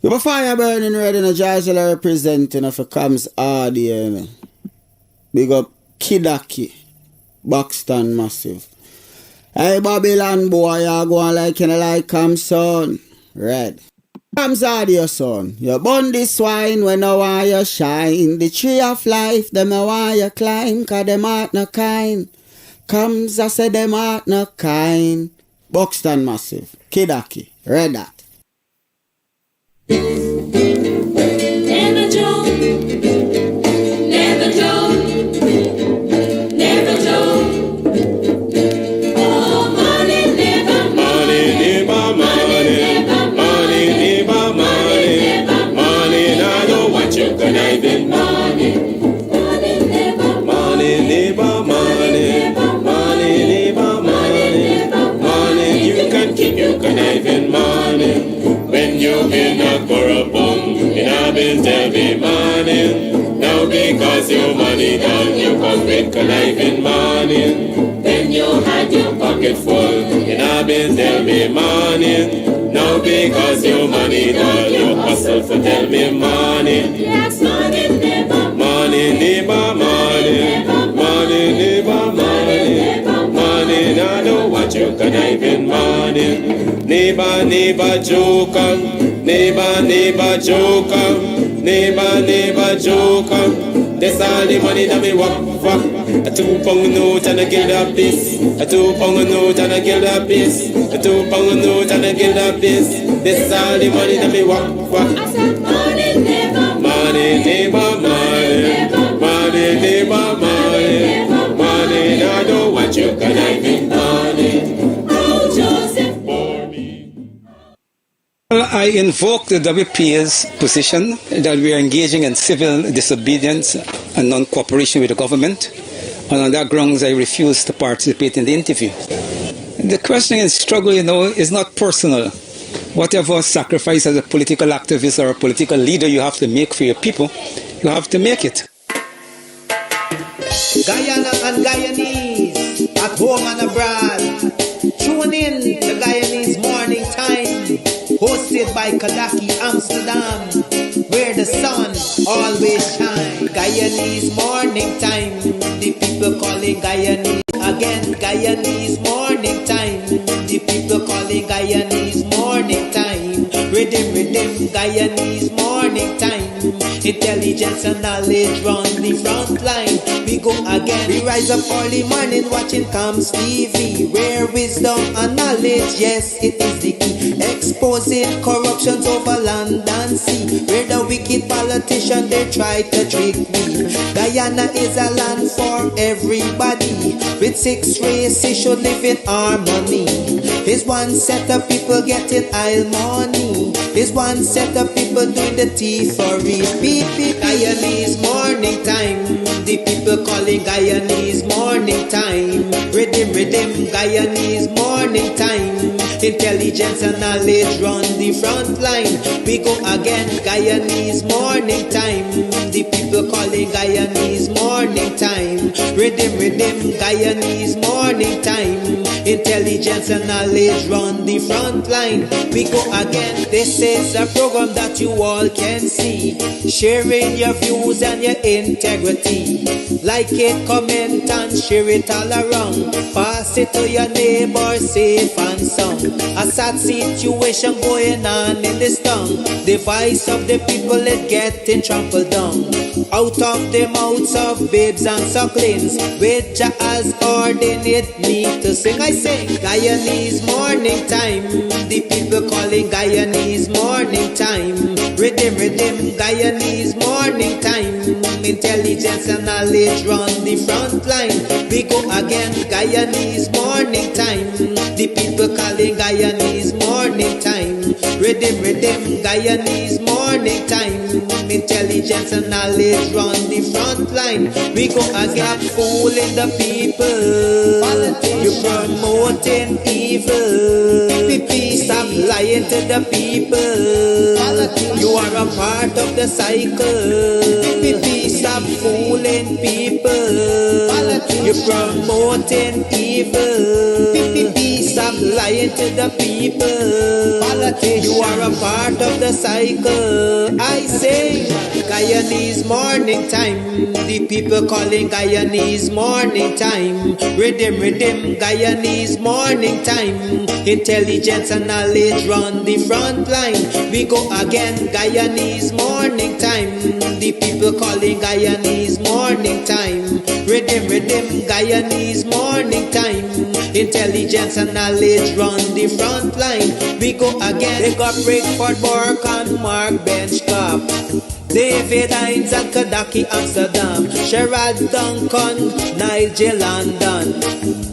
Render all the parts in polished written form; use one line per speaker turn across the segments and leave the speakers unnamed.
You have a fire burning red in a Georgia representing of a Kams Tv. Big up Kidaki, Buxton Massive. Hey Babylon boy, you go on like you like Kams son. Red. Kams Tv son. You burn the swine when I want you shine. The tree of life, them I want you climb. Cause them heart no kind. Kams I say them heart no kind. Buxton Massive. Kidaki. Red that.
Never joke, never joke, never joke. Oh, money, never money, never money, money, never money, money. Now know what you can have in money, money, never money, never money, money, never money, money. You can keep, you can have in money. When you in a corruption, in a business every morning. Now because your money done, you come with conniving money. Then you had your pocket full, in a business every morning. Now because your money done, you hustle for tell me money. Yes, money, never money, never money, money, never money, money. Now know what you conniving money. Neighbor, neighbor, joker. Neighbor, neighbor, joker. Neighbor, neighbor, joker. That's all the money that me walk for. A 2 pound note and a get a piece. A 2 pound note and a get a piece. A 2 pound note and a get a piece. That's all the money that me walk for. I said money, neighbor. Money, neighbor, money. Money, neighbor, money. Money, I know what you can have in money.
I invoke the WPA's position that we are engaging in civil disobedience and non-cooperation with the government, and on that grounds I refuse to participate in the interview. The question and struggle, is not personal. Whatever sacrifice as a political activist or a political leader you have to make for your people, you have to make it.
Guyana and Guyanese, at home and abroad. Tune in to Guyanese Morning Time, hosted by Kadaki Amsterdam, where the sun always shines. Guyanese Morning Time, the people calling Guyanese again. Guyanese Morning Time, the people calling Guyanese Morning Time. Rhythm, rhythm, Guyanese Morning Time. Intelligence and knowledge run the front line. We go again. We rise up early morning watching Kams TV, where wisdom and knowledge, yes, it is the key. Exposing corruptions over land and sea, where the wicked politicians they try to trick me. Guyana is a land for everybody. With 6 races should live in harmony. There's one set of people getting oil money. There's one set of people doing the thievery. Guyanese Morning Time, the people calling Guyanese Morning Time. Rhythm, rhythm, Guyanese Morning Time. Intelligence and knowledge run the front line. We go again, Guyanese Morning Time. The people calling Guyanese Morning Time. Rhythm, rhythm, Guyanese Morning Time. Intelligence and knowledge run the front line. We go again. This is a program that you all can see, sharing your views and your integrity. Like it, comment and share it all around. Pass it to your neighbor, safe and sound. A sad situation going on in this town. The voice of the people is getting trampled down. Out of the mouths of babes and sucklings, which Jah has ordained me to sing. I say Guyanese Morning Time, the people calling Guyanese Morning Time. Rhythm, rhythm, Guyanese Morning Time. Intelligence and knowledge run the front line. We go again, Guyanese Morning Time. The people calling Guyanese Morning Time. Rhythm, rhythm, Guyanese Morning Time. Intelligence and knowledge run the front line. We go again, fooling the people. You're promoting evil. Stop lying to the people. You are a part of the cycle. Stop fooling people. You're promoting evil. Stop lying to the people. politicians. You are a part of the cycle. I say, Guyanese morning time. The people calling Guyanese morning time. Rhythm, rhythm, Guyanese morning time. Intelligence and knowledge run the front line. We go again, Guyanese morning time. The people calling Guyanese morning time. Rhythm, rhythm, Guyanese morning time. Intelligence and knowledge run the front line. We go again. They got Brickford, Bork and Mark Benchcop, David Hines and Kadaki Amsterdam, Sherrod Duncan, Nigel London,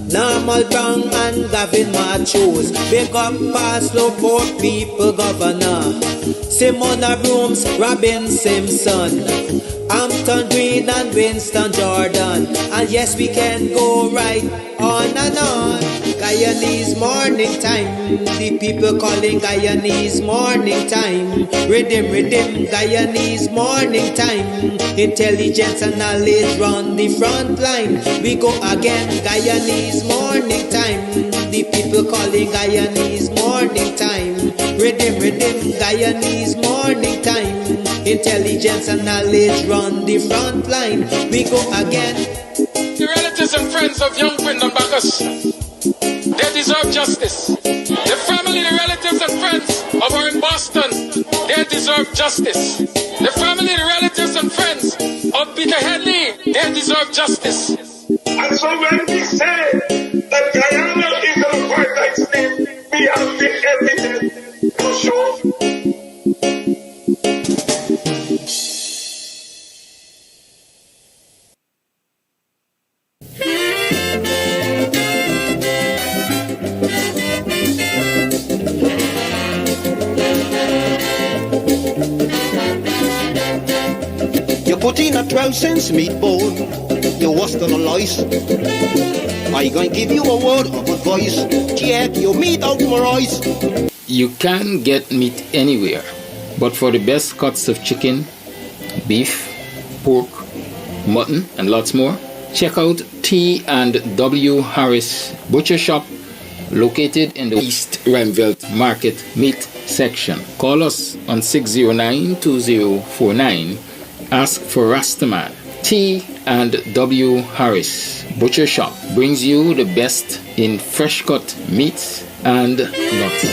Normal Brown and Gavin Matthews. Big up Paslow, Port People Governor, Simona Brooms, Robin Simpson, Hampton Green and Winston Jordan. And yes, we can go right on and on. Guyanese morning time. The people calling Guyanese morning time. Rhythm, rhythm, Guyanese morning time. Intelligence and knowledge run the front line. We go again, Guyanese morning time. The people calling Guyanese morning time. Rhythm, rhythm, Guyanese morning time. Intelligence and knowledge run the front line. We go again.
The relatives and friends of young Quinn and Bacchus, they deserve justice. The family, the relatives and friends of our in Boston, they deserve justice. The family, the relatives and friends of Peter Headley, they deserve justice.
And so when we say that Guyana is an apartheid state, we have the evidence to show.
You put in a 12-cent meatball, you was gonna lice. I gonna give you a word of advice, check your meat out my rice.
You can get meat anywhere, but for the best cuts of chicken, beef, pork, mutton, and lots more, check out T&W Harris Butcher Shop, located in the East Remvelt Market Meat section. Call us on 609-2049. Ask for Rastaman. T&W Harris Butcher Shop brings you the best in fresh cut meats and nuts.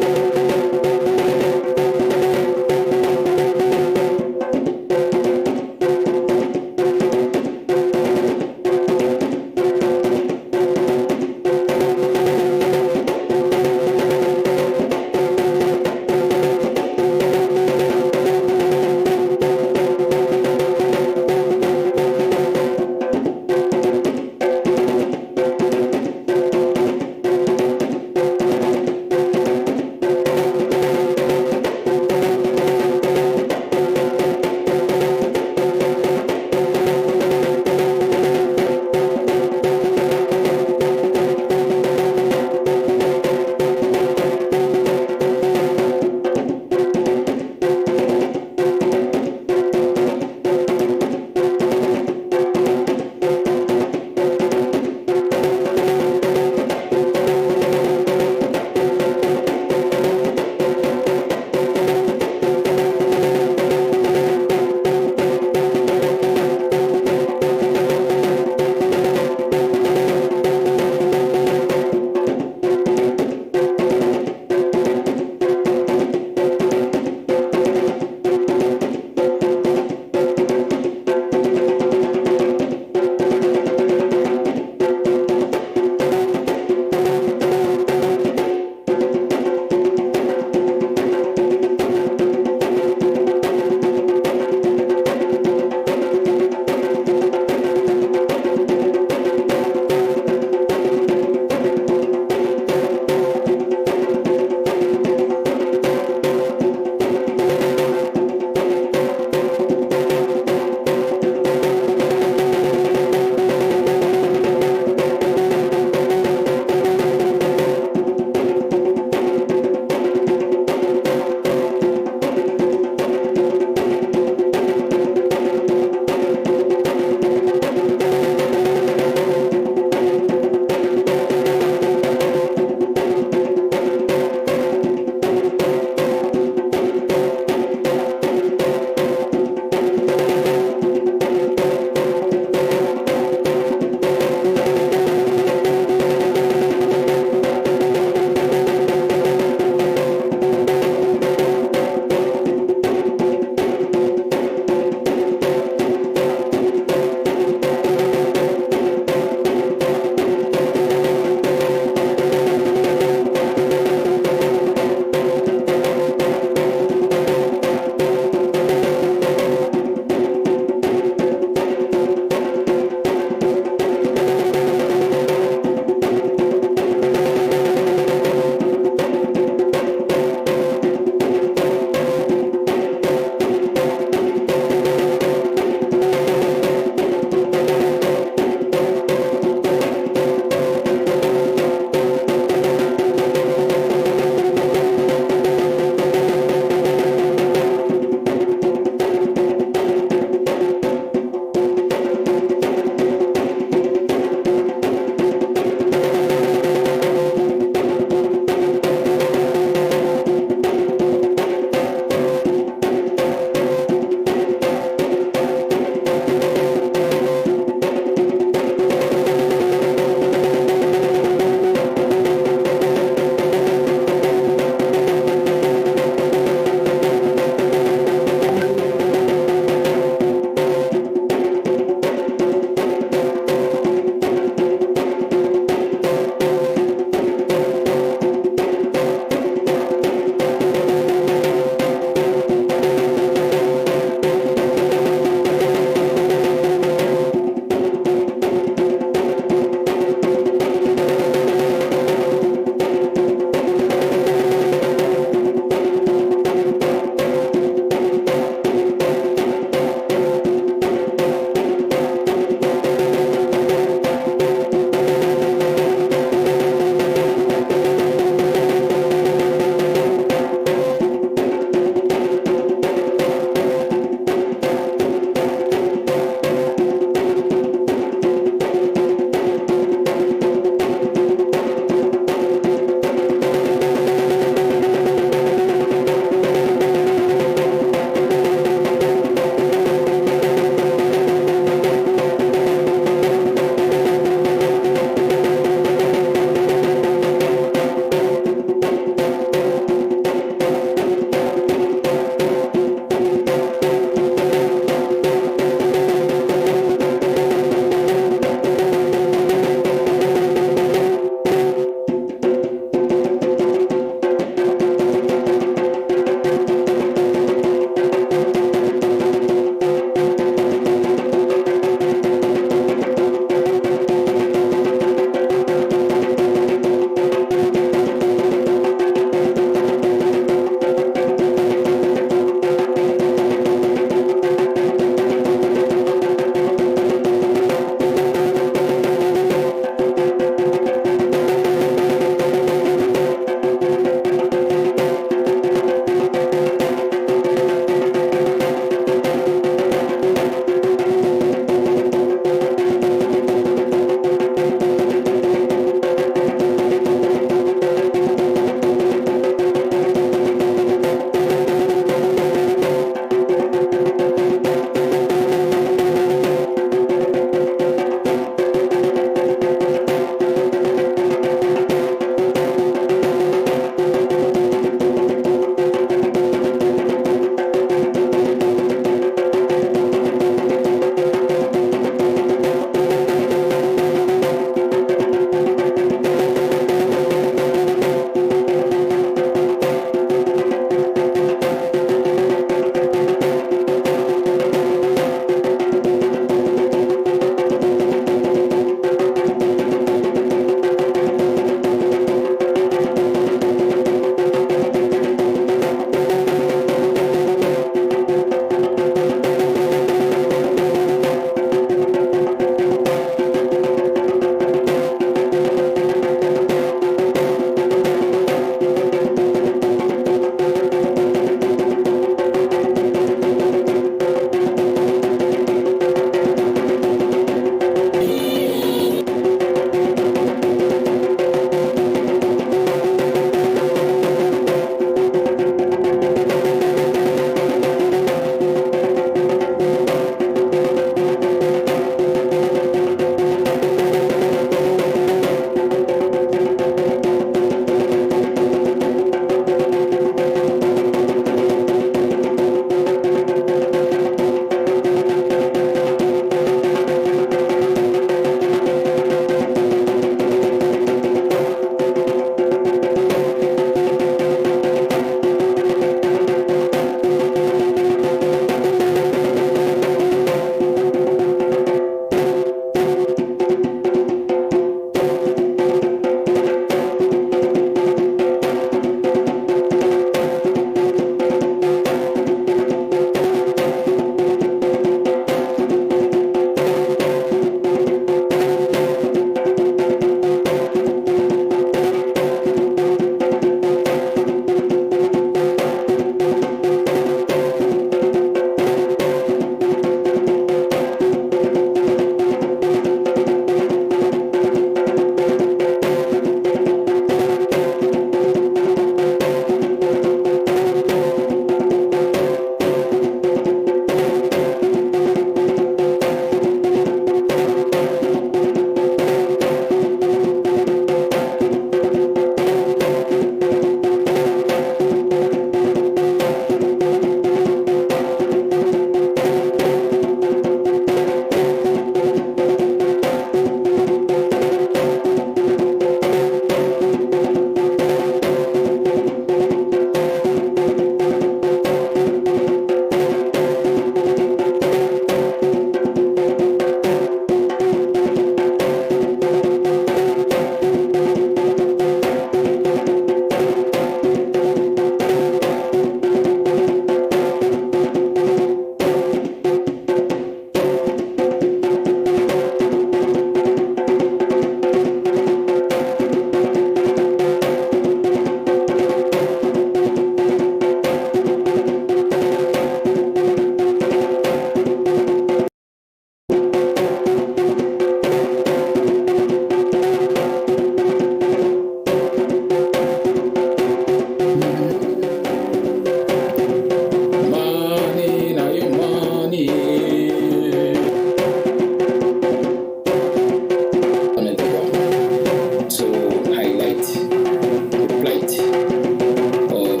of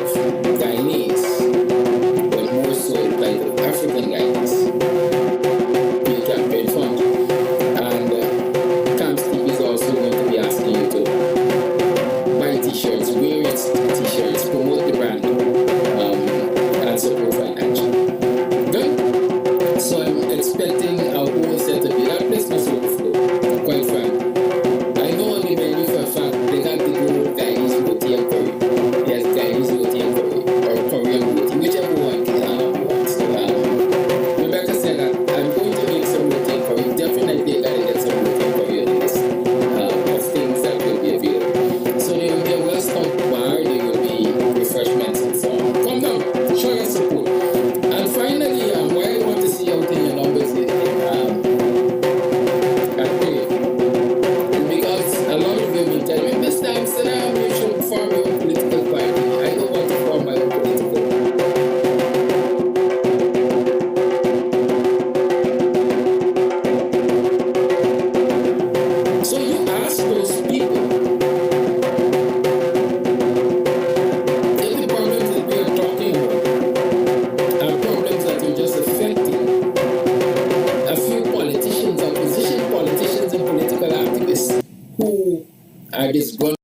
Guyanese, but more so the plight of African Guyanese. You campaign fund. And Kams Tv is also going to be asking you to buy t-shirts, wear its t-shirts, promote the brand, and support financially. Good? So I'm expecting our whole set to be that place must overflow, quite frank. I know on the menu for a fact they got to go Guyanese roti and curry. Yes, Guyanese roti and curry, or curry and roti, whichever one wants to have. Rebecca said that I'm going to make some roti and curry. Definitely I gotta get some roti and curry on this of things that will be available. So there will be a well-stocked bar, there will be refreshments and so on. Come down, show your support. And finally, what I want to see out in your numbers at Pay. Because a lot of you have been telling me, Mr. Amsterdam, you should form your own political party. I don't want to form my own political party. So you ask those people if the problems that we are talking about are problems that are just affecting a few politicians, opposition politicians and political activists who are this gun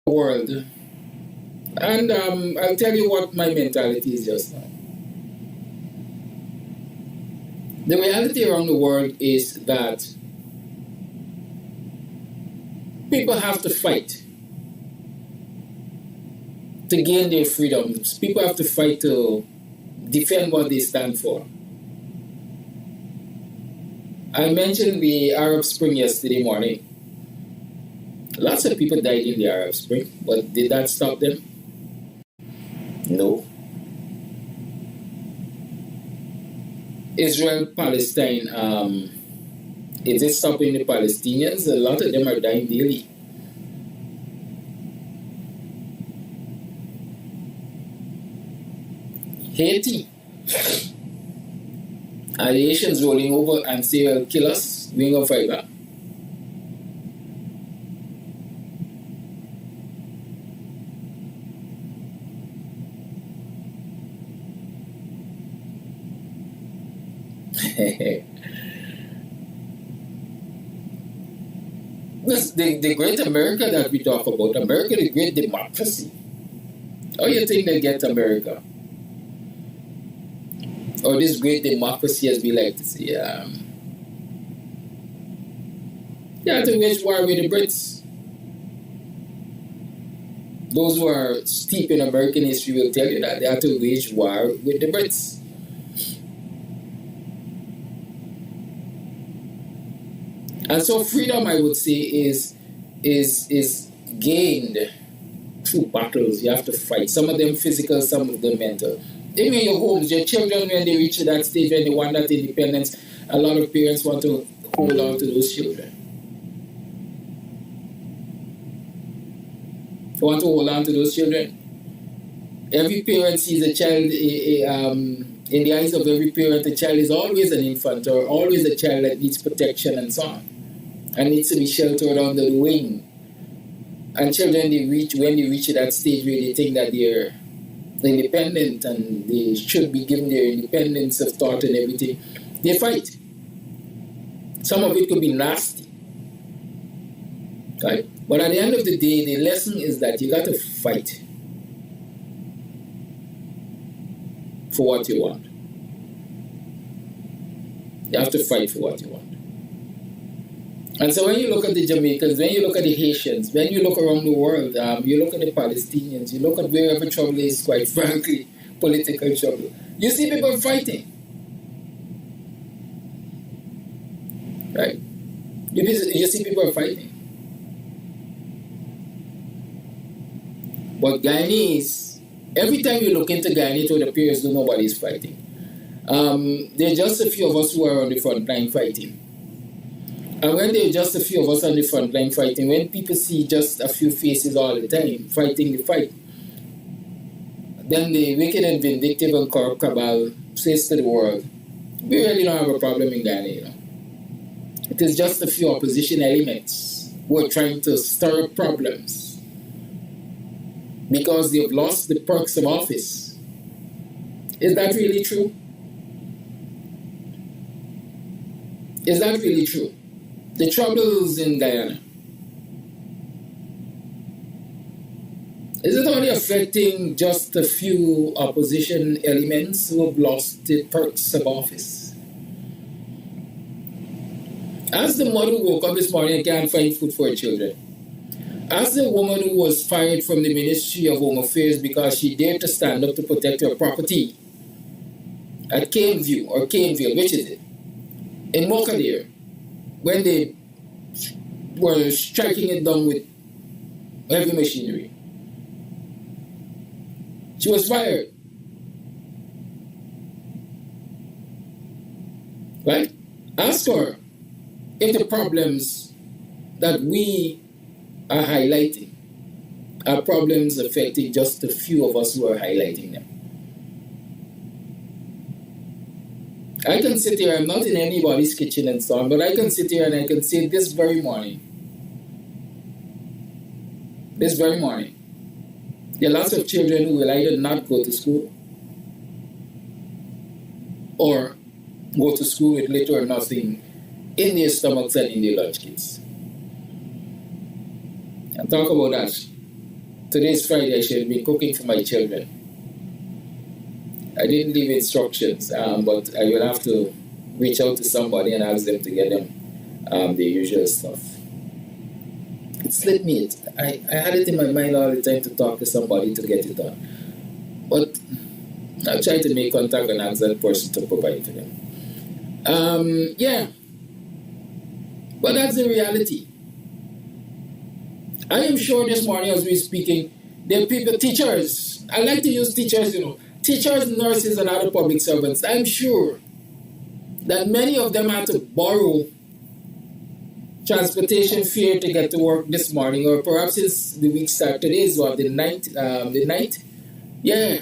world. And I'll tell you what my mentality is just now. The reality around the world is that people have to fight to gain their freedoms. People have to fight to defend what they stand for. I mentioned the Arab Spring yesterday morning. Lots of people died in the Arab Spring, but did that stop them? No. Israel, Palestine, is it stopping the Palestinians? A lot of them are dying daily. Haiti. Are the Asians rolling over and say, well, kill us? We ain't gonna fight back. The great America that we talk about, America, the great democracy. How you think they get America? Or this great democracy, as we like to say. You have to wage war with the Brits. Those who are steep in American history will tell you that they have to wage war with the Brits. And so freedom, I would say, is gained through battles. You have to fight. Some of them physical, some of them mental. Even in your homes, your children, when they reach that stage, when they want that independence, a lot of parents want to hold on to those children. They want to hold on to those children. Every parent sees a child, in the eyes of every parent, a child is always an infant or always a child that needs protection and so on, and needs to be sheltered under the wing. And children, when they reach that stage where they think that they're independent and they should be given their independence of thought and everything, they fight. Some of it could be nasty, right? But at the end of the day, the lesson is that you got to fight for what you want. You have to fight for what you want. And so when you look at the Jamaicans, when you look at the Haitians, when you look around the world, you look at the Palestinians, you look at wherever trouble is, quite frankly, political trouble, you see people fighting. Right? You see people fighting. But Guyanese, every time you look into Guyana, it appears that nobody's fighting. There are just a few of us who are on the front line fighting. And when there are just a few of us on the front line fighting, when people see just a few faces all the time fighting the fight, then the wicked and vindictive and corrupt cabal says to the world, we really don't have a problem in Guyana, you know. It is just a few opposition elements who are trying to stir up problems because they've lost the perks of office. Is that really true? Is that really true? The troubles in Guyana, is it only affecting just a few opposition elements who have lost the perks of office? As the mother who woke up this morning and can't find food for her children, as the woman who was fired from the Ministry of Home Affairs because she dared to stand up to protect her property at Caneville, which is it? In Mokadir, when they were striking it down with heavy machinery. She was fired. Right? Ask her if the problems that we are highlighting are problems affecting just a few of us who are highlighting them. I can sit here, I'm not in anybody's kitchen and so on, but I can sit here and I can say this very morning, there are lots of children who will either not go to school or go to school with little or nothing in their stomachs and in their lunch kits. And talk about that. Today's Friday, I should have been cooking for my children. I didn't leave instructions, but I will have to reach out to somebody and ask them to get them the usual stuff. It slipped me. I had it in my mind all the time to talk to somebody to get it done. But I'll try to make contact and ask that person to provide for them. Yeah. But that's the reality. I am sure this morning as we're speaking, there are people, teachers. I like to use teachers, teachers, nurses, and other public servants. I'm sure that many of them had to borrow transportation fare to get to work this morning, or perhaps since the week started. Today is what, the night? Yeah.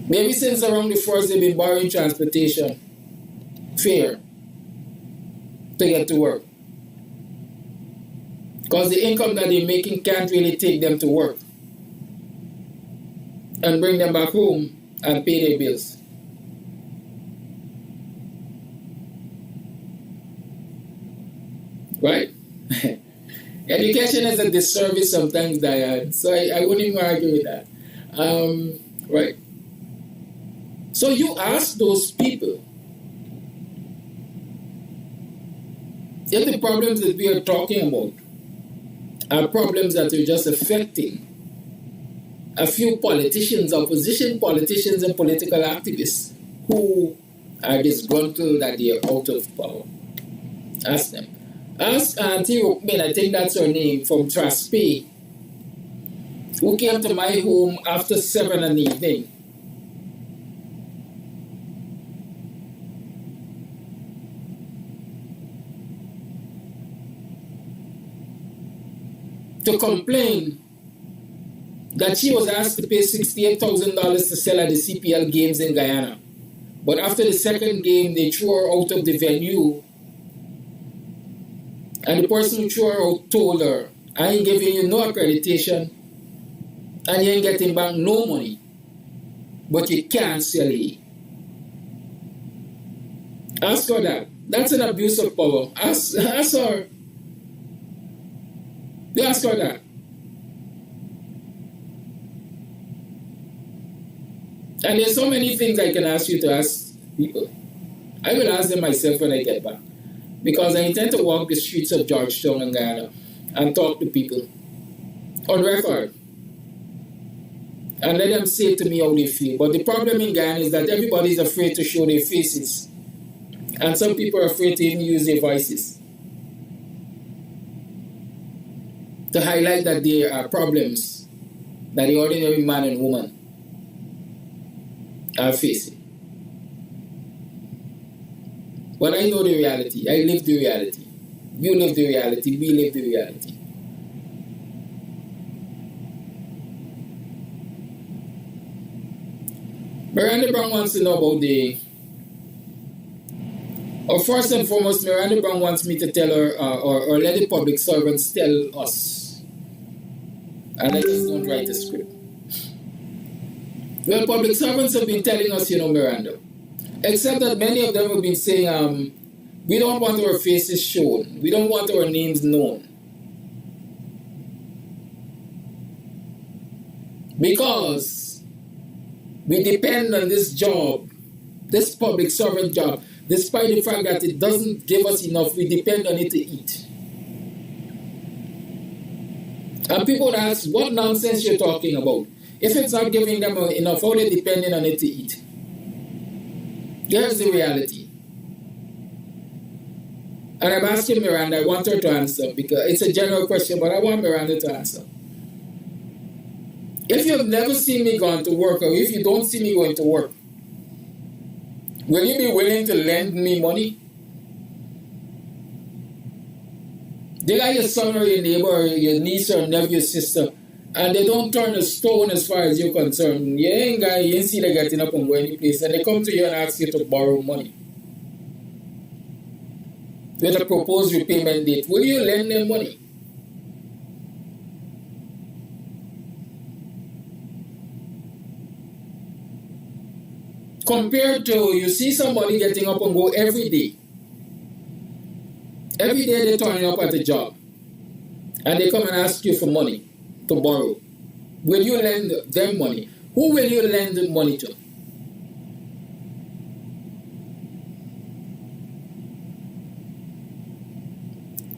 Maybe since around the first they've been borrowing transportation fare to get to work. Because the income that they're making can't really take them to work and bring them back home and pay their bills. Right? Education is a disservice sometimes, Diane. So I wouldn't even argue with that. Right? So you ask those people if the problems that we are talking about are problems that are just affecting a few politicians, opposition politicians and political activists who are disgruntled that they are out of power. Ask them. Ask Auntie Rookman, I think that's her name, from Traspay, who came to my home after 7 in the evening. To complain that she was asked to pay $68,000 to sell at the CPL games in Guyana. But after the second game, they threw her out of the venue. And the person who threw her out told her, I ain't giving you no accreditation and you ain't getting back no money. But you can't sell it. Ask her that. That's an abuse of power. Ask her. You ask her that. And there's so many things I can ask you to ask people. I will ask them myself when I get back. Because I intend to walk the streets of Georgetown and Guyana and talk to people on record. And let them say to me how they feel. But the problem in Guyana is that everybody is afraid to show their faces. And some people are afraid to even use their voices to highlight that there are problems that the ordinary man and woman are facing. But I know the reality. I live the reality. You live the reality. We live the reality. Miranda Brown wants to know about the First and foremost, Miranda Brown wants me to tell her, or let the public servants tell us. And let us don't write a script. Well, public servants have been telling us, Miranda. Except that many of them have been saying, we don't want our faces shown. We don't want our names known. Because we depend on this job, this public servant job, despite the fact that it doesn't give us enough, we depend on it to eat. And people ask, what nonsense you're talking about? If it's not giving them enough, how are they depending on it to eat? Here's the reality. And I'm asking Miranda, I want her to answer, because it's a general question, but I want Miranda to answer. If you've never seen me going to work, or if you don't see me going to work, will you be willing to lend me money? They got your son or your neighbor or your niece or nephew, sister, and they don't turn a stone as far as you're concerned. You ain't see them getting up and go any place, and they come to you and ask you to borrow money with a proposed repayment date. Will you lend them money? Compared to, you see somebody getting up and go every day. Every day they're turning up at a job. And they come and ask you for money to borrow. Will you lend them money? Who will you lend the money to?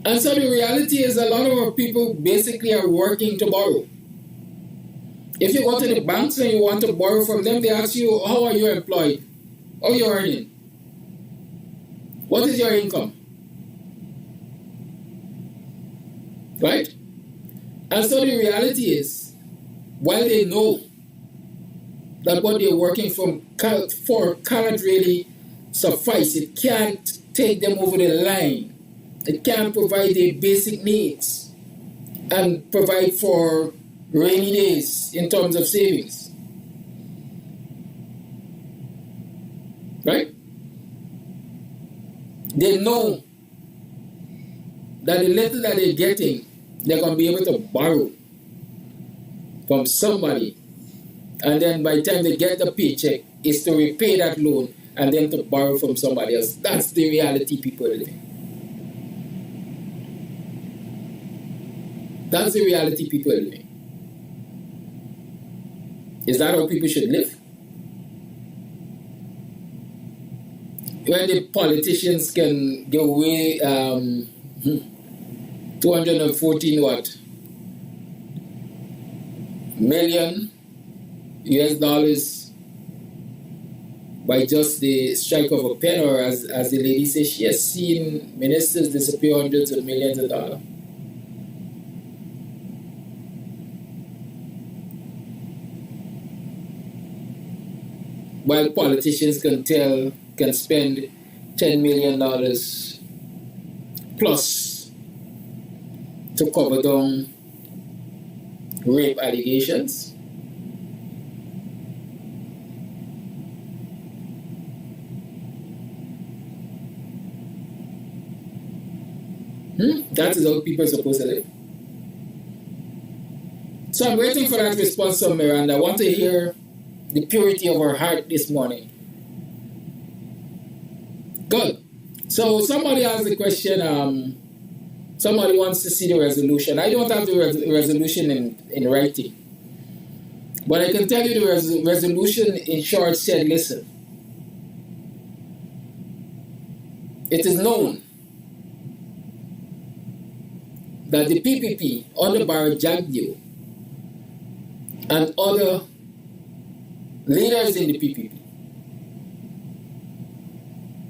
And so the reality is a lot of our people basically are working to borrow. If you go to the banks and you want to borrow from them, they ask you, how are you employed? How are you earning? What is your income? Right? And so the reality is, while they know that what they're working for cannot really suffice, it can't take them over the line, it can't provide their basic needs and provide for rainy days in terms of savings. Right? They know that the little that they're getting, they're going to be able to borrow from somebody. And then by the time they get the paycheck, it's to repay that loan and then to borrow from somebody else. That's the reality people are living. That's the reality people are living. Is that how people should live? When the politicians can give away 214 million US dollars by just the strike of a pen, or as the lady says, she has seen ministers disappear hundreds of millions of dollars. While politicians can spend $10 million plus to cover down rape allegations. That is how people are supposed to live. So I'm waiting for that response from Miranda. I want to hear the purity of her heart this morning. Good. So somebody asked the question, somebody wants to see the resolution. I don't have the resolution in writing. But I can tell you the resolution in short said, listen, it is known that the PPP under Barrett Jagdeo and other leaders in the PPP,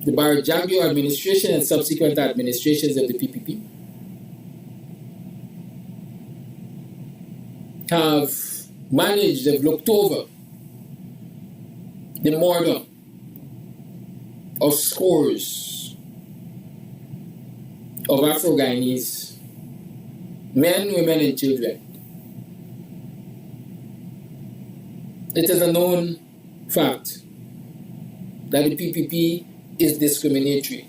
the Barrett Jagdeo administration and subsequent administrations of the PPP, have managed, have looked over the murder of scores of Afro-Guyanese men, women, and children. It is a known fact that the PPP is discriminatory.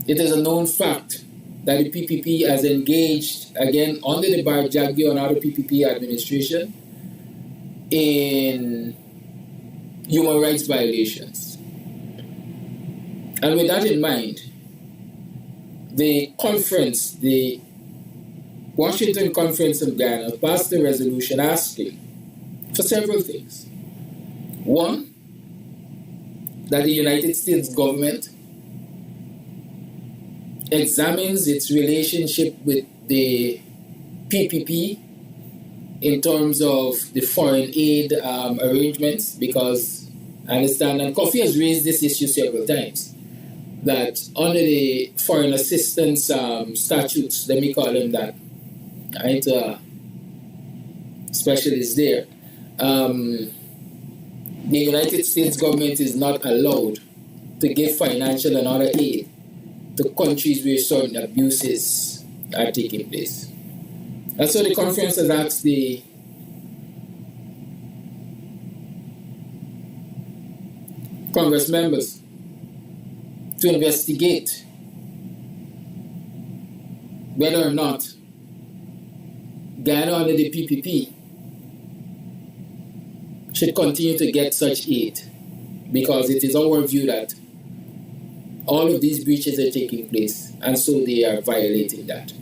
It is a known fact that the PPP has engaged, again, under the Barjagio and other PPP administration, in human rights violations. And with that in mind, the conference, the Washington Conference of Guyana, passed a resolution asking for several things. One, that the United States government examines its relationship with the PPP in terms of the foreign aid arrangements, because I understand, and Kofi has raised this issue several times, that under the foreign assistance statutes, let me call them that, I ain't a specialist there, the United States government is not allowed to give financial and other aid to countries where certain abuses are taking place. And so the conference has asked the Congress members to investigate whether or not Guyana under the PPP should continue to get such aid, because it is our view that all of these breaches are taking place, and so they are violating that.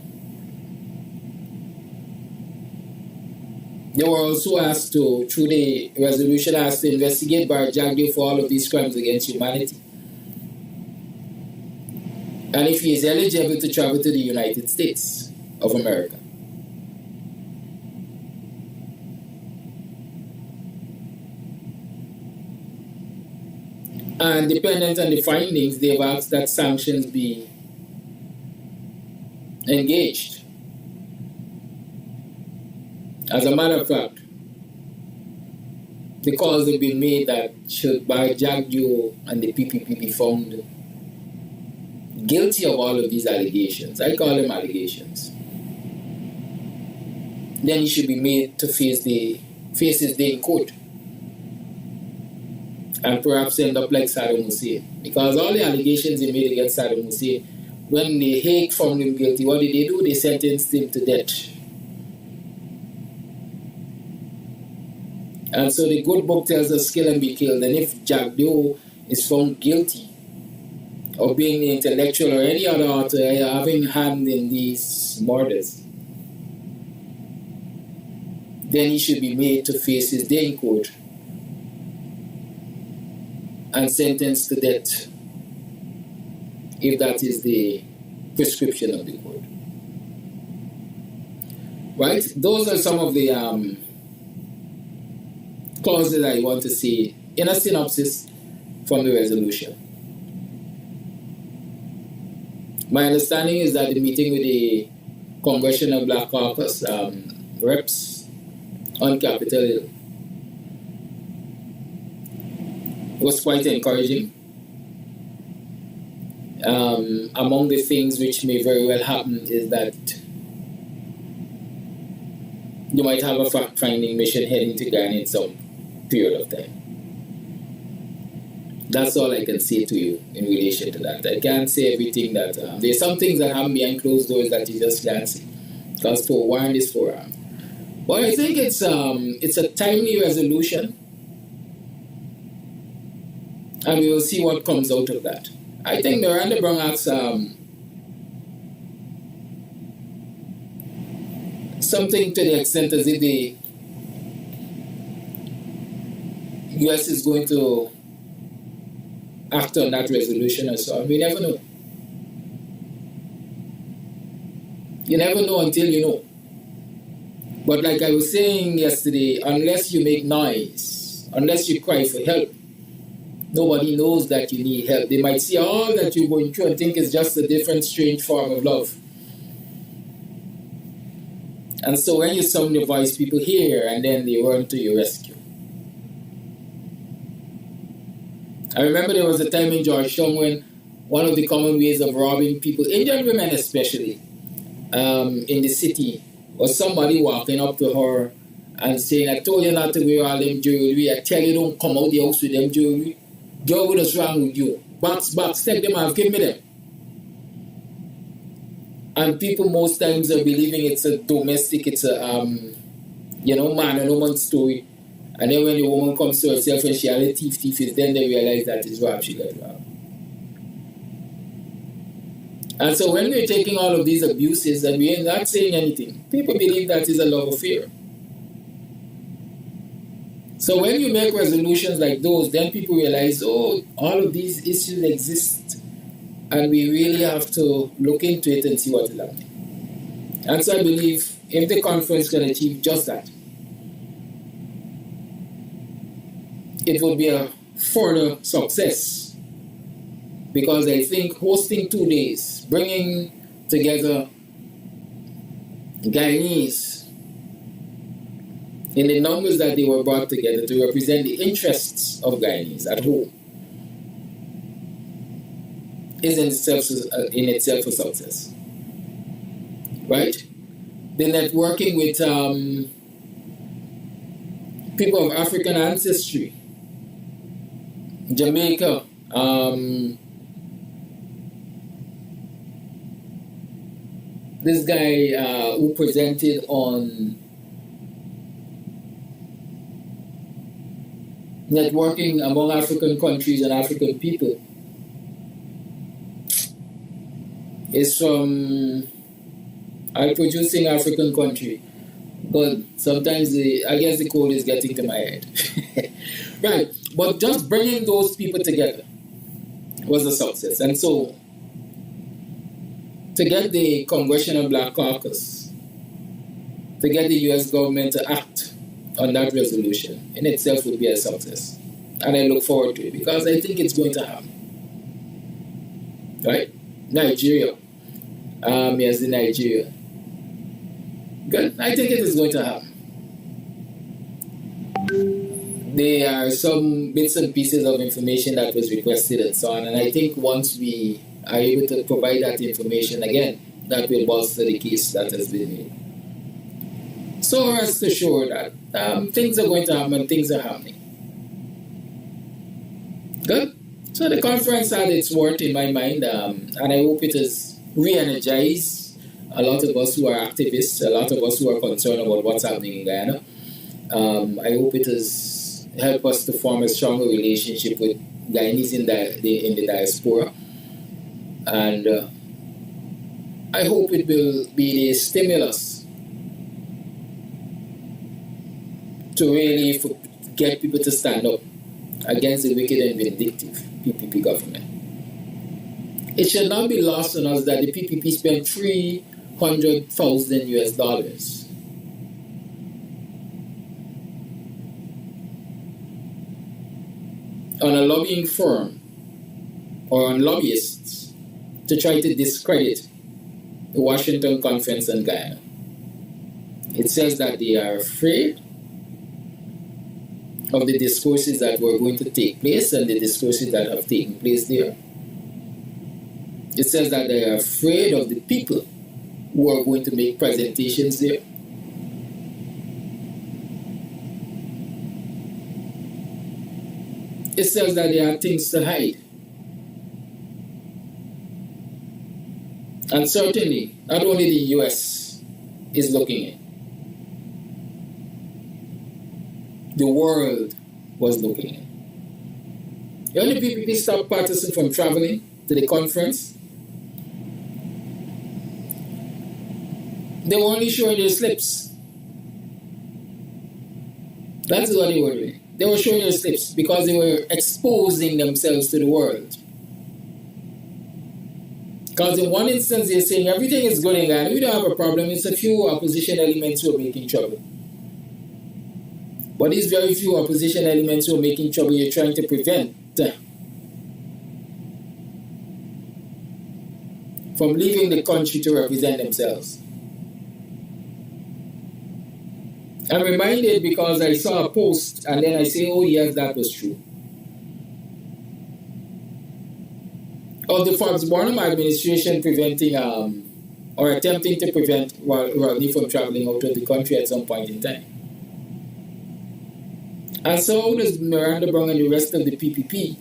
They were also asked to, through the resolution, asked to investigate Barjagio for all of these crimes against humanity, and if he is eligible to travel to the United States of America. And dependent on the findings, they've asked that sanctions be engaged. As a matter of fact, the calls have been made that should Barjagio and the PPP be found guilty of all of these allegations, I call them allegations, then he should be made to face his day in court, and perhaps end up like Saddam Hussein. Because all the allegations he made against Saddam Hussein, when the Hague found him guilty, what did they do? They sentenced him to death. And so the good book tells us kill and be killed. And if Jagdio is found guilty of being the intellectual or any other author having hand in these murders, then he should be made to face his day in court and sentenced to death, if that is the prescription of the court. Right? Those are some of the clauses I want to see in a synopsis from the resolution. My understanding is that the meeting with the Congressional Black Caucus reps on Capitol Hill was quite encouraging. Among the things which may very well happen is that you might have a fact-finding mission heading to Guyana in some period of time. That's all I can say to you in relation to that. I can't say everything that... there's some things that happen behind closed doors that you just can't see, because forewarned is forearmed. But I think it's a timely resolution, and we will see what comes out of that. I think Miranda Brown asks something to the extent as if the U.S. is going to act on that resolution or so. We never know. You never know until you know. But like I was saying yesterday, unless you make noise, unless you cry for help, nobody knows that you need help. They might see all that you're going through and think it's just a different, strange form of love. And so when you sound your voice, people hear, and then they run to your rescue. I remember there was a time in Georgetown when one of the common ways of robbing people, Indian women especially, in the city, was somebody walking up to her and saying, I told you not to wear all them jewelry. I tell you don't come out the house with them jewelry. Girl, what is wrong with you? Box, take them off, give me them. And people most times are believing it's a domestic, it's a man and woman story. And then when the woman comes to herself and she has a thief is then they realize that it's robbed, she got robbed. And so when we're taking all of these abuses and we're not saying anything, people believe that is a love affair. So when you make resolutions like those, then people realize, oh, all of these issues exist. And we really have to look into it and see what is happening. And so I believe if the conference can achieve just that, it will be a further success. Because I think hosting 2 days, bringing together Guyanese in the numbers that they were brought together to represent the interests of Guyanese at home is in itself a success. Right? The networking with people of African ancestry, Jamaica, this guy who presented on networking among African countries and African people is from a producing African country. But sometimes I guess the code is getting to my head. Right. But just bringing those people together was a success. And so to get the Congressional Black Caucus, to get the U.S. government to act on that resolution in itself would be a success. And I look forward to it because I think it's going to happen. Right? Nigeria. Yes, in Nigeria. Good. I think it is going to happen. There are some bits and pieces of information that was requested and so on. And I think once we are able to provide that information again, that will bolster the case that has been made. So rest assured that things are going to happen, things are happening. Good. So the conference had its worth in my mind, and I hope it has re-energized a lot of us who are activists, a lot of us who are concerned about what's happening in Guyana. I hope it has helped us to form a stronger relationship with Guyanese in the diaspora. And I hope it will be the stimulus to really get people to stand up against the wicked and vindictive PPP government. It should not be lost on us that the PPP spent $300,000 US on a lobbying firm or on lobbyists to try to discredit the Washington Conference on Guyana. It says that they are afraid of the discourses that were going to take place and the discourses that have taken place there. It says that they are afraid of the people who are going to make presentations there. It says that there are things to hide. And certainly, not only the US is looking in. The world was looking in. The only PPP stopped participants from traveling to the conference. They were only showing their slips. That's what they were doing. They were showing their slips because they were exposing themselves to the world. Because in one instance they're saying everything is good in Ghana, we don't have a problem, it's a few opposition elements who are making trouble. But these very few opposition elements who are making trouble, you're trying to prevent from leaving the country to represent themselves. I'm reminded because I saw a post and then I say, oh yes, that was true. Of the Forbes Barnum administration preventing or attempting to prevent Rodney from traveling out of the country at some point in time. And so does Miranda Brown and the rest of the PPP.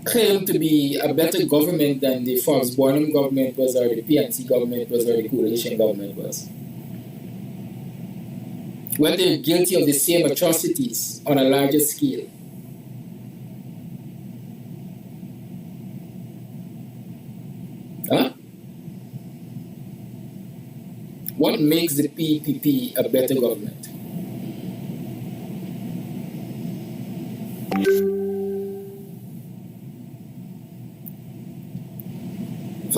claim to be a better government than the Forbes-Burnham government was, or the PNC government was, or the coalition government was. When they're guilty of the same atrocities on a larger scale. Huh? What makes the PPP a better government?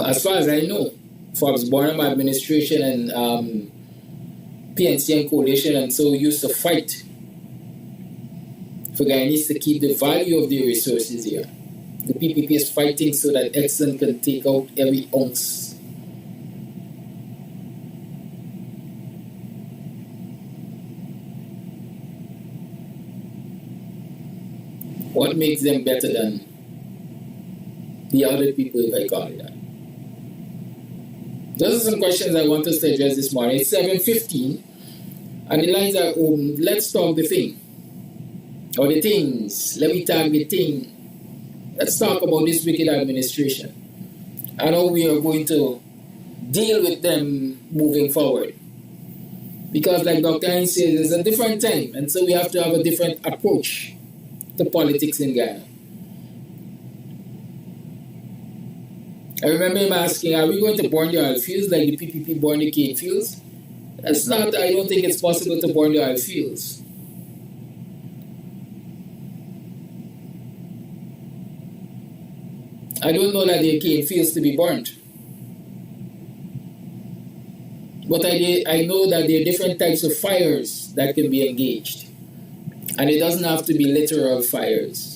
As far as I know, Forbes-Burnham administration and PNC and coalition and so used to fight for Guyanese to keep the value of their resources here. The PPP is fighting so that Exxon can take out every ounce. What makes them better than the other people, if I call it that? Those are some questions I want us to address this morning. It's 7:15, and the lines are open. Let's talk the thing. Or the things. Let me tag the thing. Let's talk about this wicked administration and how we are going to deal with them moving forward. Because like Dr. Hines says, it's a different time, and so we have to have a different approach to politics in Ghana. I remember him asking, are we going to burn the oil fields like the PPP burned the cane fields? That's not, I don't think it's possible to burn the oil fields. I don't know that there are cane fields to be burnt. But I know that there are different types of fires that can be engaged. And it doesn't have to be literal fires.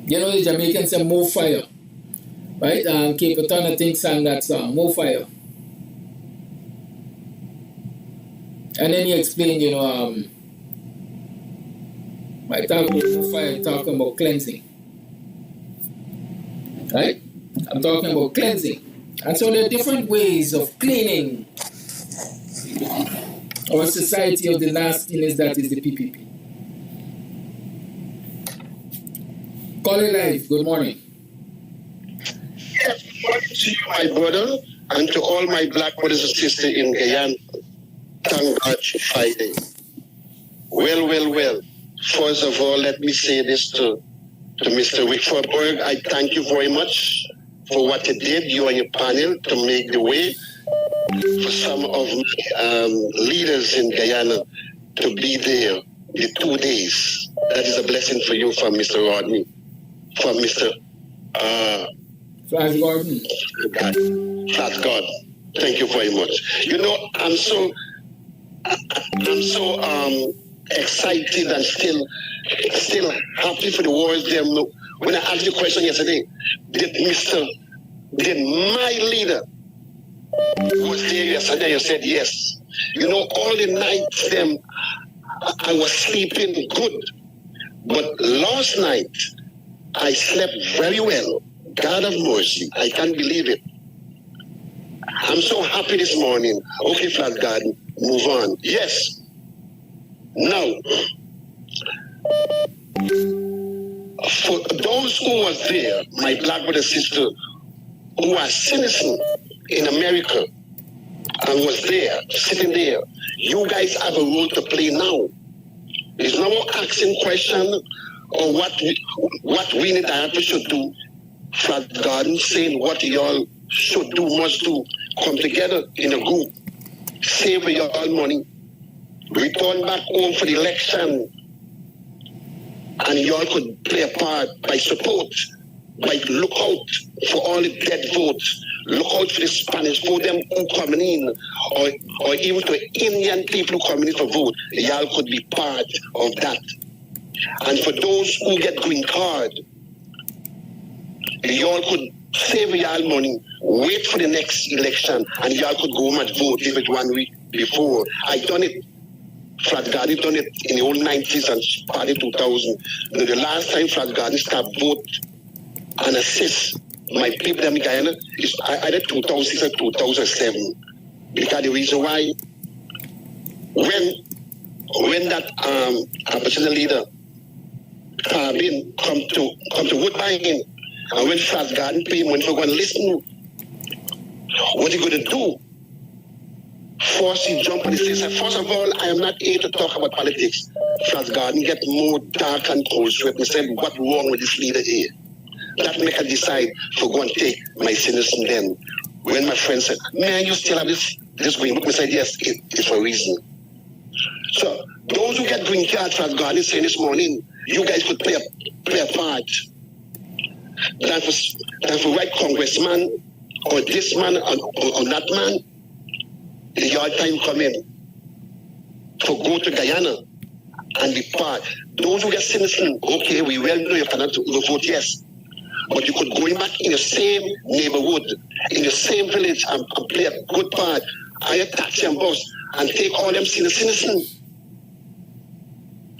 You know, the Jamaicans say, "More fire." Right? And Cape Town, I think, sang that song, "More fire." And then he explained, you know, by talking about fire, talking about cleansing. Right? I'm talking about cleansing. And so there are different ways of cleaning our society of the nastiness that is the PPP. Call it live. Good morning.
Yes, to you, my brother, and to all my black brothers and sisters in Guyana. Thank God for Friday. Well. First of all, let me say this to Mr. Wickfordberg. I thank you very much for what you did, you and your panel, to make the way for some of my leaders in Guyana to be there the 2 days. That is a blessing for you from Mr. Rodney, from Mr.
Flash Gordon.
Flash God. Thank you very much. You know, I'm so excited and still happy for the words there. When I asked you a question yesterday, did my leader was there yesterday? You said yes. You know, all the nights them I was sleeping good, but last night I slept very well. God of mercy, I can't believe it. I'm so happy this morning. Okay, Flat Garden, move on. Yes. Now, for those who was there, my black brother sister, who are citizens in America and was there, sitting there, you guys have a role to play now. It's no more asking question or what we need to should do. Flat Garden saying what y'all should do, must do. Come together in a group, save y'all money, return back home for the election, and y'all could play a part by support, by look out for all the dead votes, look out for the Spanish, for them who coming in, or even to Indian people who coming in for vote. Y'all could be part of that. And for those who get green card, y'all could save y'all money, wait for the next election, and y'all could go home and vote if it 1 week before. I done it. Flat Garden done it in the old 90s and early 2000. The last time Flat Garden started vote and assist my people in Guyana is either 2006 or 2007. Because the reason why, when that opposition leader carbine come to Woodbine, and when Flat Garden pay money for going to listen, what are you going to do? Force you jump on the stage. First of all, I am not here to talk about politics. Flat Garden get more dark and cold sweat and say, what's wrong with this leader here? That make her decide to go and take my citizen then. When my friend said, man, you still have this green book, I said, yes, it's for a reason. So those who get green cards, Flat Garden is saying this morning, you guys could play a part. Than for right congressman or this man or that man, the yard time coming to go to Guyana and be part. Those who get citizen, okay, we well know you cannot vote yes. But you could go back in the same neighborhood, in the same village and play a good part, hire taxi and bus and take all them citizens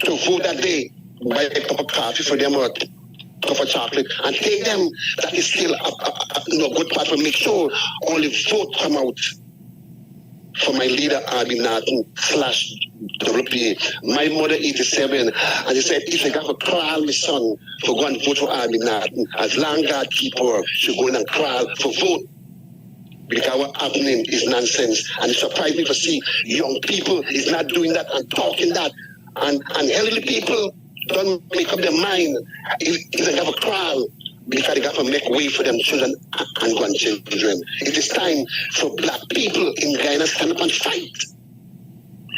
to vote that day, buy a cup of coffee for them or a cup of chocolate and take them. That is still a good part to make sure all the vote come out for my leader, Arby Norton / WPA. My mother, 87, and he said, if I got to call my son for go and vote for Arby Norton, as long God keep her, she go in and call for vote. Because what happening is nonsense. And it surprised me to see young people is not doing that and talking that. And elderly people don't make up their mind if they have a crowd. Because they got to make way for them children and grandchildren. It is time for black people in Guyana to stand up and fight.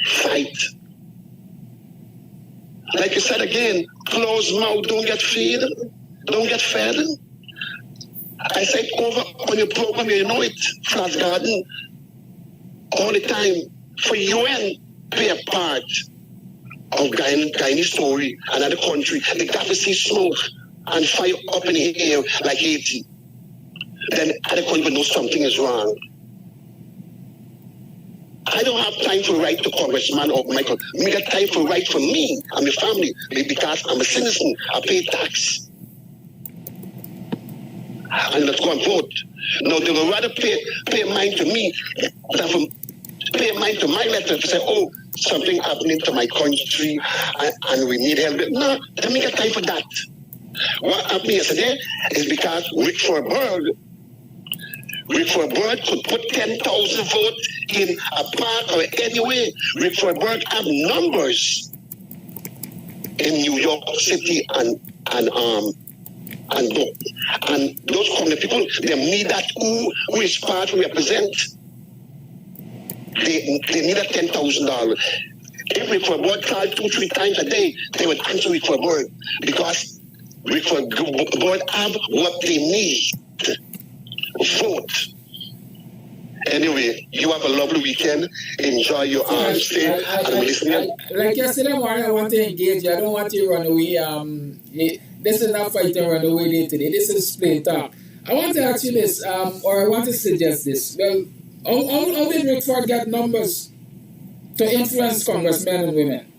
Fight. Like you said again, closed mouth don't get fed. Don't get fed. I said over on your program, you know it, Flat Garden, all the time, for UN, be a part of Guyanese story, another country. They got to see smoke and fire up in the air like Haiti. Then other country know something is wrong. I don't have time to write to Congressman or Michael. I got time to write for me and my family because I'm a citizen. I pay tax. And let's go and vote. No, they would rather pay mind to me than pay mind to my letter to say, oh, something happening to my country and we need help. No, they don't get time for that. What happened yesterday is because Rick for a Bird could put 10,000 votes in a park or anywhere. Rick for a Bird have numbers in New York City and those community people, they need that who is part to represent. They need that $10,000. If Rick for a Bird called 2-3 times a day, they would answer Rick for a Bird because Rick for a Bird have what they need. Vote. Anyway, you have a lovely weekend. Enjoy your stay and listening.
Like yesterday morning, I want to engage you. I don't want you to run away. This is not fight and run away day today. This is plain talk. I want to ask you this, or I want to suggest this. Well, how did Rick Ford get numbers to influence congressmen and women?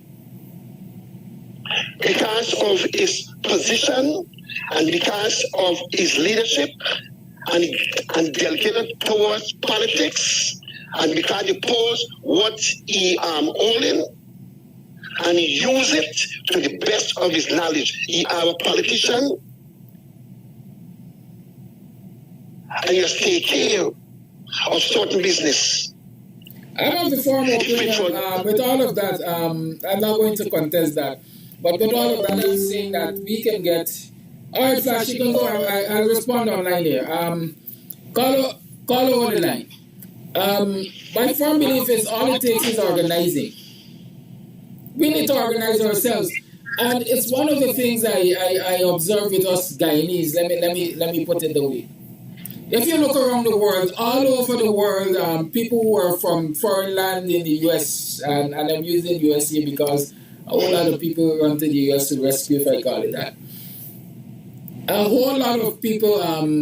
Because of his position and because of his leadership and dedicated towards politics and because he posed what he holding and he use it to the best of his knowledge. He is a politician and you take care of certain business.
I have the formal opinion with all of that. I'm not going to contest that. But with all of that, I'm saying that we can get... All right, Flash, you can go. I'll respond online here. Call over the line. My firm belief is all it takes is organizing. We need to organize ourselves. And it's one of the things I observe with us Guyanese. Let me put it the way. If you look around the world, all over the world, people who are from foreign land in the US, and I'm using US here because a whole lot of people run to the US to rescue, if I call it that. A whole lot of people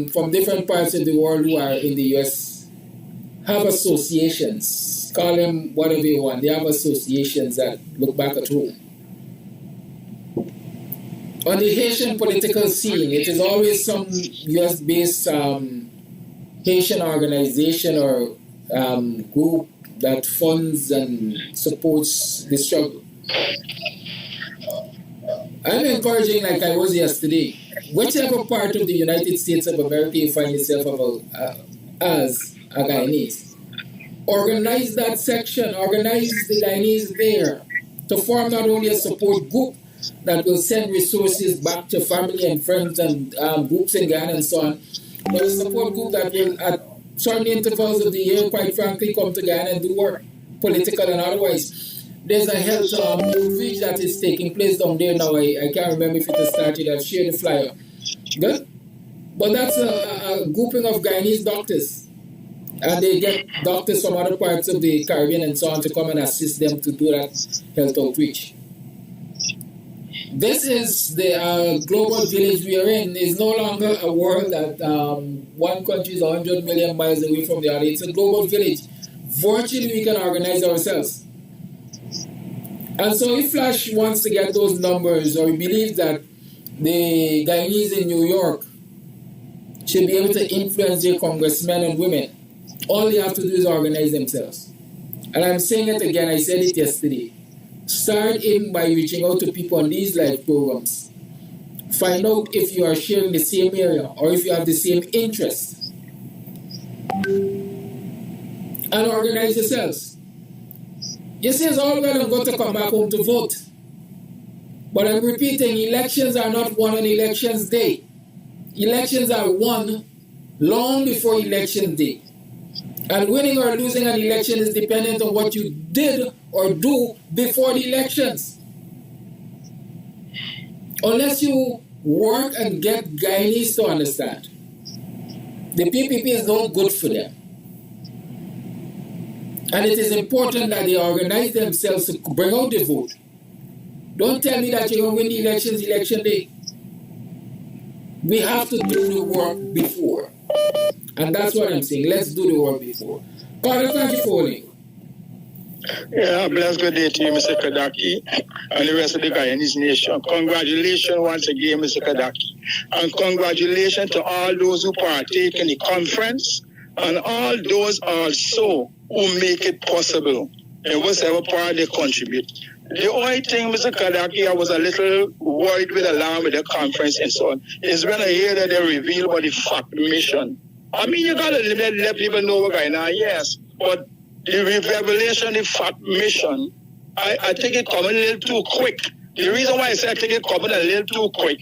from different parts of the world who are in the US have associations. Call them whatever you want. They have associations that look back at home. On the Haitian political scene, it is always some US-based Haitian organization or group that funds and supports the struggle. I'm encouraging, like I was yesterday, whichever part of the United States of America you find yourself as a Guyanese, organize that section, organize the Guyanese there to form not only a support group that will send resources back to family and friends and groups in Guyana and so on, but a support group that will, at certain intervals of the year, quite frankly, come to Guyana and do work, political and otherwise. There's a health outreach that is taking place down there now. I can't remember if it has started. I'll share the flyer. Good? But that's a grouping of Guyanese doctors. And they get doctors from other parts of the Caribbean and so on to come and assist them to do that health outreach. This is the global village we are in. It's no longer a world that one country is 100 million miles away from the other. It's a global village. Virtually, we can organize ourselves. And so if Flash wants to get those numbers, or he believes that the Guyanese in New York should be able to influence their congressmen and women, all they have to do is organize themselves. And I'm saying it again, I said it yesterday. Start in by reaching out to people on these live programs. Find out if you are sharing the same area or if you have the same interests. And organize yourselves. You see, it's all well and good to come back home to vote. But I'm repeating, elections are not won on elections day. Elections are won long before election day. And winning or losing an election is dependent on what you did or do before the elections. Unless you work and get Guyanese to understand, the PPP is not good for them. And it is important that they organize themselves to bring out the vote. Don't tell me that you're going to win the elections election day. We have to do the work before. And that's what I'm saying. Let's do the work before. Carter, thank you for holding.
Yeah, blessed good day to you, Mr. Kadaki, and the rest of the Guyanese nation. Congratulations once again, Mr. Kadaki. And congratulations to all those who partake in the conference and all those also who make it possible in whatever part they contribute. The only thing, Mr. Kadaki, I was a little worried with alarm with the conference and so on, is when I hear that they reveal about the fact mission. I mean, you got to let people know what Guyana, yes, but the revelation, the fact mission, I think it come a little too quick. The reason why I say I think it come a little too quick,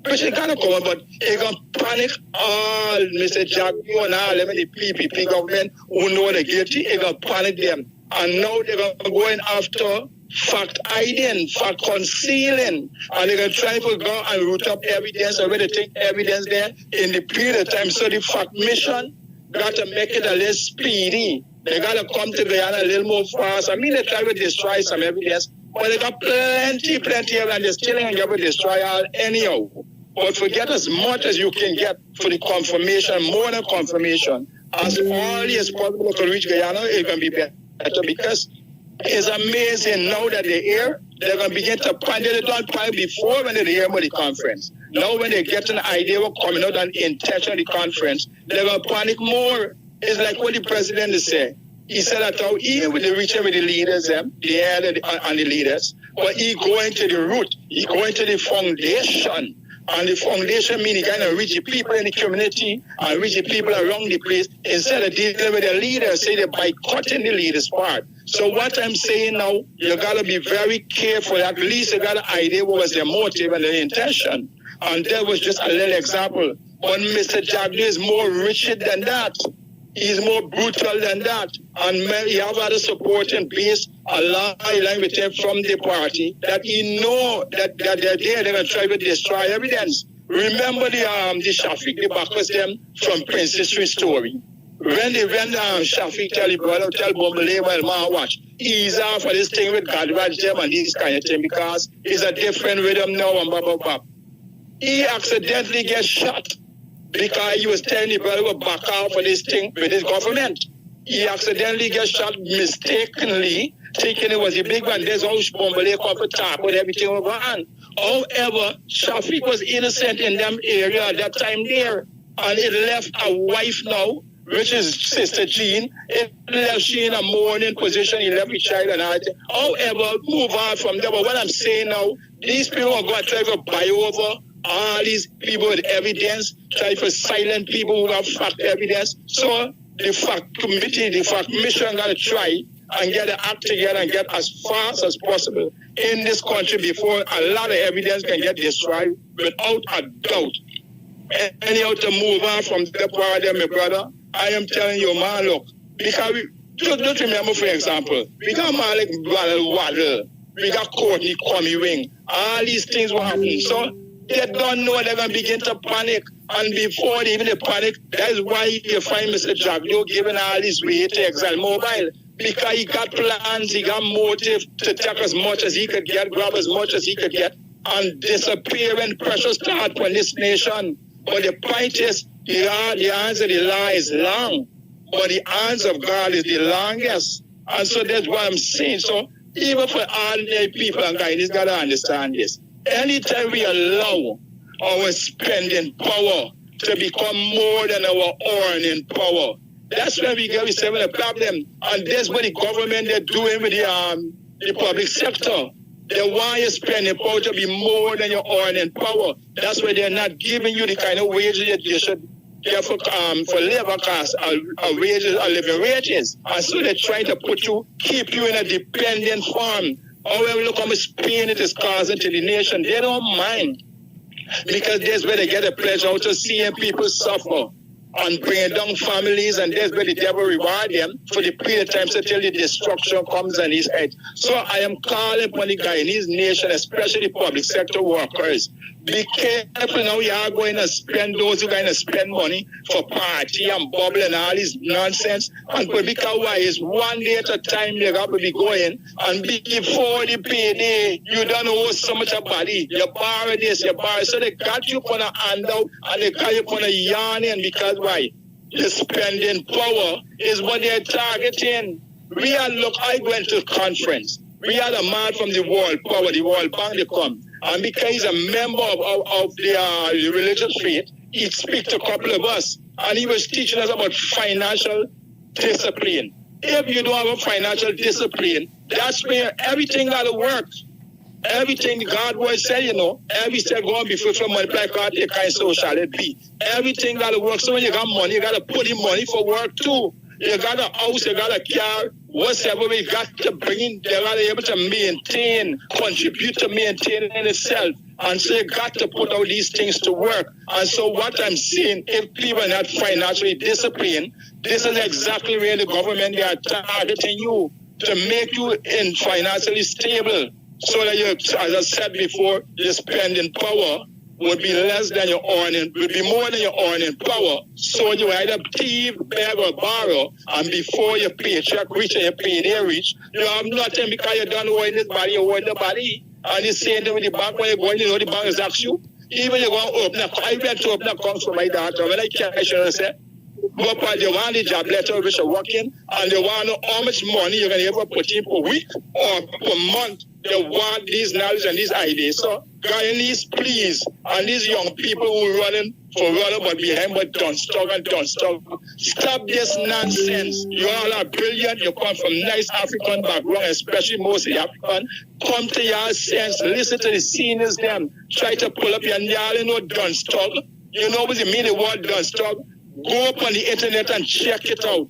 which it kind of come, but it can panic all Mr. Jack, you and all the PPP government who know the guilty, it can panic them. And now they're going after fact hiding, fact concealing, and they're going to try to go and root up evidence, or whether take evidence there in the period of time. So the fact mission got to make it a little speedy. They got to come to Guyana a little more fast. I mean, they try to destroy some evidence, but they got plenty of and they're still going to destroy all anyhow. But forget as much as you can get for the confirmation, more than confirmation. As early as possible to reach Guyana, it can be better, because it's amazing now that they're here. They're going to begin to plan. They don't plan before when they're here about the conference. Now when they get an idea of coming out and intention of the conference, they're going to panic more. It's like what the president is saying. He said that how even with the reaching with the leaders, the head and the leaders, but he going to the root. He going to the foundation. And the foundation means he kind of reach the people in the community and reach the people around the place instead of dealing with the leaders, say they're boycotting the leaders' part. So what I'm saying now, you got to be very careful. At least you got an idea what was their motive and their intention. And that was just a little example. But Mr. Jagger is more rigid than that. He's more brutal than that. And he have other supporting base along with him from the party that he know that they're there, they're going to try to destroy evidence. Remember the Shafiq, the Bacchus them from Princess Street story. When Shafiq tell the brother, tell Bombele, well, man, watch. He's out for this thing with Gadwaj them and this kind of thing because it's a different rhythm now and blah, blah, blah. He accidentally gets shot because he was telling the brother to back out for this thing with his government. He accidentally gets shot mistakenly, thinking it was a big one. There's all Bombele come to talk with everything over on. However, Shafiq was innocent in them area at that time there. And it left a wife now, which is Sister Jean. It left she in a mourning position. He left his child and everything. However, move on from there. But what I'm saying now, These people are going to try to buy over all these people with evidence, try to silence people who have fact evidence. So the fact committee, the fact mission got to try and get the act together and get as fast as possible in this country before a lot of evidence can get destroyed without a doubt. Anyhow, to move on from the part there, my brother, I am telling you, man, look, because we, just remember, for example, we got man like Waddle, we got Courtney Kwame Wing, all these things will happen. So they don't know they're going to begin to panic. And before they even panic, that's why you find Mr. Jagdo giving all this way to ExxonMobil. Because he got plans, he got motive to take as much as he could get, grab as much as he could get, and disappear when pressure starts on this nation. But the point is, the answer to the law is long, but the answer of God is the longest. And so that's what I'm saying. So even for ordinary people and guys, got to understand this. Anytime we allow our spending power to become more than our earning power, that's when we get ourselves a problem. And that's what the government they're doing with the public sector. They want your spending power to be more than your earning power. That's why they're not giving you the kind of wages that you should get for labor costs, or wages, or living wages. And so they're trying to keep you in a dependent form. However, look how much pain it is causing to the nation. They don't mind. Because that's where they get a pleasure out of seeing people suffer and bringing down families, and that's where the devil reward them for the period of time until the destruction comes on his head. So I am calling upon the Guyanese nation, especially public sector workers, be careful now. You are going to spend, those who are going to spend money for party and bubble and all this nonsense. And because why is one day at a time they got to be going, and before the payday, you don't owe so much a body. You borrow this, you borrow. So they got you on a handout and they got you on a yarning because why? The spending power is what they're targeting. I went to a conference. We had a man from the World Power, the World Bank, they come. And because he's a member of the religious faith, he speak to a couple of us. And he was teaching us about financial discipline. If you don't have a financial discipline, that's where everything got to work. Everything God word said, every step going before from multiply God, take kind, so shall it be. Everything got to work. So when you got money, you got to put in money for work too. You got a house, you got a car, whatever we got to bring in, they got to be able to contribute to maintaining itself. And so you got to put all these things to work. And so what I'm seeing, if people are not financially disciplined, this is exactly where the government, they are targeting you to make you financially stable. So that you, as I said before, your spending power would be less than your earning, would be more than your earning power. So you either thief, beg, or borrow, and before your paycheck reach and your payday reach, you have nothing because you don't owe anybody, you owe nobody. And the same thing with the bank, when you go in, the bank is asking you, even you go open a, I went to open a account for my daughter, when I cash her, I said, but they want the job letter which are working, and they want to know how much money you're going to ever put in per week or per month. They want these knowledge and these ideas. So, Guyanese, please, and these young people who are running but behind, but don't stop. Stop this nonsense. You all are brilliant. You come from nice African background, especially mostly African. Come to your sense. Listen to the seniors, them. Try to pull up your don't stop. You know what you mean the word don't stop? Go up on the internet and check it out.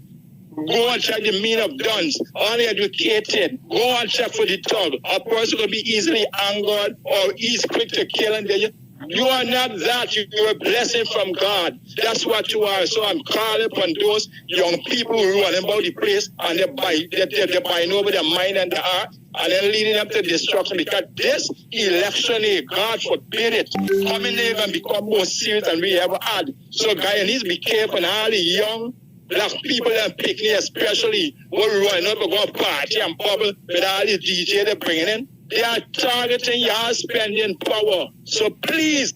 Go and check the meaning of guns. Uneducated. Go and check for the thug. A person will be easily angered or easy quick to kill, and you are not that. You're a blessing from God. That's what you are. So I'm calling upon those young people who run about the place and they're buying over their mind and their heart, and then leading them to destruction, because this election, God forbid it, coming there and become more serious than we ever had. So Guyanese, be careful, and all the young black people and picnic especially who are running up and go party and bubble with all the DJ they're bringing in. They are targeting your spending power. So please,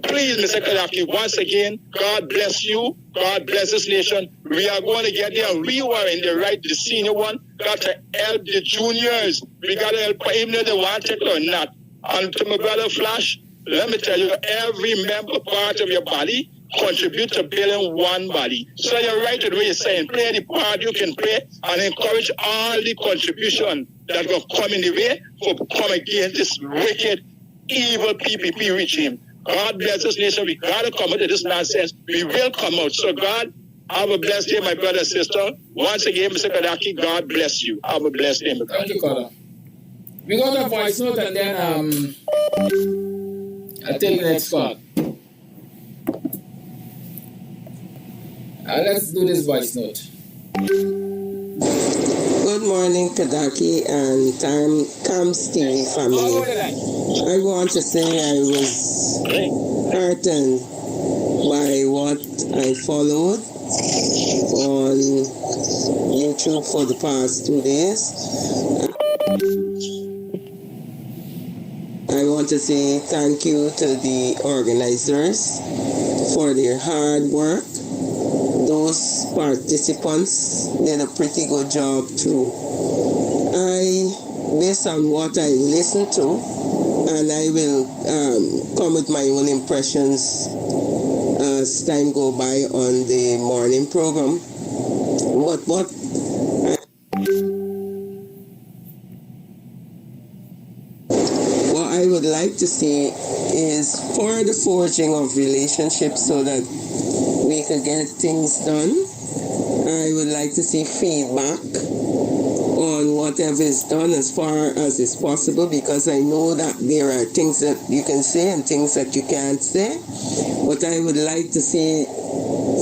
Mr. Kadaki, once again, God bless you. God bless this nation. We are going to get there. We were in the right, the senior one. Got to help the juniors. We got to help even if they want it or not. And to my brother Flash, let me tell you, every member part of your body contribute to building one body. So you're right with what you're saying. Play the part you can play and encourage all the contribution that will come in the way for come against this wicked evil PPP regime. God bless this nation. We got to come out of this nonsense. We will come out. So God, have a blessed day, my brother and sister. Once again, Mr. Kadaki, God bless you. Have a blessed day.
Thank you, Colin. We got a voice note and then I'll take the next call. Let's do this voice note.
Good morning, Kadaki and Kams TV family. I want to say I was heartened by what I followed on YouTube for the past 2 days. I want to say thank you to the organizers for their hard work. Those participants did a pretty good job too. Based on what I listened to, and I will come with my own impressions as time go by on the morning program. But what I would like to see is for the forging of relationships so that we could get things done. I would like to see feedback on whatever is done as far as is possible, because I know that there are things that you can say and things that you can't say. But I would like to see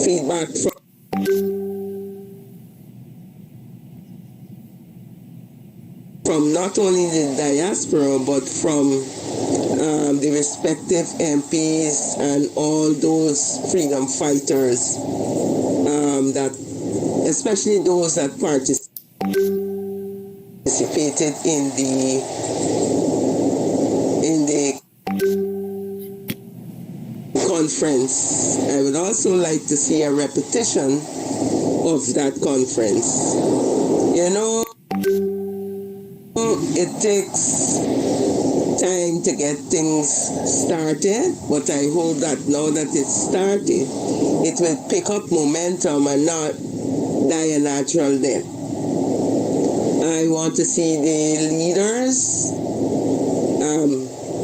feedback from not only the diaspora but from the respective MPs and all those freedom fighters, that especially those that participated in the conference. I would also like to see a repetition of that conference. You know, it takes time to get things started, but I hope that now that it's started, it will pick up momentum and not die a natural death. I want to see the leaders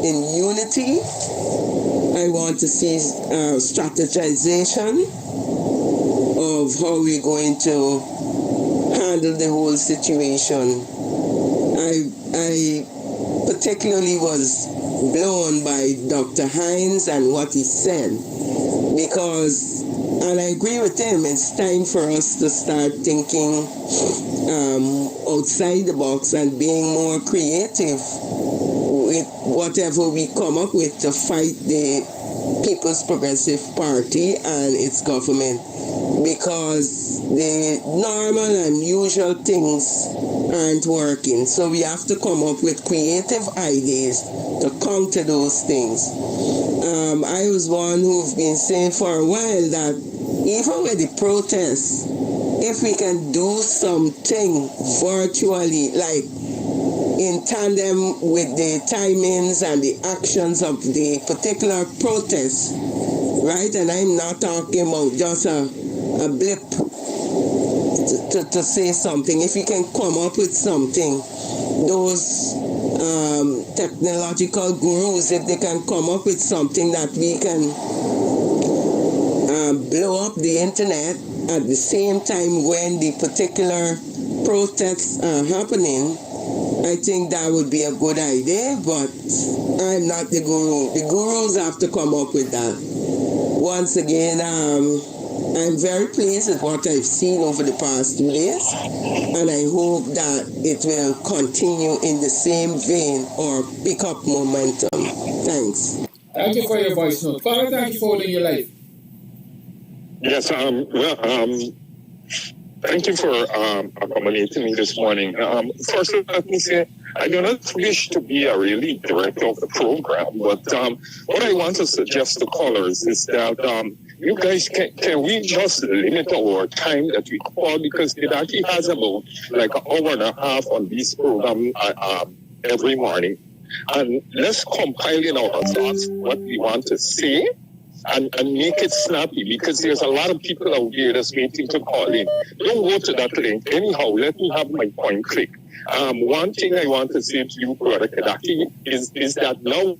in unity. I want to see strategization of how we're going to handle the whole situation. I particularly was blown by Dr. Hines and what he said, because, and I agree with him, it's time for us to start thinking outside the box and being more creative with whatever we come up with to fight the People's Progressive Party and its government, because the normal and usual things aren't working. So we have to come up with creative ideas to counter those things. I was one who've been saying for a while that even with the protests, if we can do something virtually, like in tandem with the timings and the actions of the particular protest, right? And I'm not talking about just a blip to say something. If we can come up with something, those technological gurus, if they can come up with something that we can blow up the internet at the same time when the particular protests are happening, I think that would be a good idea, but I'm not the guru. The gurus have to come up with that. Once again, I'm very pleased with what I've seen over the past 2 days, and I hope that it will continue in the same vein or pick up momentum. Thanks.
Thank you for your voice note. Father, thank you for holding your life.
Yes, thank you for accommodating me this morning. First, let me say, I do not wish to be a really director of the program, but what I want to suggest to callers is that you guys, can we just limit our time that we call, because Kidaki has about like an hour and a half on this program every morning, and let's compile in our thoughts what we want to say and make it snappy, because there's a lot of people out there that's waiting to call in. Don't go to that link. Anyhow, let me have my point click. One thing I want to say to you, Brother Kadaki, is that now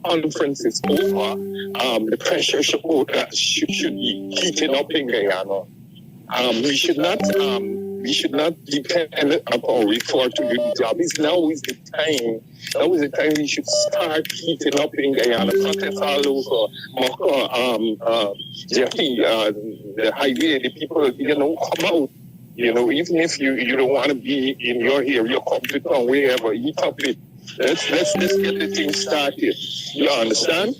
conference is over, the pressure should be heating up in Guyana. We should not depend upon resort to the job. Now is the time. Now is the time we should start heating up in Guyana. Protests all over Moko, Jeffy, the highway, the people, come out. Even if you don't want to be in your area, come to town, wherever, eat up it. Let's get the thing started. You understand?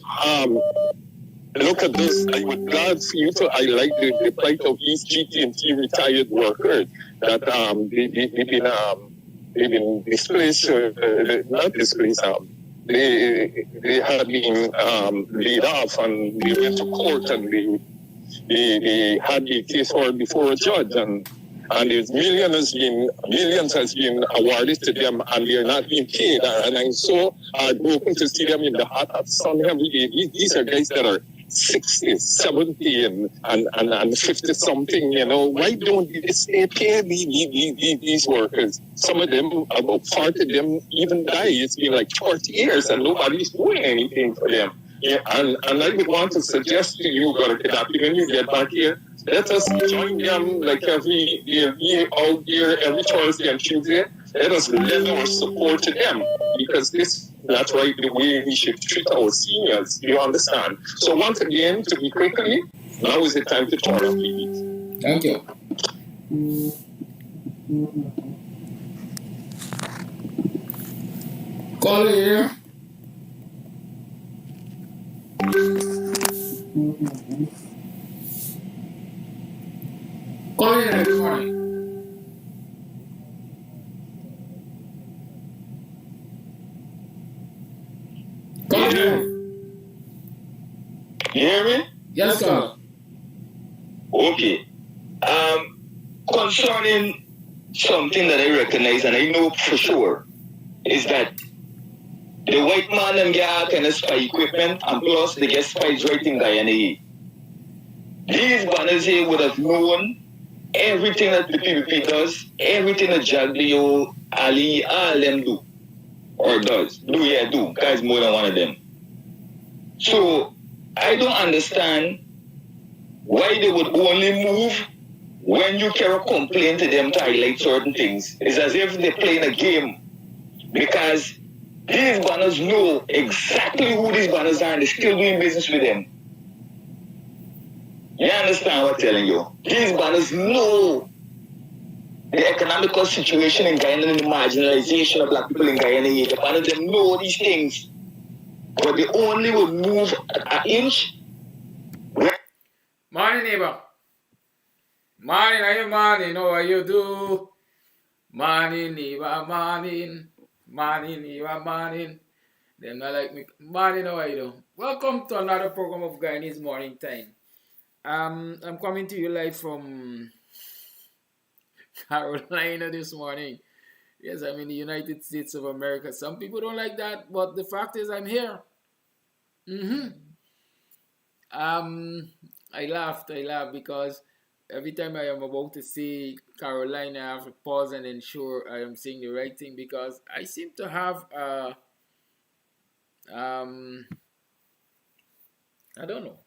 Look at this. I would glad for you to highlight the plight of these GT&T retired workers that they've been displaced, not displaced. They had been laid off, and they went to court, and they had the case heard before a judge, and there's millions has been awarded to them, and they're not being paid. And I'm so broken to see them in the hot sun every day. These are guys that are 60, 70, and 50 something. Why don't they stay paid these workers? Some of them, about 40 of them, even die. It's been like 40 years, and nobody's doing anything for them. Yeah, and I would want to suggest to you, Brother Kadapi, when you get back here, let us join them like every year out there, every Thursday and Tuesday. Let us lend our support to them, because that's right, the way we should treat our seniors. You understand? So once again, to be quickly, now is the time to turn off the
Thank you. Call here. Call here, good morning. Call here.
You hear me?
Yes, sir.
Okay. Concerning something that I recognize and I know for sure is that the white man them get all kind of spy equipment, and plus they get spies right in Guyana. These banners here would have known everything that the PVP does, everything that Jaglio, Ali, all them do. Or does. Do. Guys, more than one of them. So, I don't understand why they would only move when you can complain to them to highlight certain things. It's as if they're playing a game. Because these banners know exactly who these banners are, and they're still doing business with them. You understand what I'm telling you? These banners know the economical situation in Guyana and the marginalization of black people in Guyana. The banners them know these things. But they only will move an inch.
Morning, neighbor. Morning, how are you do? Morning, neighbor, morning. Morning, neighbor, morning. Them not like me. Morning, how are you do? Welcome to another program of Guyanese Morning Time. I'm coming to you live from Carolina this morning. Yes, I'm in the United States of America. Some people don't like that, but the fact is I'm here. I laughed because every time I am about to say Carolina, I have to pause and ensure I am saying the right thing, because I seem to have I don't know,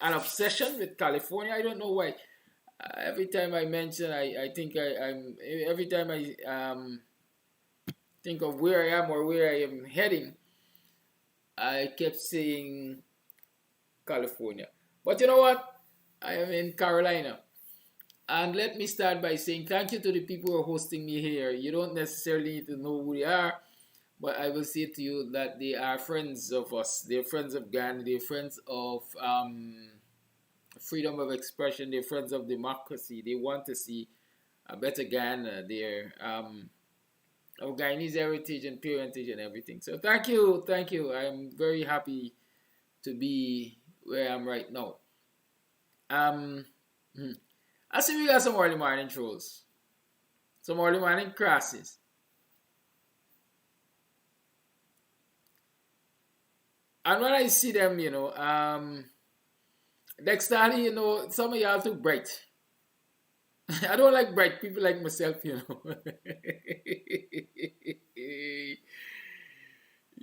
an obsession with California. I don't know why. Every time I mention, I think I'm every time I think of where I am or where I am heading, I kept saying California. But you know what? I am in Carolina. And let me start by saying thank you to the people who are hosting me here. You don't necessarily need to know who they are, but I will say to you that they are friends of us. They're friends of Guyana. They're friends of freedom of expression. They're friends of democracy. They want to see a better Guyana. They're of Guyanese heritage and parentage and everything. So thank you. I'm very happy to be where I am right now. I see we got some early morning trolls, some early morning crasses. And when I see them, next time, some of y'all too bright. I don't like bright people like myself,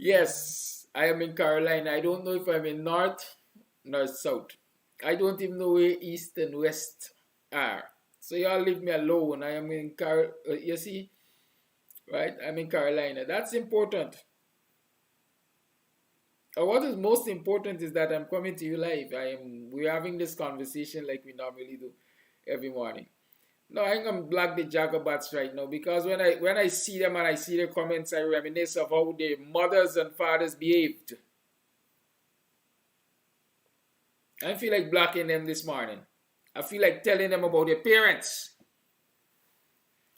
Yes, I am in Carolina. I don't know if I'm in north nor south. I don't even know where east and west are. So y'all leave me alone. I am in you see, right? I'm in Carolina. That's important. What is most important is that I'm coming to you live. We're having this conversation like we normally do every morning. No, I ain't gonna block the Jagabats right now because when I see them and I see their comments, I reminisce of how their mothers and fathers behaved. I feel like blocking them this morning. I feel like telling them about their parents.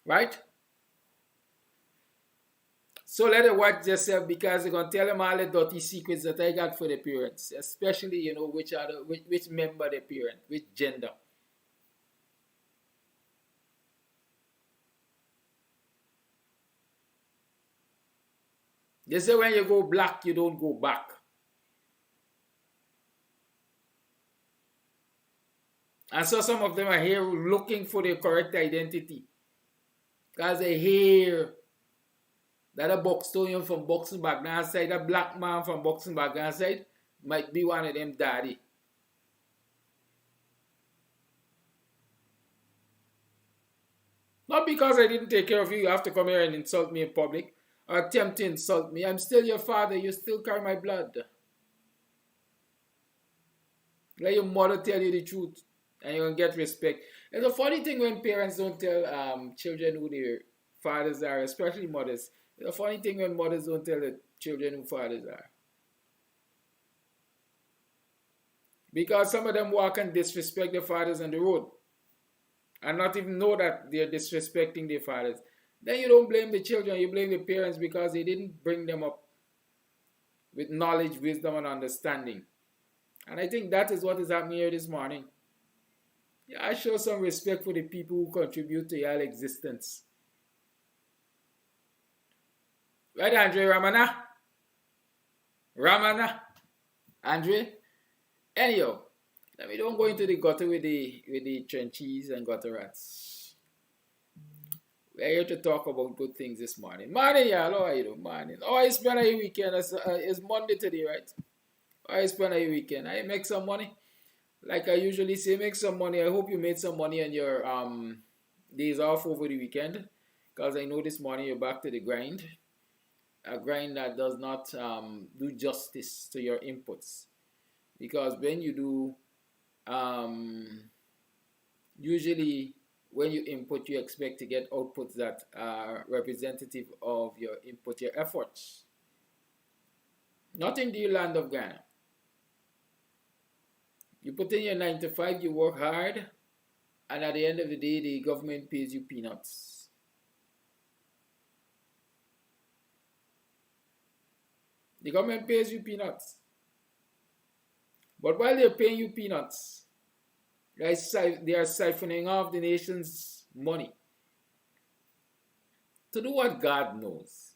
Right? So let them watch yourself because they're gonna tell them all the dirty secrets that I got for their parents, especially which member their parent, which gender. They say when you go black, you don't go back. And so some of them are here looking for the correct identity. Because they hear that a Buxtonian from Boxing Back side, a black man from Boxing Back side, might be one of them daddy. Not because I didn't take care of you, you have to come here and insult me in public or attempt to insult me. I'm still your father, you still carry my blood. Let your mother tell you the truth and you're going to get respect. It's a funny thing when parents don't tell children who their fathers are, especially mothers. It's a funny thing when mothers don't tell the children who fathers are. Because some of them walk and disrespect their fathers on the road and not even know that they're disrespecting their fathers. Then you don't blame the children, you blame the parents because they didn't bring them up with knowledge, wisdom, and understanding. And I think that is what is happening here this morning. Yeah, I show some respect for the people who contribute to your existence. Right, Andre Ramana? Andre? Anyhow, let me don't go into the gutter with the trenches and gutter rats. We're here to talk about good things this morning. Morning, y'all. How are you doing? Morning. Oh, I spent a weekend. It's Monday today, right? I spent a weekend. I make some money. Like I usually say, make some money. I hope you made some money on your days off over the weekend. Because I know this morning you're back to the grind. A grind that does not do justice to your inputs. Because when you do, usually when you input, you expect to get outputs that are representative of your input, your efforts. Not in the land of Ghana. You put in your 9 to 5, you work hard, and at the end of the day, the government pays you peanuts. The government pays you peanuts. But while they're paying you peanuts, they are siphoning off the nation's money to do what God knows.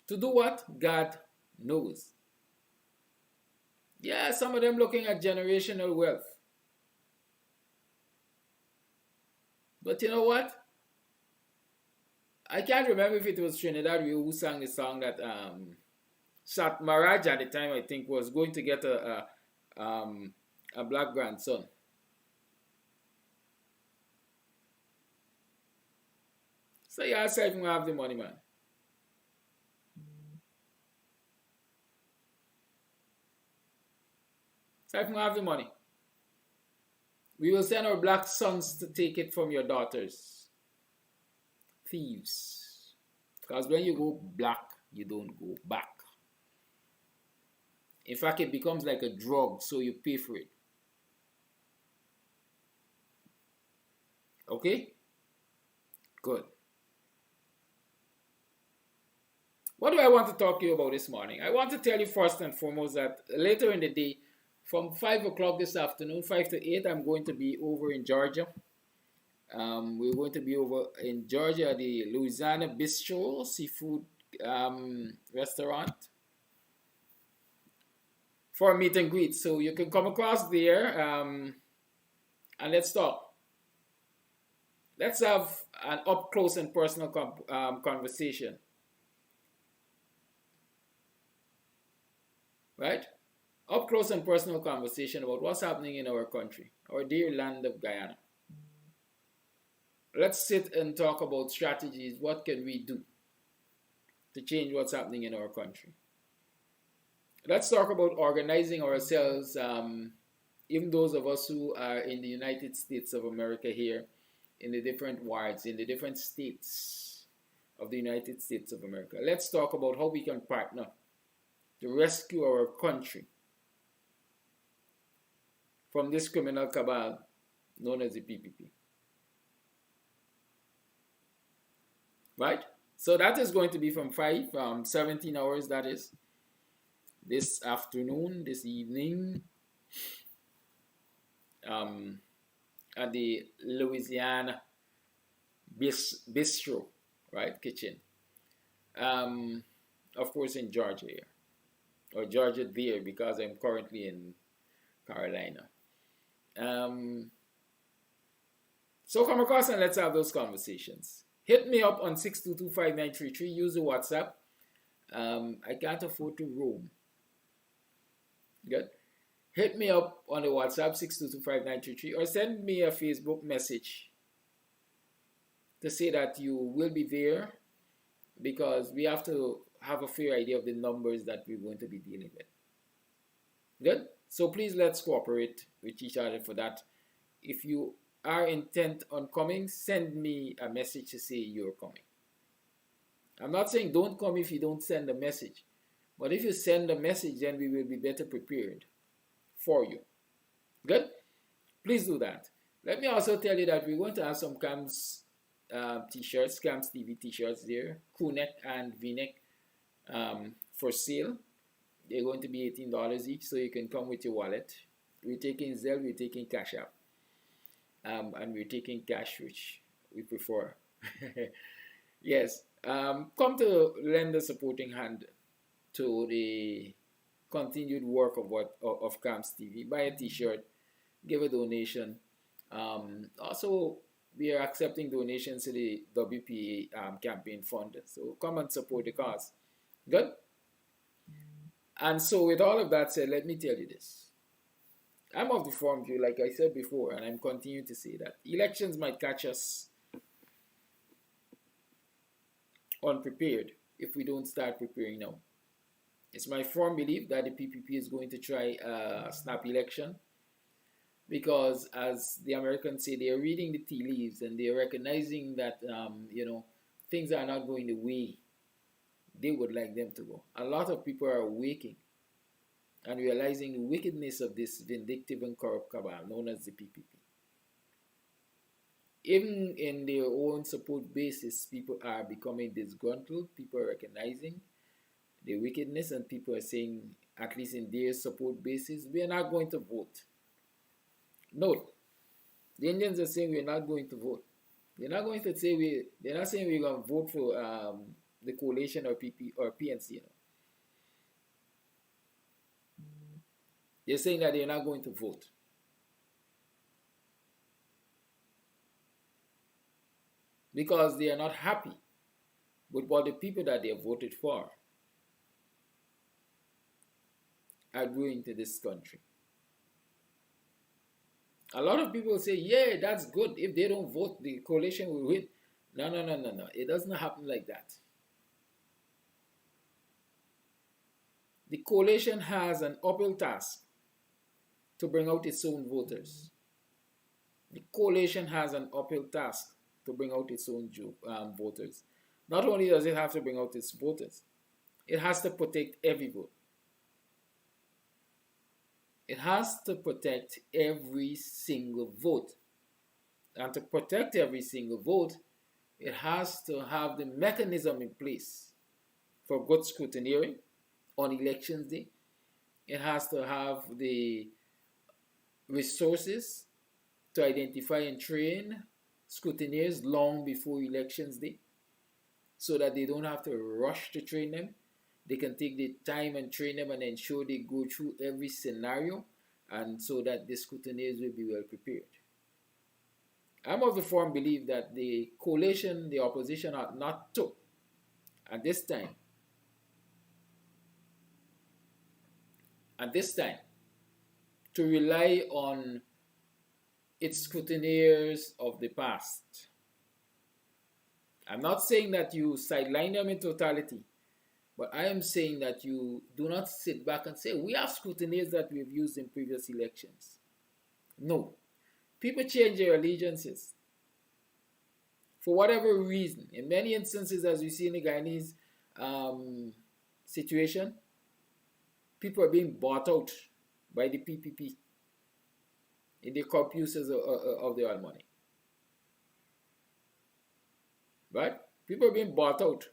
To do what God knows. Yeah, some of them looking at generational wealth. But you know what? I can't remember if it was Trinidad who sang the song that Sat Maraj at the time, I think, was going to get a black grandson. So yeah, I even have the money, man. So if you have the money, we will send our black sons to take it from your daughters. Thieves. Because when you go black, you don't go back. In fact, it becomes like a drug, so you pay for it. Okay? Good. What do I want to talk to you about this morning? I want to tell you first and foremost that later in the day, from 5 o'clock this afternoon, 5 to 8, I'm going to be over in Georgia. We're going to be over in Georgia at the Louisiana Bistro Seafood Restaurant for a meet and greet. So you can come across there and let's talk. Let's have an up close and personal conversation. right? Up close and personal conversation about what's happening in our country, our dear land of Guyana. Let's sit and talk about strategies. What can we do to change what's happening in our country? Let's talk about organizing ourselves, even those of us who are in the United States of America here, in the different wards, in the different states of the United States of America. Let's talk about how we can partner to rescue our country from this criminal cabal known as the PPP. Right? So that is going to be from 17 hours, that is, this afternoon, this evening, at the Louisiana Bistro, right, kitchen. Of course, in Georgia here, or Georgia there, because I'm currently in Carolina. So come across and let's have those conversations. Hit me up on 6225933. Use the WhatsApp. I can't afford to roam. Good. Hit me up on the WhatsApp 6225933 or send me a Facebook message to say that you will be there, because we have to have a fair idea of the numbers that we're going to be dealing with. Good. So please let's cooperate with each other for that. If you are intent on coming, send me a message to say you're coming. I'm not saying don't come if you don't send a message, but if you send a message, then we will be better prepared for you. Good? Please do that. Let me also tell you that we're going to have some Kams t-shirts, Kams TV t-shirts there, crew neck and v-neck for sale. They're going to be $18 each, so you can come with your wallet. We're taking Zelle, we're taking Cash App. And we're taking cash, which we prefer. Yes. Come to lend a supporting hand to the continued work of Kams TV. Buy a t-shirt, give a donation. Also, we are accepting donations to the WPA campaign fund. So come and support the cause. Good? And so with all of that said, let me tell you this. I'm of the firm view, like I said before, and I'm continuing to say that elections might catch us unprepared if we don't start preparing now. It's my firm belief that the PPP is going to try a snap election, because, as the Americans say, they are reading the tea leaves and they are recognizing that things are not going the way they would like them to go. A lot of people are awaking and realizing the wickedness of this vindictive and corrupt cabal known as the PPP. Even in their own support bases, people are becoming disgruntled, people are recognizing the wickedness, and people are saying, at least in their support bases, we are not going to vote. No, the Indians are saying we're not going to vote. They're not going to say they're not saying we're going to vote for the coalition or PP or PNC. They're saying that they're not going to vote. Because they are not happy with what the people that they have voted for are doing to this country. A lot of people say, yeah, that's good. If they don't vote, the coalition will win. No. It doesn't happen like that. The coalition has an uphill task to bring out its own voters. The coalition has an uphill task to bring out its own voters. Not only does it have to bring out its voters, it has to protect every vote. It has to protect every single vote. And to protect every single vote, it has to have the mechanism in place for good scrutineering on elections day. It has to have the resources to identify and train scrutineers long before elections day, so that they don't have to rush to train them. They can take the time and train them and ensure they go through every scenario, and so that the scrutineers will be well prepared. I'm of the firm belief that the coalition, the opposition, ought not to, at this time, at this time to rely on its scrutineers of the past. I'm not saying that you sideline them in totality, but I am saying that you do not sit back and say, we have scrutineers that we've used in previous elections. No. People change their allegiances for whatever reason. In many instances, as we see in the Guyanese situation, people are being bought out by the PPP in the corrupt uses of their own money. Right? People are being bought out.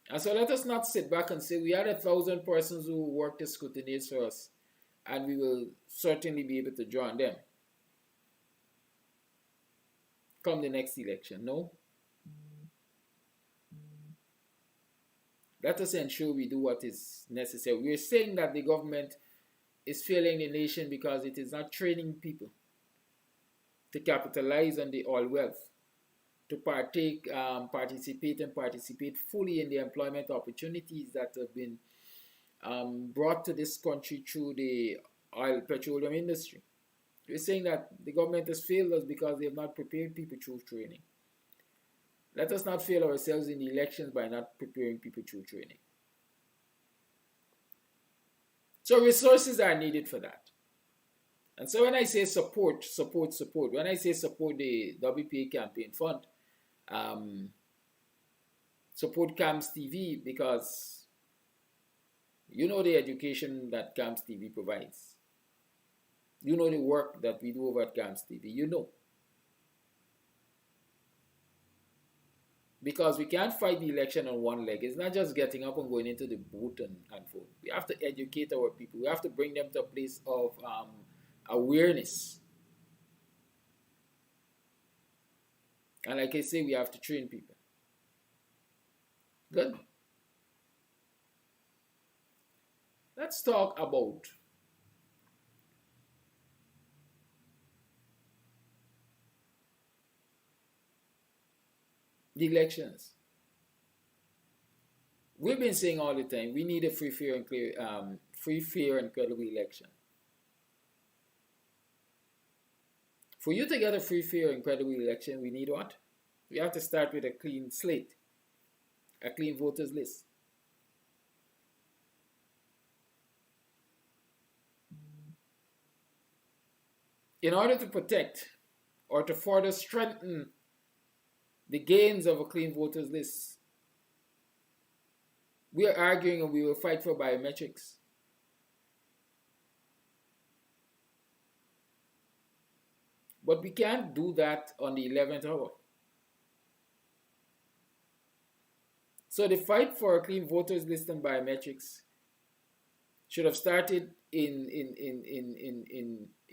And so let us not sit back and say we had 1,000 persons who worked as scrutineers for us, and we will certainly be able to draw on them come the next election. No. Let us ensure we do what is necessary. We are saying that the government is failing the nation because it is not training people to capitalize on the oil wealth, to participate fully in the employment opportunities that have been brought to this country through the petroleum industry. We're saying that the government has failed us because they have not prepared people through training. Let us not fail ourselves in the elections by not preparing people through training. So resources are needed for that. And so when I say support, when I say support the WPA campaign fund, support Kams Tv, because you know the education that Kams Tv provides. You know the work that we do over at Kams TV. You know. Because we can't fight the election on one leg. It's not just getting up and going into the booth and vote. We have to educate our people. We have to bring them to a place of awareness. And like I say, we have to train people. Good. Let's talk about the elections. We've been saying all the time, we need a free, fair, and credible election. For you to get a free, fair, and credible election, we need what? We have to start with a clean slate, a clean voters list. In order to protect or to further strengthen the gains of a clean voters list, we are arguing and we will fight for biometrics. But we can't do that on the 11th hour. So the fight for a clean voters list and biometrics should have started in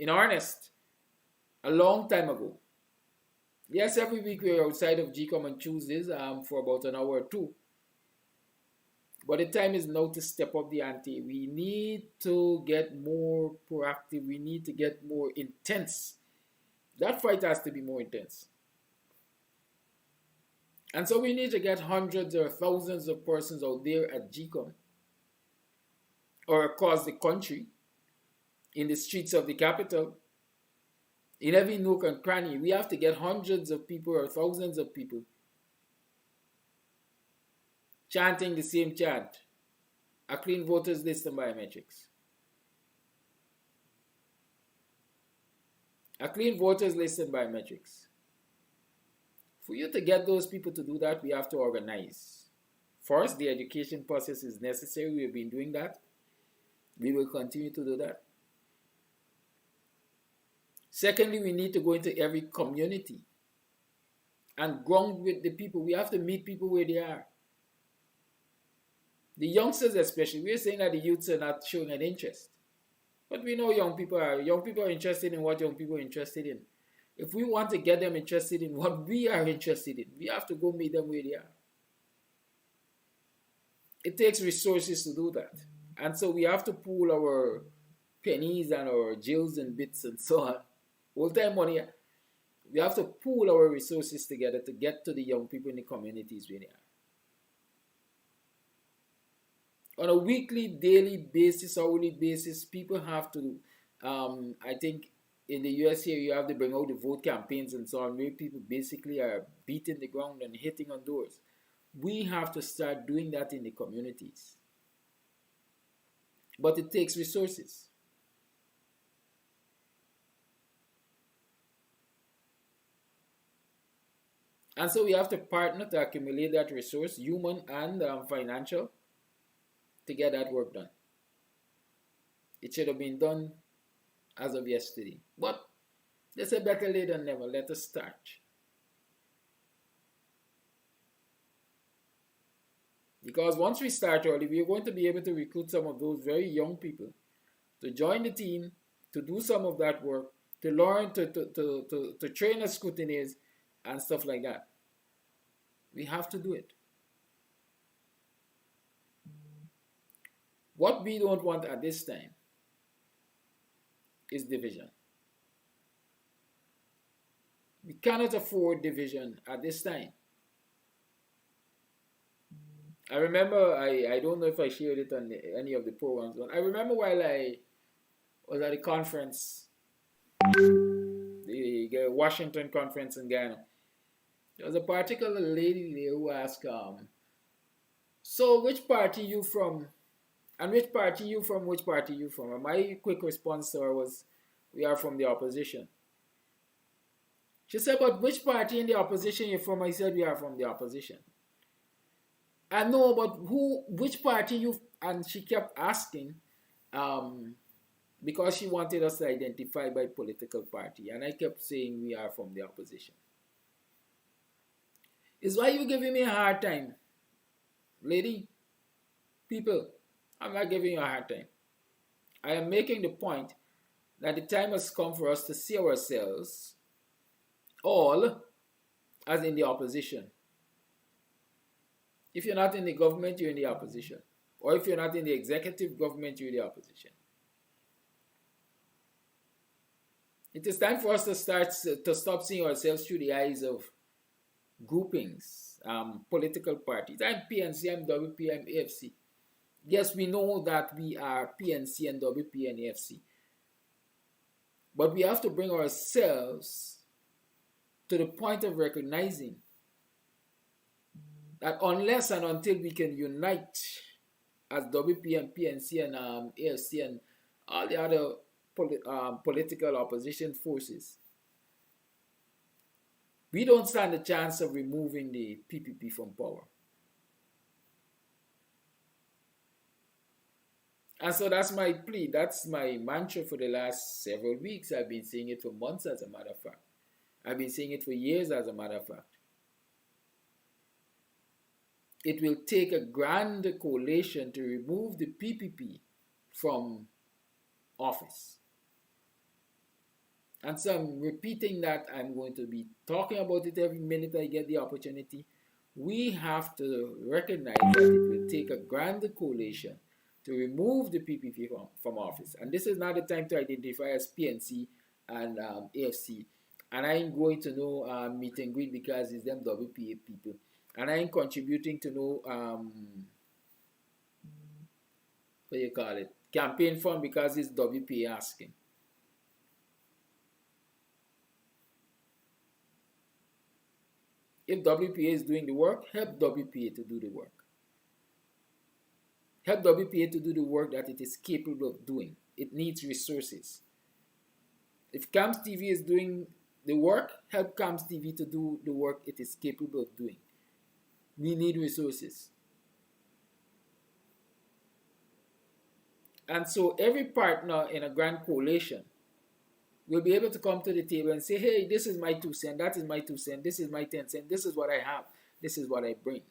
earnest a long time ago. Yes, every week we're outside of GCOM on Tuesdays for about an hour or two. But the time is now to step up the ante. We need to get more proactive. We need to get more intense. That fight has to be more intense. And so we need to get hundreds or thousands of persons out there at GCOM or across the country, in the streets of the capital, in every nook and cranny. We have to get hundreds of people or thousands of people chanting the same chant, a clean voters list and biometrics. A clean voters list and biometrics. For you to get those people to do that, we have to organize. First, the education process is necessary. We have been doing that. We will continue to do that. Secondly, we need to go into every community and ground with the people. We have to meet people where they are. The youngsters especially, we're saying that the youths are not showing an interest. But we know young people are interested in what young people are interested in. If we want to get them interested in what we are interested in, we have to go meet them where they are. It takes resources to do that. And so we have to pool our pennies and our jills and bits and so on. All-time money. We have to pool our resources together to get to the young people in the communities where they are. on a weekly, daily basis, hourly basis, people have to, I think in the US here, you have to bring out the vote campaigns and so on, where people basically are beating the ground and hitting on doors. We have to start doing that in the communities. But it takes resources. And so we have to partner to accumulate that resource, human and financial, to get that work done. It should have been done as of yesterday. But they say better late than never. Let us start. Because once we start early, we are going to be able to recruit some of those very young people to join the team, to do some of that work, to learn, to train as scrutineers and stuff like that. We have to do it. What we don't want at this time is division. We cannot afford division at this time. I remember, I don't know if I shared it on any of the programs, but I remember while I was at a conference, the Washington conference in Guyana, there was a particular lady there who asked, so which party you from? And which party you from? Which party you from? And my quick response to her was, we are from the opposition. She said, but which party in the opposition you're from? I said, we are from the opposition. I know, but which party you? And she kept asking, because she wanted us to identify by political party. And I kept saying, we are from the opposition. Is why you giving me a hard time, lady? People, I'm not giving you a hard time. I am making the point that the time has come for us to see ourselves all as in the opposition. If you're not in the government, you're in the opposition. Or if you're not in the executive government, you're in the opposition. It is time for us to stop seeing ourselves through the eyes of groupings, political parties. I'm PNC, I'm WP, I'm AFC. Yes, we know that we are PNC and WP and AFC. But we have to bring ourselves to the point of recognizing that unless and until we can unite as WP and PNC and AFC and all the other political opposition forces, we don't stand a chance of removing the PPP from power. And so that's my plea. That's my mantra for the last several weeks. I've been saying it for months, as a matter of fact. I've been saying it for years, as a matter of fact. It will take a grand coalition to remove the PPP from office. And so I'm repeating that. I'm going to be talking about it every minute I get the opportunity. We have to recognize that it will take a grand coalition to remove the PPP from office. And this is not the time to identify as PNC and AFC. And I ain't going to no meet and greet because it's them WPA people. And I ain't contributing to no, what you call it, campaign fund because it's WPA asking. If WPA is doing the work, help WPA to do the work. Help WPA to do the work that it is capable of doing. It needs resources. If Kams TV is doing the work, help Kams TV to do the work it is capable of doing. We need resources. And so every partner in a grand coalition will be able to come to the table and say, hey, this is my 2 cents, that is my 2 cents, this is my 10 cents, this is what I have, this is what I bring.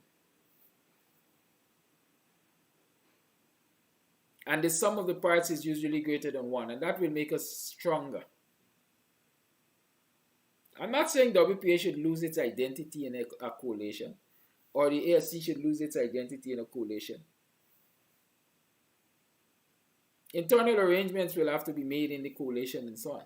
And the sum of the parts is usually greater than one, and that will make us stronger. I'm not saying WPA should lose its identity in a coalition, or the AFC should lose its identity in a coalition. Internal arrangements will have to be made in the coalition and so on.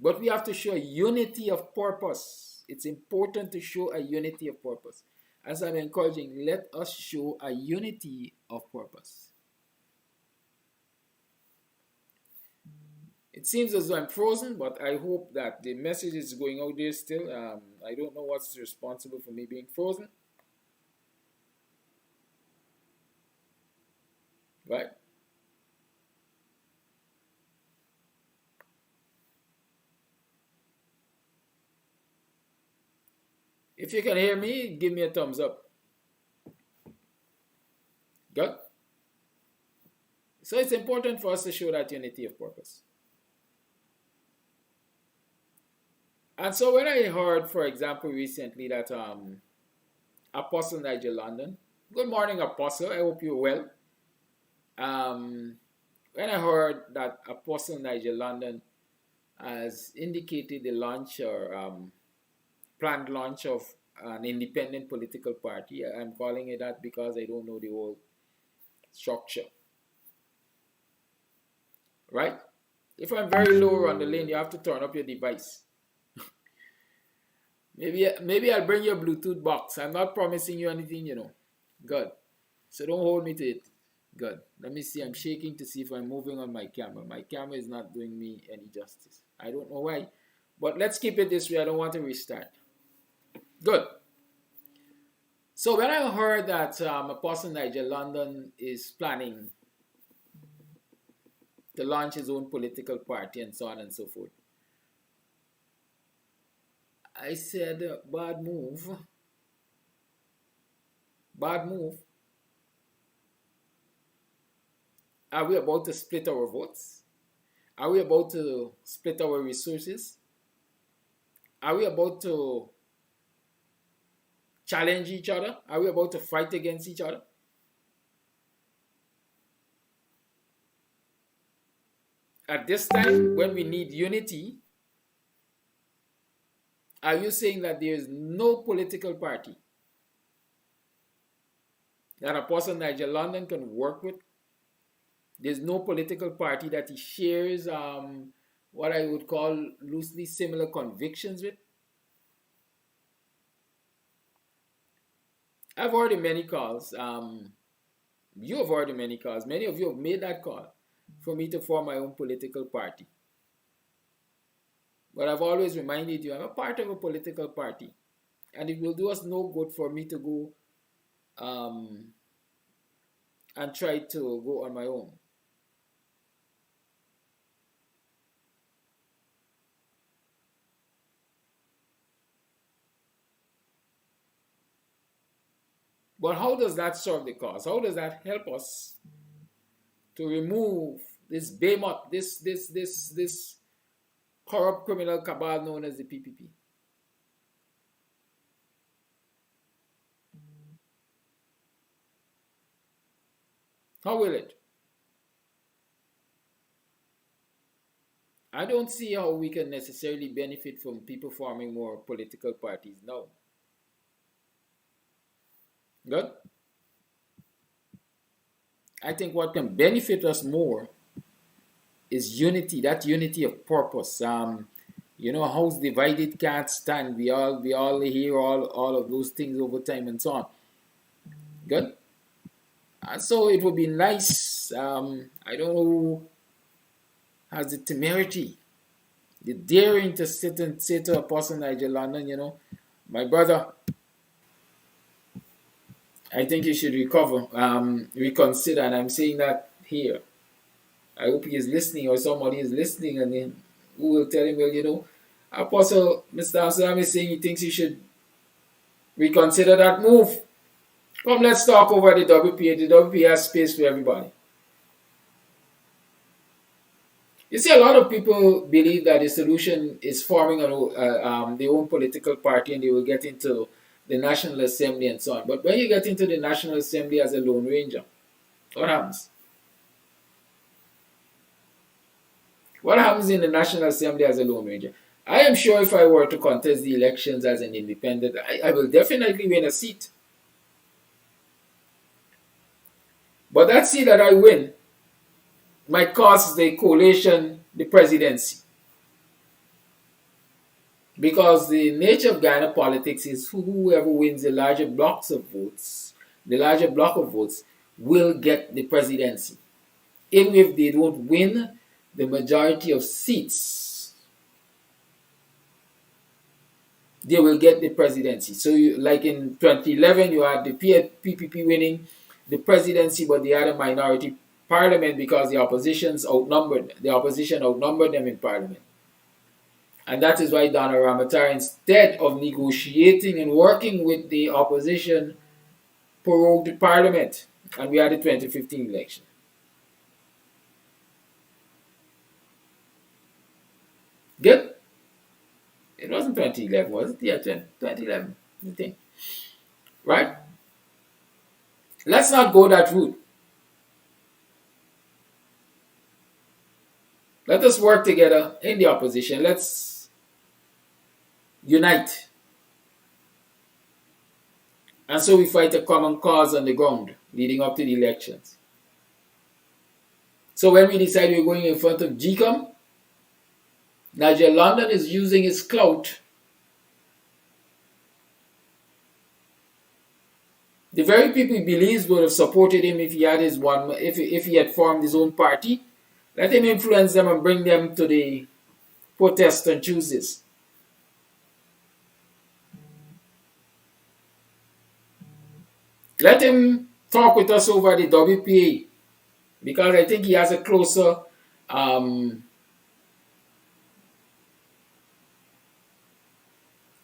But we have to show a unity of purpose. It's important to show a unity of purpose. as I'm encouraging, let us show a unity of purpose. It seems as though I'm frozen, but I hope that the message is going out there still. I don't know what's responsible for me being frozen. Right? If you can hear me, give me a thumbs up. Good? So it's important for us to show that unity of purpose. And so when I heard, for example, recently that Apostle Nigel London, good morning, Apostle, I hope you're well. When I heard that Apostle Nigel London has indicated the launch or planned launch of an independent political party, I'm calling it that because I don't know the whole structure. Right? If I'm very low on the lane, you have to turn up your device. Maybe I'll bring your Bluetooth box. I'm not promising you anything, you know. Good. So don't hold me to it. Good. Let me see. I'm shaking to see if I'm moving on my camera. My camera is not doing me any justice. I don't know why. But let's keep it this way. I don't want to restart. Good. So when I heard that Apostle Nigel London is planning to launch his own political party and so on and so forth, I said, bad move. Bad move. Are we about to split our votes? Are we about to split our resources? Are we about to challenge each other? Are we about to fight against each other? At this time, when we need unity, are you saying that there is no political party that Apostle Nigel London can work with? There's no political party that he shares what I would call loosely similar convictions with? I've heard in many calls. You have heard in many calls. Many of you have made that call for me to form my own political party. But I've always reminded you, I'm a part of a political party. And it will do us no good for me to go and try to go on my own. But how does that serve the cause? How does that help us to remove this behemoth, this corrupt criminal cabal known as the PPP? How will it? I don't see how we can necessarily benefit from people forming more political parties now. Good? I think what can benefit us more is unity, that unity of purpose. You know, a house divided can't stand. We all hear all of those things over time and so on. Good? And so it would be nice. I don't know who has the temerity, the daring to sit and say to Apostle Nigel London, you know, my brother, I think you should recover, reconsider, and I'm saying that here. I hope he is listening, or somebody is listening, and then who will tell him, well, you know, Apostle Mr. Amsterdam is saying he thinks he should reconsider that move. Come, let's talk over the WPA. The WPA has space for everybody. You see, a lot of people believe that the solution is forming their own political party and they will get into the National Assembly and so on. But when you get into the National Assembly as a Lone Ranger, what happens? What happens in the National Assembly as a Lone Ranger? I am sure if I were to contest the elections as an independent, I will definitely win a seat. But that seat that I win might cost the coalition the presidency. Because the nature of Guyana politics is whoever wins the larger block of votes will get the presidency. Even if they don't win the majority of seats, they will get the presidency. So, like in 2011, you had the PPP winning the presidency, but they had a minority parliament because the opposition outnumbered them in parliament. And that is why Donna Ramatari, instead of negotiating and working with the opposition, prorogued the parliament. And we had the 2015 election. Good? It wasn't 2011, was it? Yeah, 2011, I think. Right? Let's not go that route. Let us work together in the opposition. Let's unite. And so we fight a common cause on the ground leading up to the elections. So when we decide we're going in front of GCOM, Nigel London is using his clout. The very people he believes would have supported him if he had if he had formed his own party. Let him influence them and bring them to the protest on Tuesdays. Let him talk with us over the WPA, because I think he has a closer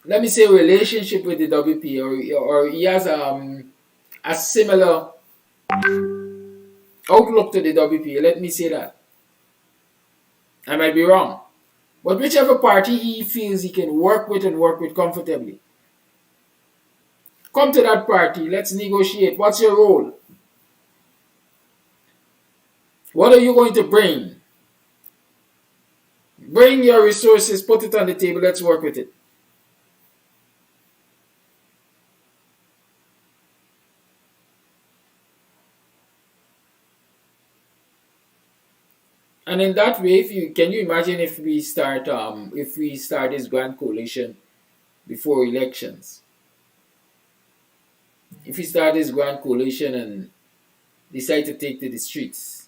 let me say relationship with the WPA, or he has a similar outlook to the WPA. Let me say that. I might be wrong. But whichever party he feels he can work with and work with comfortably, come to that party. Let's negotiate. What's your role? What are you going to bring? Bring your resources, put it on the table, let's work with it. And in that way, can you imagine if we start this grand coalition before elections? If we start this grand coalition and decide to take to the streets,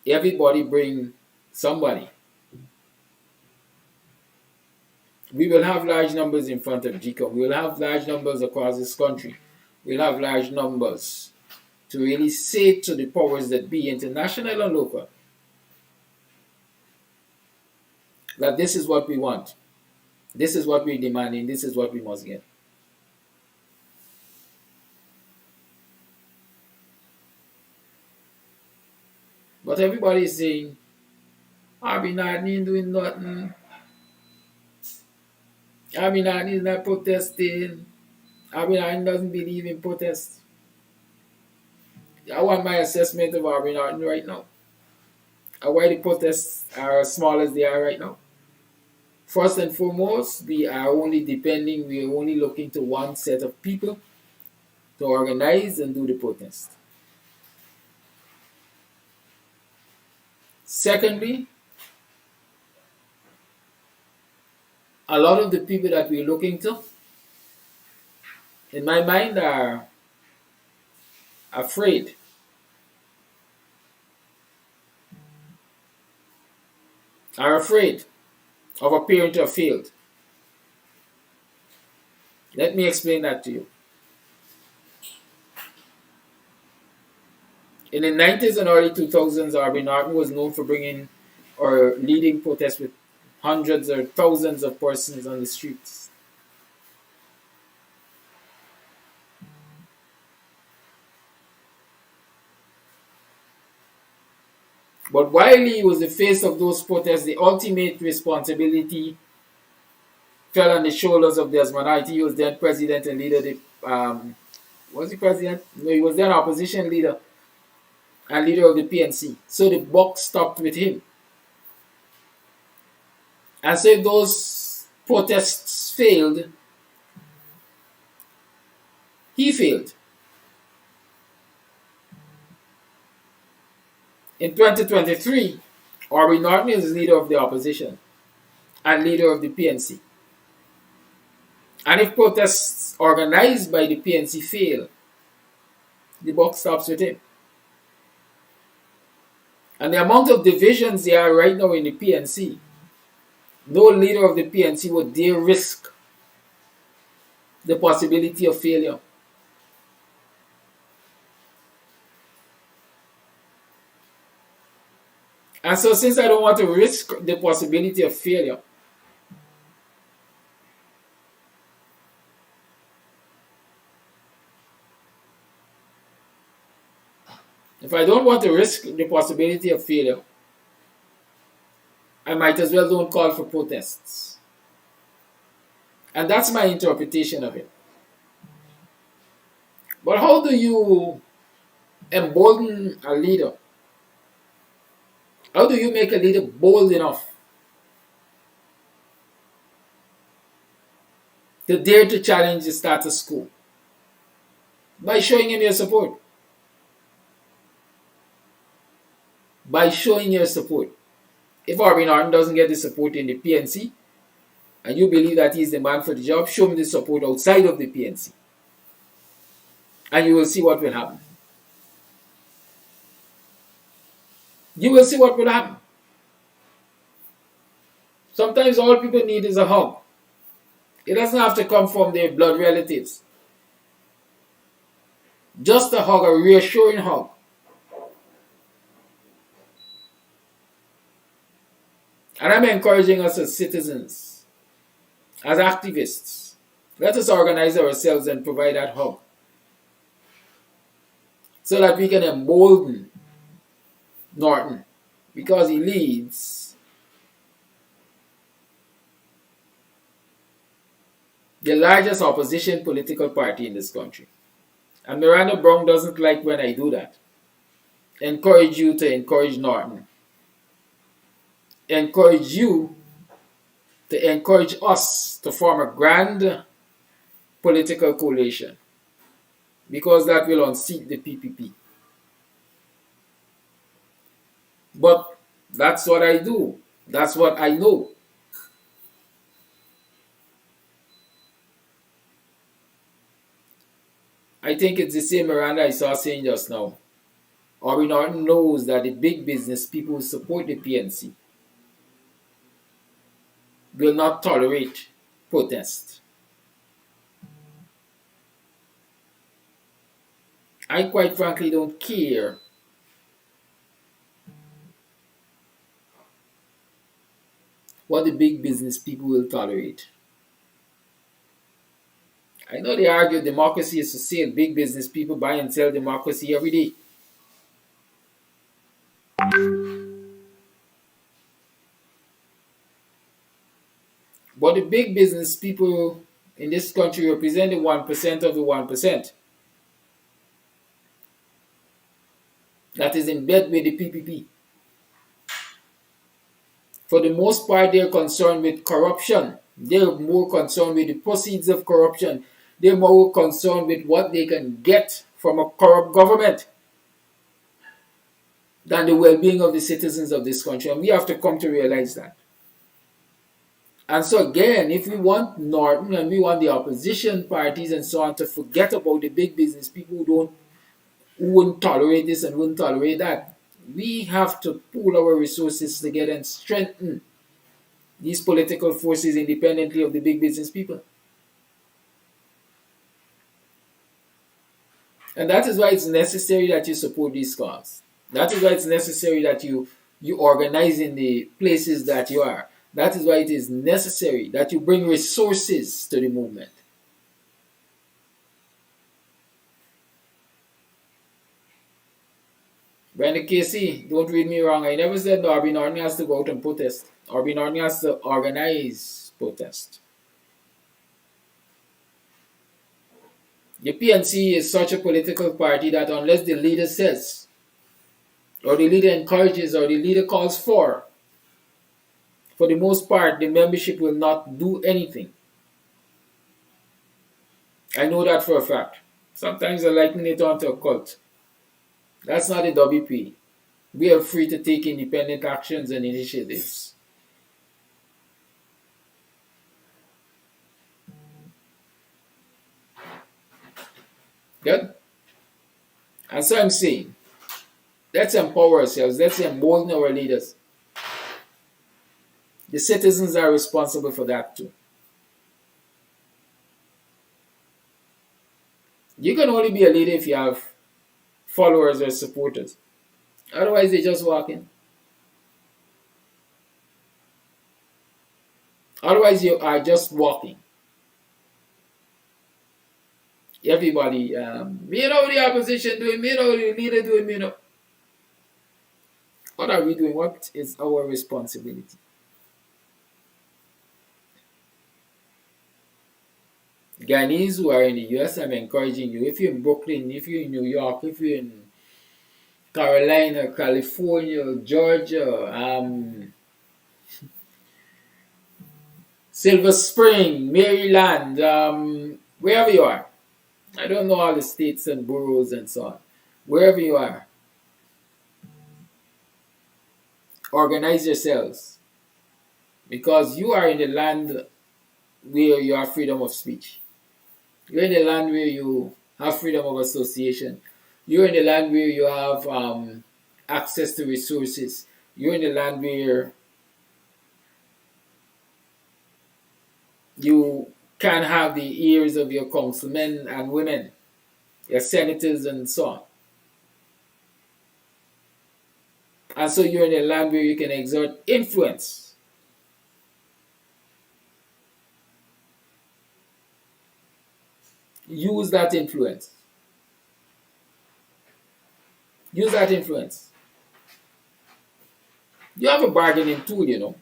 everybody bring somebody. We will have large numbers in front of GCOM. We will have large numbers across this country. We'll have large numbers to really say to the powers that be, international and local, that this is what we want. This is what we're demanding. This is what we must get. But everybody is saying, Arbinard ain't doing nothing. Arbinard is not protesting. Arbinard doesn't believe in protest. I want my assessment of Arbinard right now. And why the protests are as small as they are right now. First and foremost, we are only looking to one set of people to organize and do the protest. Secondly, a lot of the people that we're looking to, in my mind, are afraid. Are afraid of appearing to have failed. Let me explain that to you. In the 90s and early 2000s, Arbinard was known for bringing or leading protests with hundreds or thousands of persons on the streets. But while he was the face of those protests, the ultimate responsibility fell on the shoulders of Desmond Hite. He was then president and leader. Was he president? No, he was then opposition leader and leader of the PNC. So the buck stopped with him. And so if those protests failed, he failed. In 2023, Arbinard is leader of the opposition and leader of the PNC. And if protests organized by the PNC fail, the buck stops with him. And the amount of divisions there are right now in the PNC, no leader of the PNC would dare risk the possibility of failure. And so since I don't want to risk the possibility of failure, if I don't want to risk the possibility of failure, I might as well don't call for protests. And that's my interpretation of it. But how do you embolden a leader? How do you make a leader bold enough to dare to challenge the status quo? By showing him your support. By showing your support. If Orbin Norton doesn't get the support in the PNC, and you believe that he's the man for the job, show him the support outside of the PNC. And you will see what will happen. You will see what will happen. Sometimes all people need is a hug. It doesn't have to come from their blood relatives. Just a hug, a reassuring hug. And I'm encouraging us as citizens, as activists, let us organize ourselves and provide that hug so that we can embolden Norton, because he leads the largest opposition political party in this country. And Miranda Brown doesn't like when I do that. Encourage you to encourage Norton. Encourage you to encourage us to form a grand political coalition, because that will unseat the PPP. But that's what I do. That's what I know. I think it's the same Miranda I saw saying just now. Orbin Norton knows that the big business people who support the PNC will not tolerate protest. I quite frankly don't care what the big business people will tolerate. I know they argue democracy is for sale. Big business people buy and sell democracy every day. But the big business people in this country represent the 1% of the 1% that is in bed with the PPP. For the most part, they're concerned with corruption. They're more concerned with the proceeds of corruption. They're more concerned with what they can get from a corrupt government than the well-being of the citizens of this country. And we have to come to realize that. And so again, if we want Norton and we want the opposition parties and so on to forget about the big business people who wouldn't tolerate this and wouldn't tolerate that, we have to pool our resources together and strengthen these political forces independently of the big business people. And that is why it's necessary that you support these causes. That is why it's necessary that you organize in the places that you are. That is why it is necessary that you bring resources to the movement. Brenda Casey, don't read me wrong. I never said no, Orbin Norton has to go out and protest. Orbin Norton has to organize protest. The PNC is such a political party that unless the leader says, or the leader encourages, or the leader calls for the most part, the membership will not do anything. I know that for a fact. Sometimes I liken it onto a cult. That's not the WP. We are free to take independent actions and initiatives. Good? And so I'm saying, let's empower ourselves. Let's embolden our leaders. The citizens are responsible for that too. You can only be a leader if you have followers or supporters. Otherwise, they just walk in. Otherwise, you are just walking. Everybody, me know the opposition doing, me know the leader doing, me know. What are we doing? What is our responsibility? Guyanese who are in the US, I'm encouraging you. If you're in Brooklyn, if you're in New York, if you're in Carolina, California, Georgia, Silver Spring, Maryland, wherever you are. I don't know all the states and boroughs and so on. Wherever you are, organize yourselves. Because you are in the land where you have freedom of speech. You're in the land where you have freedom of association. You're in the land where you have access to resources. You're in the land where you can have the ears of your councilmen and women, your senators and so on. And so you're in a land where you can exert influence. Use that influence. Use that influence. You have a bargaining tool, you know.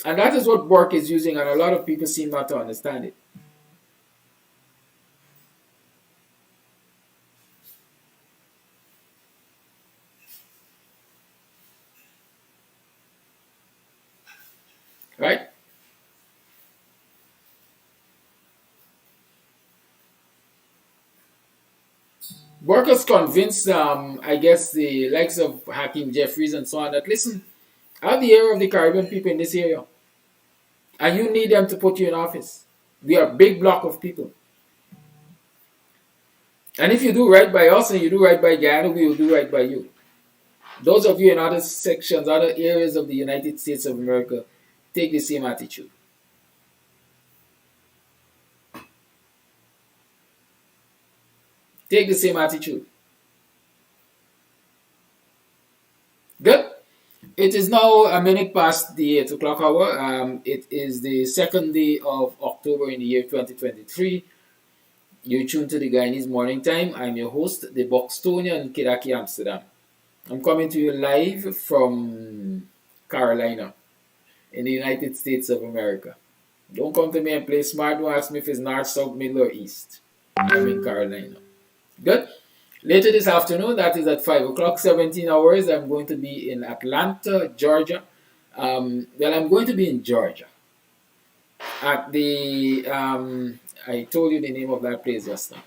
And that is what Burke is using, and a lot of people seem not to understand it. Right? Burke has convinced, I guess, the likes of Hakeem Jeffries and so on that, listen, I have the ear of the Caribbean people in this area. And you need them to put you in office. We are a big block of people. And if you do right by us and you do right by Guyana, we will do right by you. Those of you in other sections, other areas of the United States of America, take the same attitude. Take the same attitude. Good. It is now a minute past the 8 o'clock hour. It is the second day of October in the year 2023. You're tuned to the Guyanese Morning Time. I'm your host, the BUXTONIAN Kidaki Amsterdam. I'm coming to you live from Carolina in the United States of America. Don't come to me and play smart. Don't ask me if it's north, south, middle, or east. I'm in Carolina. Good. Later this afternoon, that is at 5 o'clock, 17 hours, I'm going to be in Atlanta, Georgia. I'm going to be in Georgia at the, I told you the name of that place just now.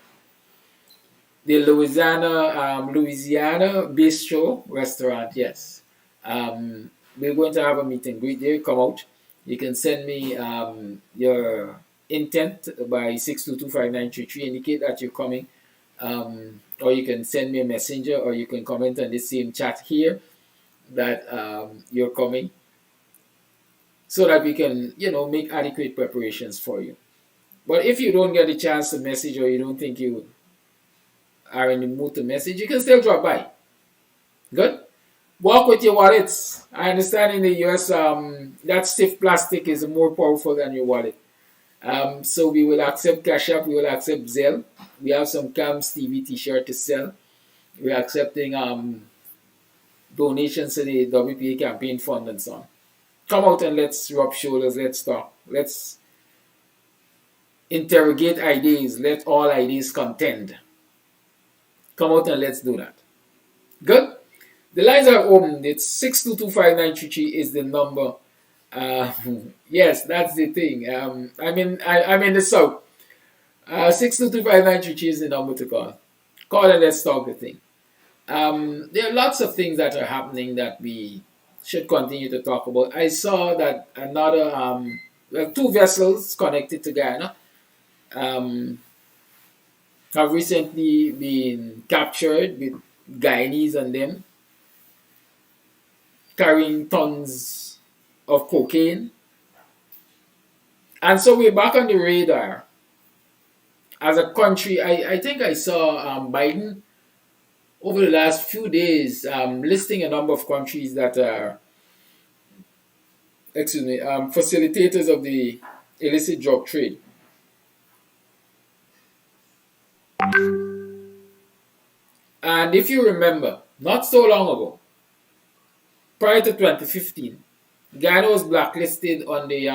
The Louisiana Bistro Restaurant, yes. We're going to have a meet and greet there. Come out. You can send me your intent by 6225933. Indicate that you're coming. Or you can send me a messenger, or you can comment on the same chat here that you're coming, so that we can, make adequate preparations for you. But if you don't get a chance to message, or you don't think you are in the mood to message, you can still drop by. Good? Walk with your wallets. I understand in the US that stiff plastic is more powerful than your wallet. So we will accept Cash App, we will accept Zelle. We have some Kams TV t-shirt to sell. We're accepting donations to the WPA campaign fund and so on. Come out and let's rub shoulders, let's talk. Let's interrogate ideas. Let all ideas contend. Come out and let's do that. Good? The lines are open. It's 6225933 is the number. Yes, that's the thing. I'm in the south. 6225933 is the number to call. Call and let's talk the thing. There are lots of things that are happening that we should continue to talk about. I saw that another, two vessels connected to Guyana have recently been captured with Guyanese and them carrying tons of cocaine. And so we're back on the radar as a country. I think I saw Biden over the last few days listing a number of countries that are, facilitators of the illicit drug trade. And if you remember, not so long ago, prior to 2015, Guyana was blacklisted on the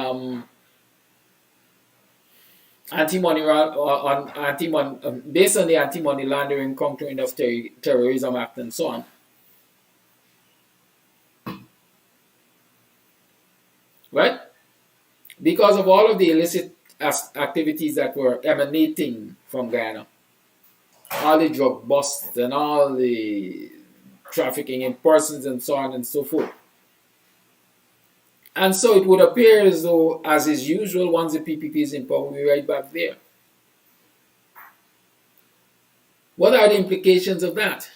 anti-money on anti-money based on the anti-money laundering, countering of terrorism act, and so on. Right? Because of all of the illicit activities that were emanating from Guyana, all the drug busts and all the trafficking in persons and so on and so forth. And so it would appear as though, as is usual, once the PPP is in power, we're right back there. What are the implications of that?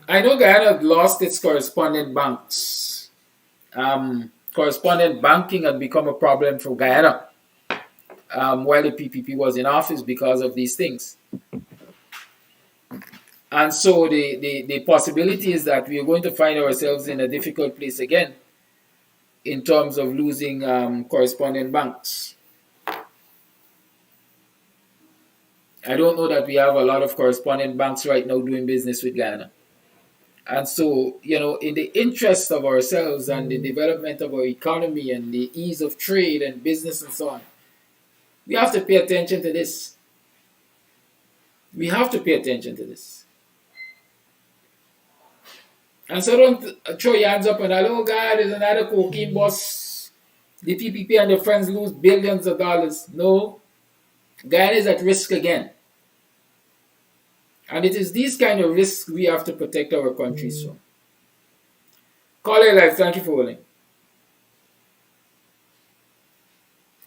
I know Guyana had lost its correspondent banks. Correspondent banking had become a problem for Guyana while the PPP was in office because of these things. And so the possibility is that we are going to find ourselves in a difficult place again in terms of losing correspondent banks. I don't know that we have a lot of correspondent banks right now doing business with Guyana. And so, in the interest of ourselves and the development of our economy and the ease of trade and business and so on, we have to pay attention to this. We have to pay attention to this. And so don't throw your hands up and oh God, there's another cocaine boss. The PPP and their friends lose billions of dollars. No. Guyana is at risk again. And it is these kind of risks we have to protect our countries from. Caller Life, thank you for holding.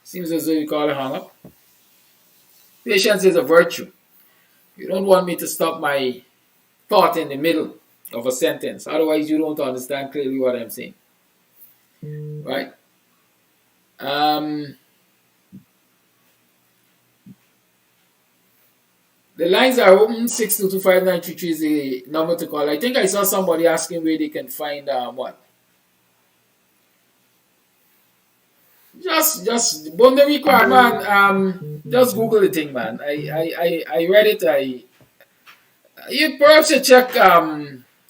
Seems as though you call it hung up. Patience is a virtue. You don't want me to stop my thought in the middle of a sentence. Otherwise, you don't understand clearly what I'm saying. Right? The lines are open. 6225933 is the number to call. I think I saw somebody asking where they can find what? Just boundary crowd, man. Just Google the thing, man. I read it. You perhaps should check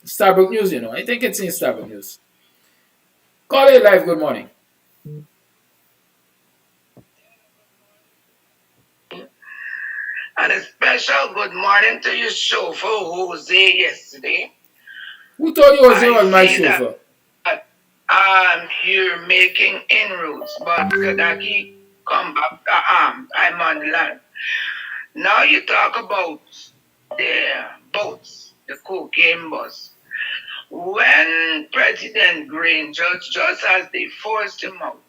Starbuck News. I think it's in Starbuck News. Call it live. Good morning.
And a special good morning to your chauffeur, Jose, yesterday.
Who told you Jose was my chauffeur?
You're making inroads, but Kadaki, come back. I'm on the land. Now you talk about the boats, the cocaine boats. When President Granger, just as they forced him out,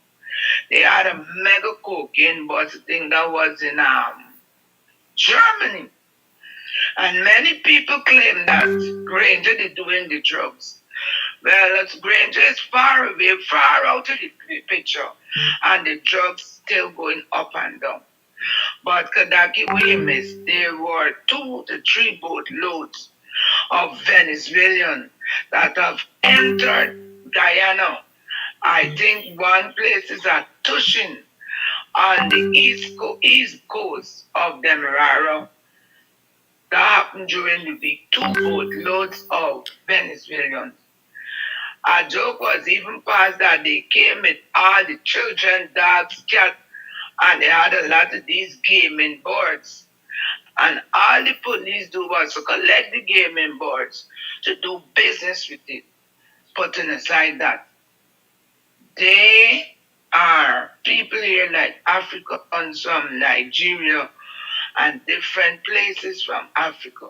they had a mega cocaine bus thing that was in Germany. And many people claim that Granger is doing the drugs. Well, Granger is far away, far out of the picture, and the drugs still going up and down. But Kadaki Williams, there were 2 to 3 boatloads of Venezuelans that have entered Guyana. I think one place is at Tushin on the east coast of Demerara. That happened during the week. 2 boatloads of Venezuelans. A joke was even passed that they came with all the children, dogs, cats, and they had a lot of these gaming boards. And all the police do was to collect the gaming boards to do business with it. Putting aside that, they are people here like Africans from Nigeria and different places from Africa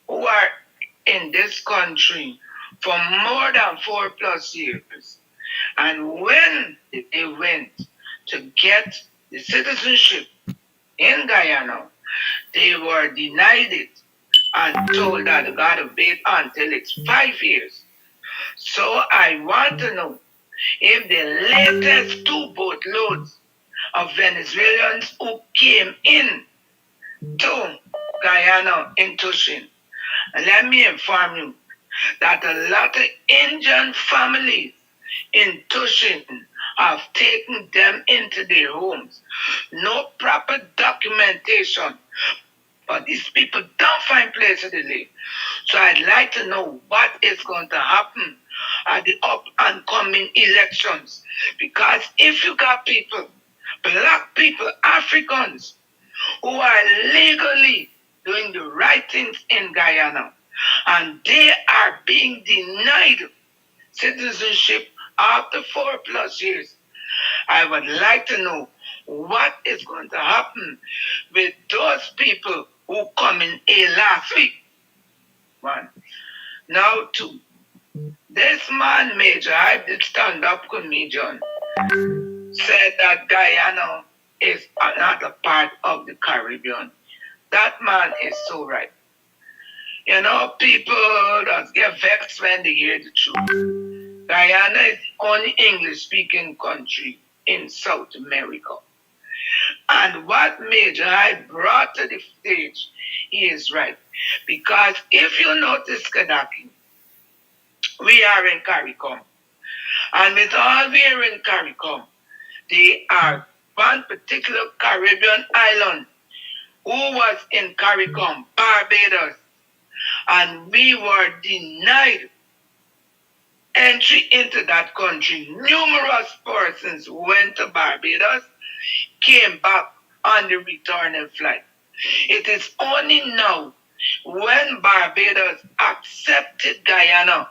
who are in this country for more than 4+ years. And when they went to get the citizenship in Guyana, they were denied it and told that they got to wait until it's 5 years. So I want to know if the latest 2 boatloads of Venezuelans who came in to Guyana in Tushin, and let me inform you that a lot of Indian families in Tushin have taken them into their homes. No proper documentation. But these people don't find place to live. So I'd like to know what is going to happen at the up and coming elections. Because if you got people, black people, Africans, who are legally doing the right things in Guyana, and they are being denied citizenship after 4+ years, I would like to know what is going to happen with those people who come in here last week. 1. Now 2. This man, Major Hype, the stand-up comedian, said that Guyana is not a part of the Caribbean. That man is so right. You know, people just get vexed when they hear the truth. Guyana is the only English-speaking country in South America. And what Major Hyde brought to the stage, he is right. Because if you notice, Kadaki, we are in CARICOM. And with all we are in CARICOM, they are one particular Caribbean island who was in CARICOM, Barbados. And we were denied entry into that country. Numerous persons went to Barbados, came back on the returning flight. It is only now when Barbados accepted Guyana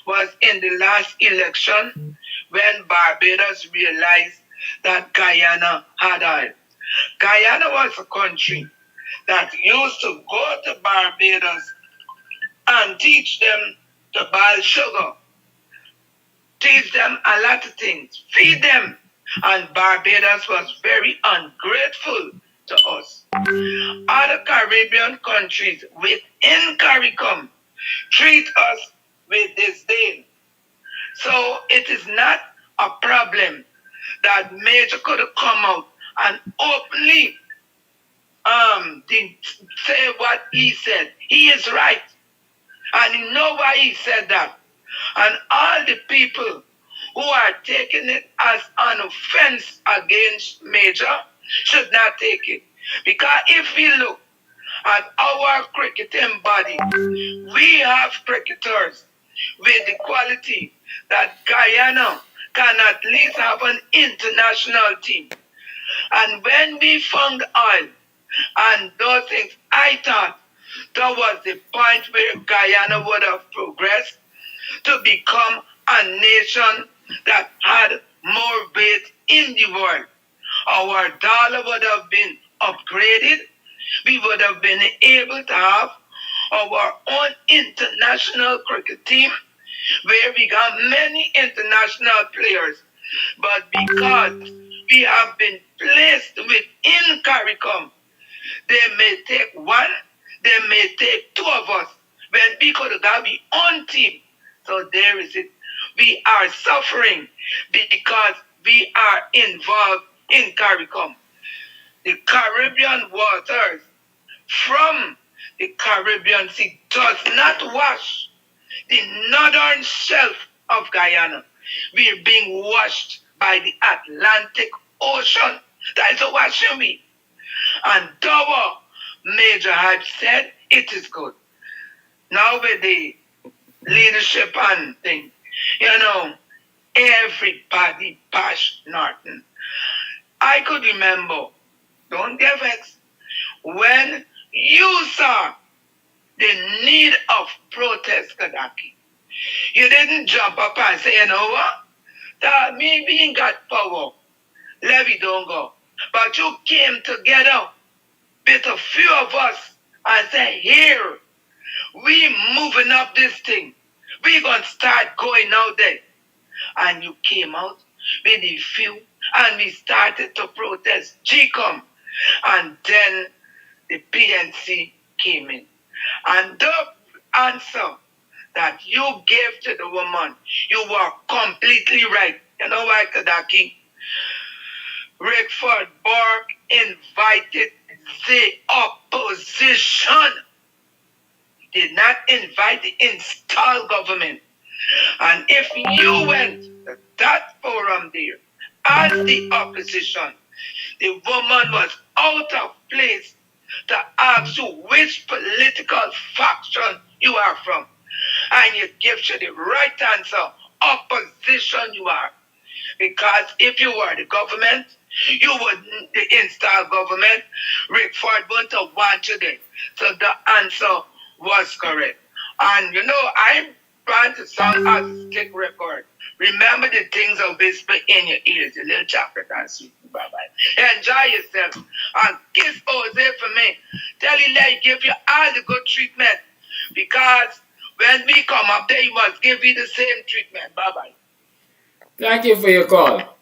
was in the last election when Barbados realized that Guyana had oil. Guyana was a country that used to go to Barbados and teach them to boil sugar, teach them a lot of things, feed them. And Barbados was very ungrateful to us. Other Caribbean countries within CARICOM treat us with disdain. So it is not a problem that Major could have come out and openly say what he said. He is right. And you know why he said that. And all the people who are taking it as an offense against Major should not take it. Because if we look at our cricketing body, we have cricketers with the quality that Guyana can at least have an international team. And when we found oil and those things, I thought that was the point where Guyana would have progressed to become a nation that had more weight in the world. Our dollar would have been upgraded. We would have been able to have our own international cricket team where we got many international players. But because we have been placed within CARICOM, they may take one, they may take 2 of us when we could have got our own team. So there is it. We are suffering because we are involved in CARICOM. The Caribbean waters from the Caribbean Sea does not wash the northern shelf of Guyana. We are being washed by the Atlantic Ocean. That is a washing we. And our Major Hype said it is good. Now with the leadership and thing, you know, everybody bash Norton. I could remember, don't get vexed, when you saw the need of protest, Kadaki. You didn't jump up and say, you know what? That me being got power, levy don't go. But you came together with a few of us and said, here, we moving up this thing. We gonna start going out there. And you came out with a few And we started to protest GCOM. And then the PNC came in. And the answer that you gave to the woman, you were completely right. You know why, Kadaki? Rickford Borg invited the opposition. He did not invite the installed government. And if you went to that forum there as the opposition, the woman was out of place to ask you which political faction you are from. And you give her the right answer, opposition you are. Because if you were the government, you wouldn't, the installed government, Rick Ford wouldn't have want you there. So the answer was correct. And you know, I'm trying to sound as a stick record. Remember the things I whisper in your ears, a little chocolate and sweet. Bye-bye. Enjoy yourself. And kiss Jose for me. Tell him let give you all the good treatment. Because when we come up there, he must give you the same treatment. Bye-bye.
Thank you for your call.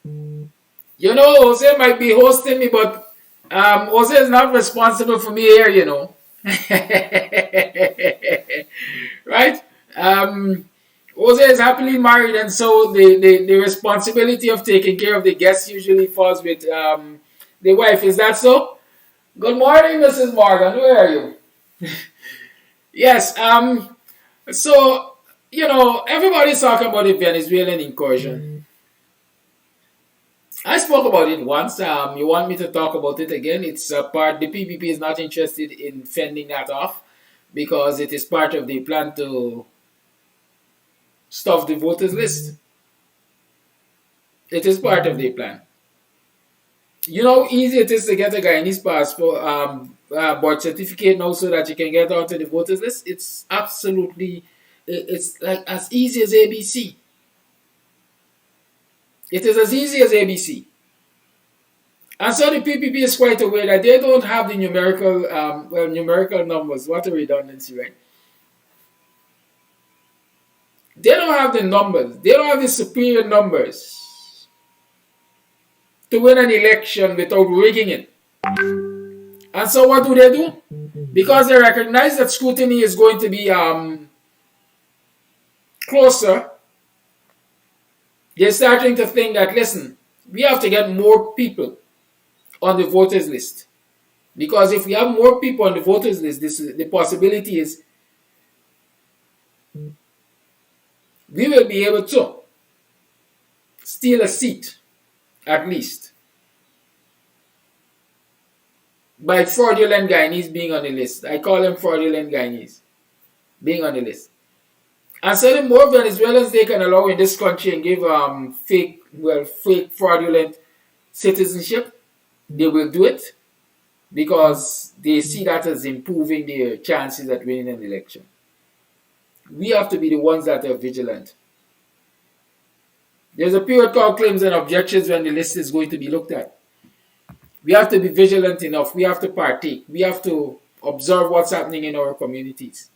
You know, Jose might be hosting me, but Jose is not responsible for me here, you know. Right? Jose is happily married, and so the responsibility of taking care of the guests usually falls with the wife. Is that so? Good morning, Mrs. Morgan. Where are you? Yes. So, you know, everybody's talking about the Venezuelan incursion. I spoke about it once. You want me to talk about it again? It's a part, the PPP is not interested in fending that off because it is part of the plan to stuff the voters list. It is part of the plan. You know how easy it is to get a Guyanese passport, birth certificate now so that you can get onto the voters list? It's absolutely, it's like as easy as ABC. It is as easy as ABC. And so the PPP is quite aware that they don't have the numerical, numerical numbers. What a redundancy, right? They don't have the numbers. They don't have the superior numbers to win an election without rigging it. And so what do? Because they recognize that scrutiny is going to be closer, they're starting to think that, listen, we have to get more people on the voters list. Because if we have more people on the voters list, the possibility is we will be able to steal a seat, at least, by fraudulent Guyanese being on the list. I call them fraudulent Guyanese being on the list. And so the more Venezuelans they can allow in this country and give fake fraudulent citizenship, they will do it because they see that as improving their chances at winning an election. We have to be the ones that are vigilant. There's a period called claims and objections when the list is going to be looked at. We have to be vigilant enough. We have to partake. We have to observe what's happening in our communities.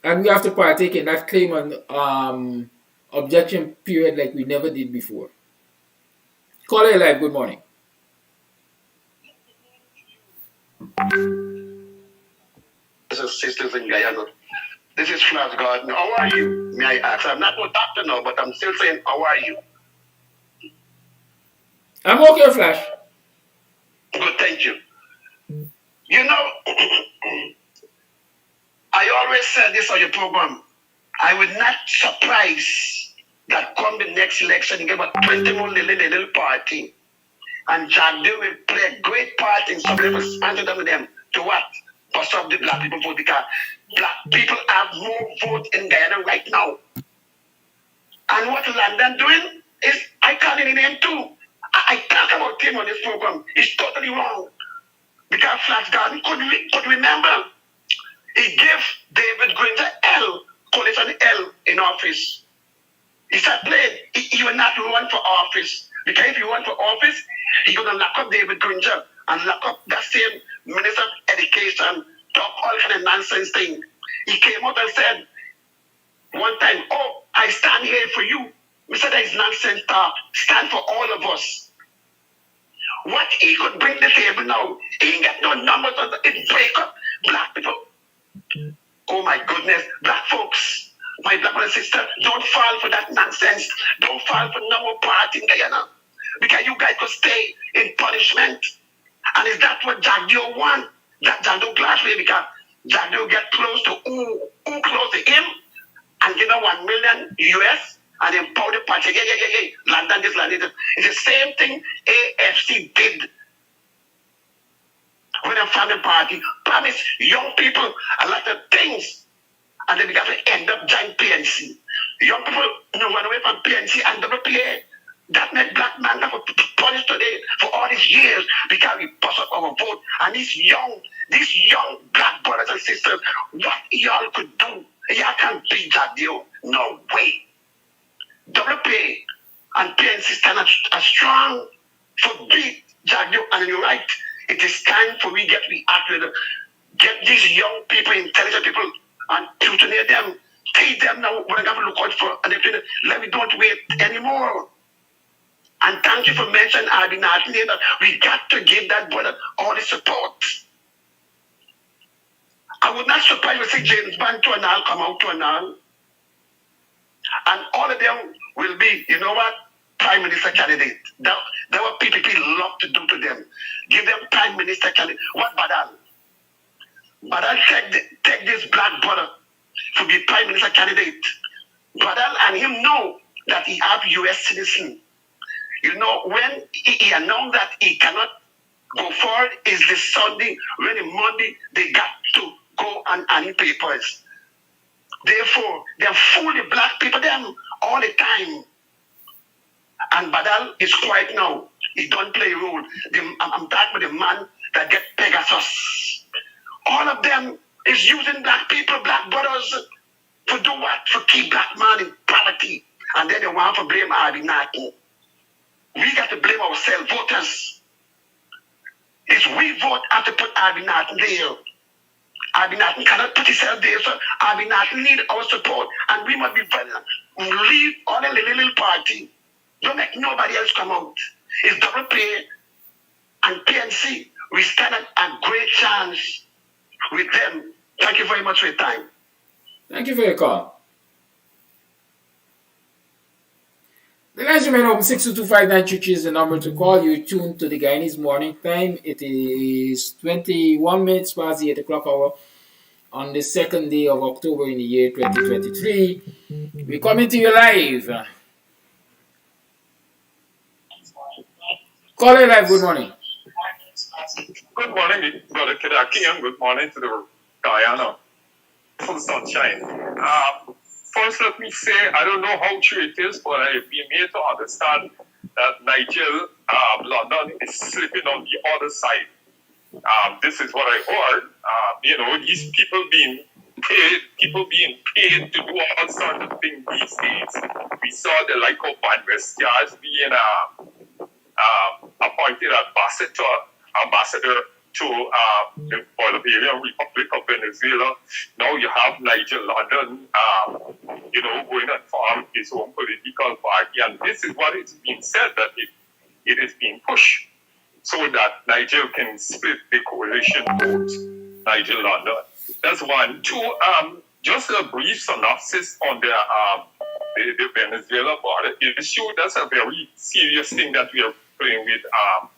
And we have to partake in that claim and objection period like we never did before. Caller live, good morning.
This is Sisters in Guyana. This is Flash Garden. How are you? May I ask? I'm not no doctor now, but I'm still saying, how are you?
I'm okay, Flash.
Good, thank you. You know, I always said this on your program. I would not surprise that come the next election, you get about 20 more little party. And Jack Dill will play a great part in some of us, answer them with them to what? For some of the black people vote, because black people have more vote in Guyana right now. And what London doing is, I call it in name too. I talk about him on this program. It's totally wrong. Because Flash Garden could remember, he gave David Granger L, coalition L in office. He said, he will not run for office. Because if you run for office, he's going to lock up David Granger and lock up that same Minister of Education, talk all kind of nonsense thing. He came out and said, one time, oh, I stand here for you. We said that is nonsense talk. Stand for all of us. What he could bring to the table now, he ain't got no numbers on it break up black people. Oh my goodness, black folks, my black brother and sister, don't fall for that nonsense. Don't fall for no more party in Guyana. Because you guys could stay in punishment. And is that what Jagdio want? That Jagdio Glassway, because Jagdio get close to who close to him and give him $1 million US and empower the party. Yeah. London this, London this. It's the same thing AFC did when a family party promised young people a lot of things and they began to end up joining PNC. Young people run away from PNC and WPA. That made black man have to punish today for all these years because we bust up our vote. And these young black brothers and sisters, what y'all could do, y'all can't beat that deal. No way. WPA and PNC stand as strong for beat Jagdio, and you're right. It is time for we get these young people, intelligent people, and tutor them, teach them now what I got to look out for, and let me don't wait anymore. And thank you for mentioning Arby Martin here that we got to give that brother all the support. I would not surprise to see James Bond to an all come out to an all. And all of them will be, you know what, Prime Minister candidate. That what PPP love to do to them. Give them Prime Minister candidate. What Badal? Badal take this black brother to be Prime Minister candidate. Badal and him know that he have US citizen. You know, when he announced that he cannot go forward is the Sunday, when the Monday they got to go and any papers. Therefore, they fool the black people them all the time. And Badal is quiet now. He don't play a role. I'm talking with the man that get Pegasus. All of them is using black people, black brothers, to do what? To keep black man in poverty. And then they want to blame Arby Martin. We got to blame ourselves, voters. It's we vote have to put Arby Martin there. Arby Martin cannot put himself there, so Arby Martin need our support, and we must be violent. Leave all the little party. Don't make nobody else come out. It's WPA and PNC. We stand a great chance with them. Thank you very much for your time.
Thank you for your call. The lines remain open. 6225933 is the number to call. You're tuned to the Guyanese Morning Time. It is 21 minutes past the 8 o'clock hour on the second day of October in the year 2023. We're coming to you live. Caller live, good morning.
Good morning, Brother Kidaki, and good morning to the Guyana. Full sunshine. First, let me say, I don't know how true it is, but I've been made to understand that Nigel, London is slipping on the other side. This is what I heard. These people being paid to do all sorts of things these days. We saw the like of Van Vestiage being appointed ambassador to the Bolivarian Republic of Venezuela. Now you have Nigel London, going and form his own political party. And this is what is being said, that it is being pushed so that Nigel can split the coalition vote, Nigel London. That's one. Two, just a brief synopsis on the Venezuela border issue. That's a very serious thing that we are playing with,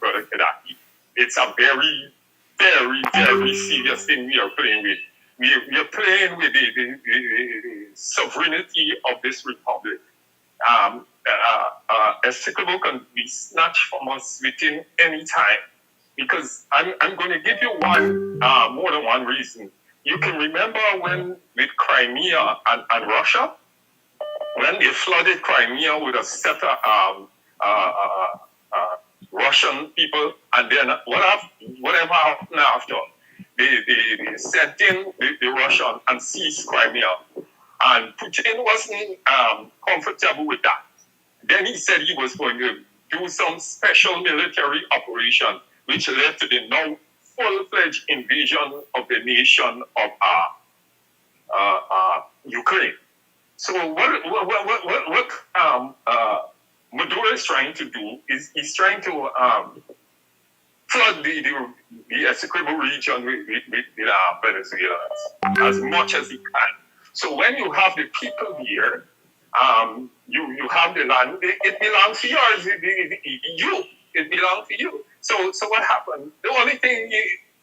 Brother Kedaki. It's a very, very, very serious thing we are playing with. We are playing with the sovereignty of this republic. Executable can be snatched from us within any time. Because I'm going to give you more than one reason. You can remember when with Crimea and Russia, when they flooded Crimea with a set of Russian people, and then whatever happened after, they sent in the Russian and seized Crimea. And Putin wasn't comfortable with that. Then he said he was going to do some special military operation, which led to the now full-fledged invasion of the nation of Ukraine. So what Maduro is trying to do is he's trying to flood the Essequibo region with Venezuelans as much as he can. So when you have the people here, you have the land. It belongs to yours. It belongs to you. So what happened? The only thing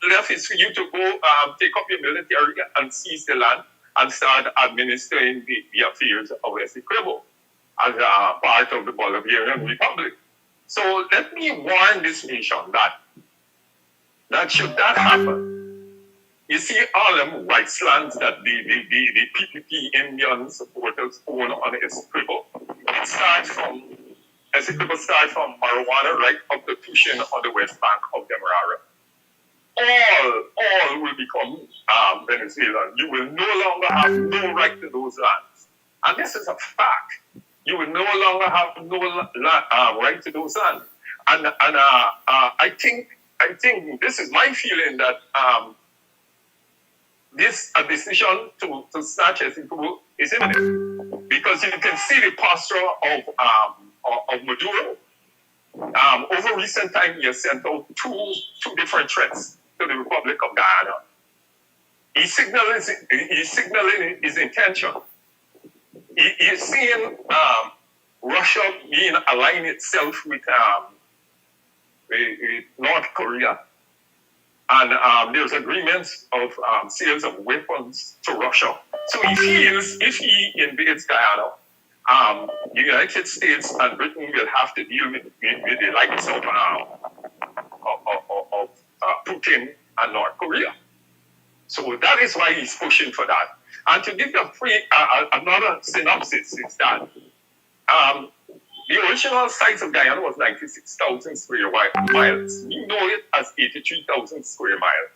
left is for you to go take up your military and seize the land and start administering the affairs of Essequibo as a part of the Bolivarian Republic. So let me warn this nation that should that happen, you see all them rights lands that the PPP Indian supporters own on Essequibo, Essequibo starts from Marijuana right up to Tushin on the west bank of Demerara. All will become Venezuelan. You will no longer have no right to those lands. And this is a fact. You will no longer have no right to those lands. And I think this is my feeling that this decision to snatch Essequibo is imminent, because you can see the posture of Maduro. Over recent time, he has sent out two different threats to the Republic of Guyana. He's signaling his intention. He's seeing Russia being aligned itself with North Korea, and there's agreements of sales of weapons to Russia. So he feels if he invades Guyana, the United States and Britain will have to deal with the likes of Putin and North Korea. So that is why he's pushing for that. And to give you another synopsis is that the original size of Guyana was 96,000 square miles. We know it as 83,000 square miles.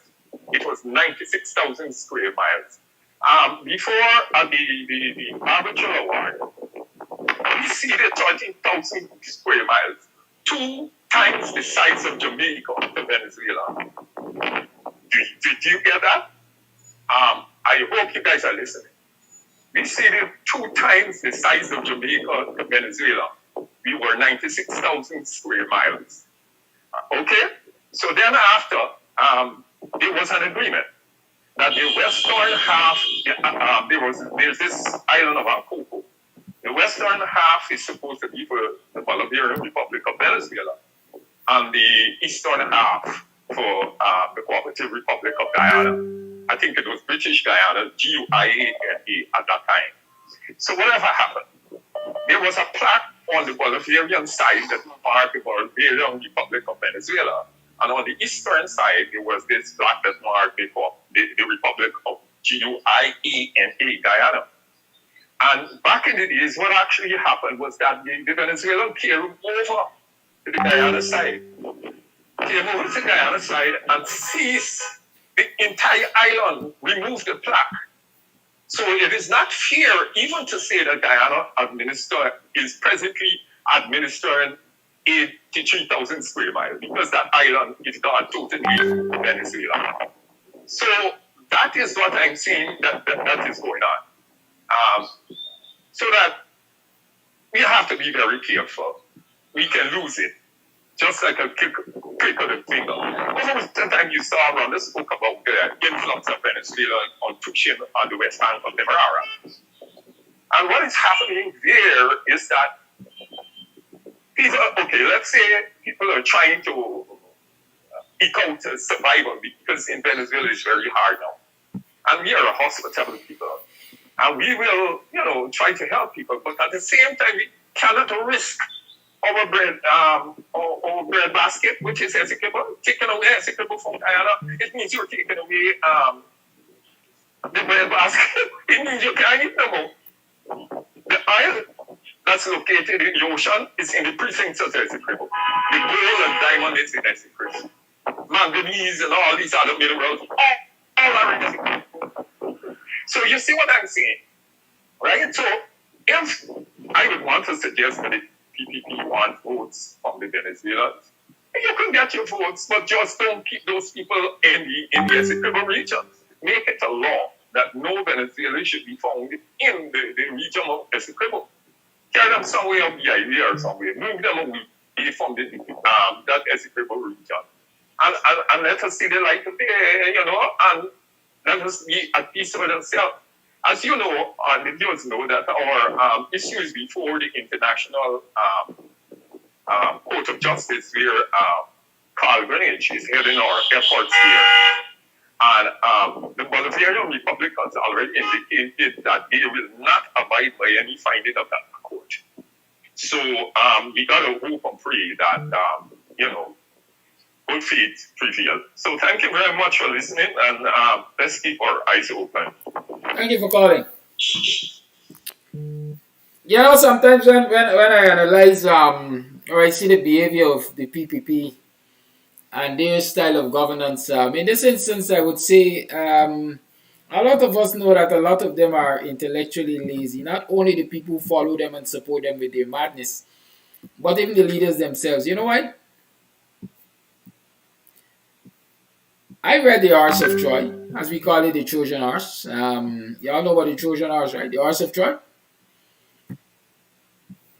It was 96,000 square miles. Before the arbitral award, we see the 13,000 square miles, 2 times the size of Jamaica to Venezuela. Did you get that? I hope you guys are listening. We see the 2 times the size of Jamaica to Venezuela. We were 96,000 square miles. Okay? So then after, there was an agreement that the western half, there's this island of Ancoco. The western half is supposed to be for the Bolivarian Republic of Venezuela, and the eastern half for the Cooperative Republic of Guyana. I think it was British Guyana, GUYANE at that time. So whatever happened, there was a plaque on the Bolivarian side that marked the Bolivarian Republic of Venezuela, and on the eastern side, there was this plaque that marked the Republic of GUYANE, Guyana. And back in the days, what actually happened was that the Venezuelan came over to the Guyana side, and seized the entire island, removed the plaque. So it is not fair even to say that Guyana is presently administering 83,000 square miles, because that island is gone totally Venezuela. So that is what I'm saying that is going on. So that we have to be very careful. We can lose it, just like a click of the finger. Over the time you saw Ronda spoke about the influx of Venezuela on Tushin on the west bank of Demerara. And what is happening there is that people, let's say people are trying to eke out survival, because in Venezuela it's very hard now. And we are a hospitable people. And we will, try to help people, but at the same time, we cannot risk our bread basket, which is Essequibo. Taking away Essequibo from Guyana, it means you're taking away the bread basket. It means you can't eat no more. The oil that's located in the ocean is in the precincts of Essequibo. The gold and diamond is in Essequibo. Manganese and all these other minerals, all are in Essequibo. So you see what I'm saying, right? So if I would want to suggest that the PPP want votes from the Venezuelans, you can get your votes, but just don't keep those people in the Essequibo region. Make it a law that no Venezuelan should be found in the region of Essequibo. Carry them somewhere on the idea or somewhere. Move them away from that Essequibo region. And let us see the light of day, and let us be at peace with themselves. As you know, the viewers know that our issues before the International Court of Justice, where Carl Greenwich is heading our efforts here. And the Bolivarian Republic has already indicated that they will not abide by any finding of that court. So we got to hope and pray that, good faith prevail. So thank you very much for listening, and let's keep our eyes open.
Thank you for calling. Sometimes when I analyze or I see the behavior of the PPP and their style of governance, in this instance, I would say a lot of us know that a lot of them are intellectually lazy. Not only the people who follow them and support them with their madness, but even the leaders themselves. You know why? I read the Horse of Troy, as we call it, the Trojan horse. Y'all know about the Trojan horse, right? The Horse of Troy.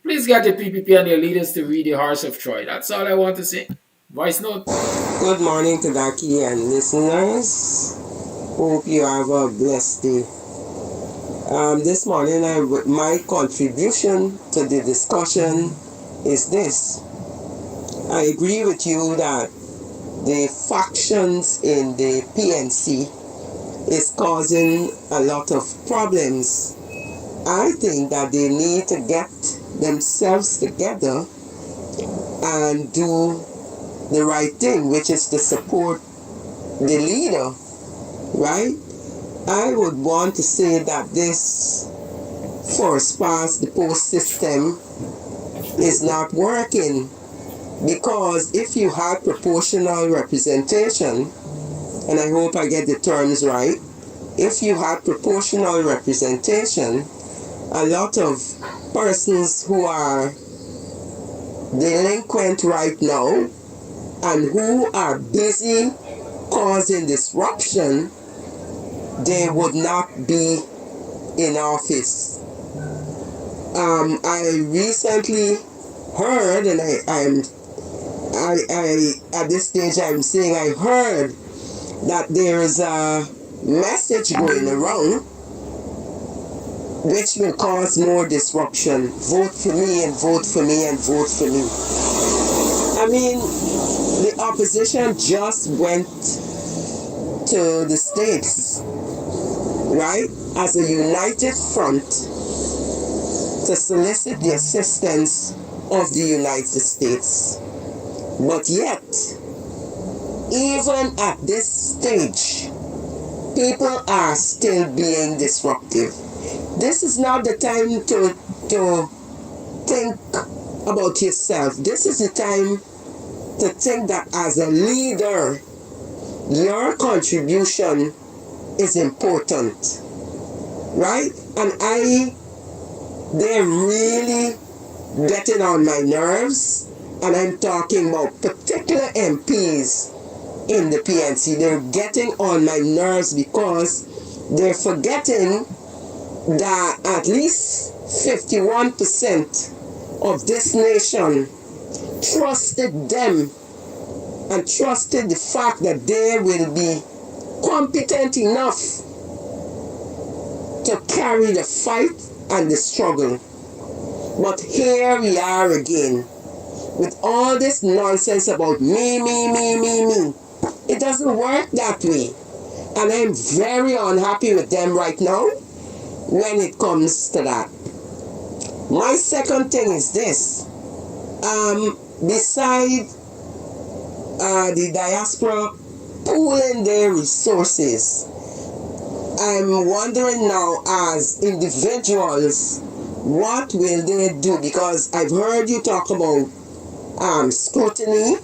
Please get the PPP and their leaders to read the Horse of Troy. That's all I want to say. Voice note.
Good morning to Daki and listeners. Hope you have a blessed day. This morning, my contribution to the discussion is this. I agree with you that the factions in the PNC is causing a lot of problems. I think that they need to get themselves together and do the right thing, which is to support the leader, right? I would want to say that this first past the post system is not working. Because if you had proportional representation, and I hope I get the terms right, if you had proportional representation, a lot of persons who are delinquent right now and who are busy causing disruption, they would not be in office. I recently heard, and I at this stage I'm saying I heard that there is a message going around which will cause more disruption. Vote for me and vote for me and vote for me. I mean, the opposition just went to the States, right, as a united front to solicit the assistance of the United States. But yet, even at this stage, people are still being disruptive. This is not the time to think about yourself. This is the time to think that as a leader, your contribution is important, right? And they're really getting on my nerves. And I'm talking about particular MPs in the PNC. They're getting on my nerves because they're forgetting that at least 51% of this nation trusted them and trusted the fact that they will be competent enough to carry the fight and the struggle. But here we are again, with all this nonsense about me. It doesn't work that way. And I'm very unhappy with them right now when it comes to that. My second thing is this. Beside the diaspora pooling their resources, I'm wondering now as individuals, what will they do? Because I've heard you talk about scrutiny.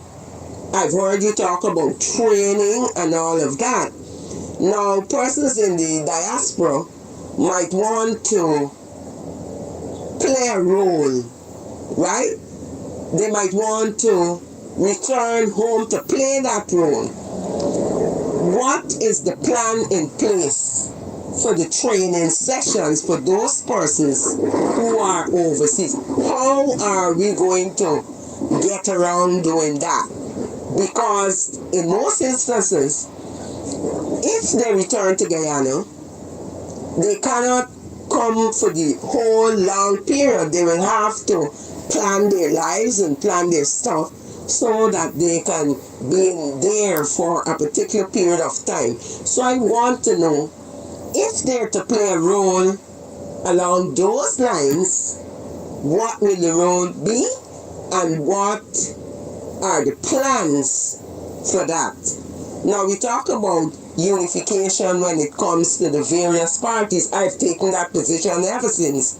I've heard you talk about training and all of that. Now, persons in the diaspora might want to play a role, right? They might want to return home to play that role. What is the plan in place for the training sessions for those persons who are overseas. How are we going to get around doing that? Because in most instances, if they return to Guyana, they cannot come for the whole long period. They will have to plan their lives and plan their stuff so that they can be in there for a particular period of time. So I want to know if they're to play a role along those lines, what will the role be and what are the plans for that? Now we talk about unification when it comes to the various parties. I've taken that position ever since.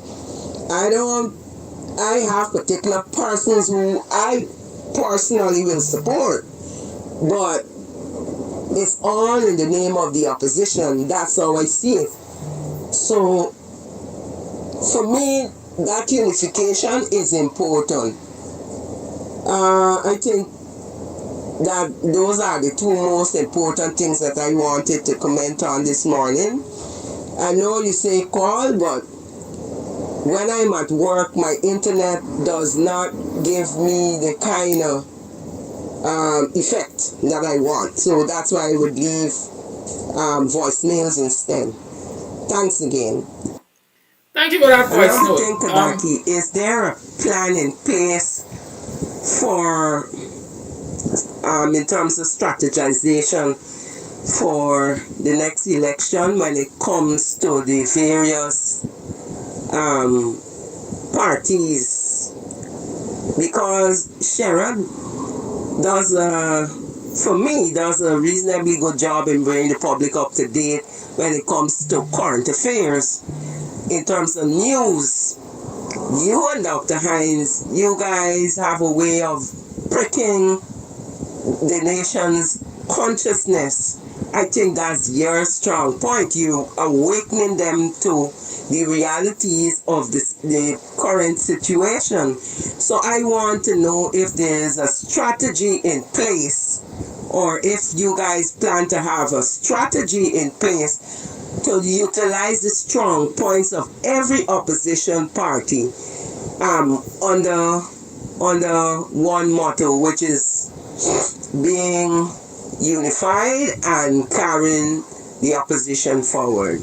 I have particular persons who I personally will support, but it's all in the name of the opposition. That's how I see it. So for me, that unification is important. I think that those are the two most important things that I wanted to comment on this morning. I know you say call, but when I'm at work, my internet does not give me the kind of effect that I want. So that's why I would leave voicemails instead. Thanks again.
Thank you for that voice
Another
note.
thing, Kadaki, is there a plan in place for in terms of strategization for the next election when it comes to the various parties? Because Sharon does a reasonably good job in bringing the public up to date when it comes to current affairs. In terms of news, you and Dr. Hines, you guys have a way of pricking the nation's consciousness. I think that's your strong point. You awakening them to the realities of the current situation. So I want to know if there's a strategy in place, or if you guys plan to have a strategy in place to utilize the strong points of every opposition party under one motto, which is being unified and carrying the opposition forward.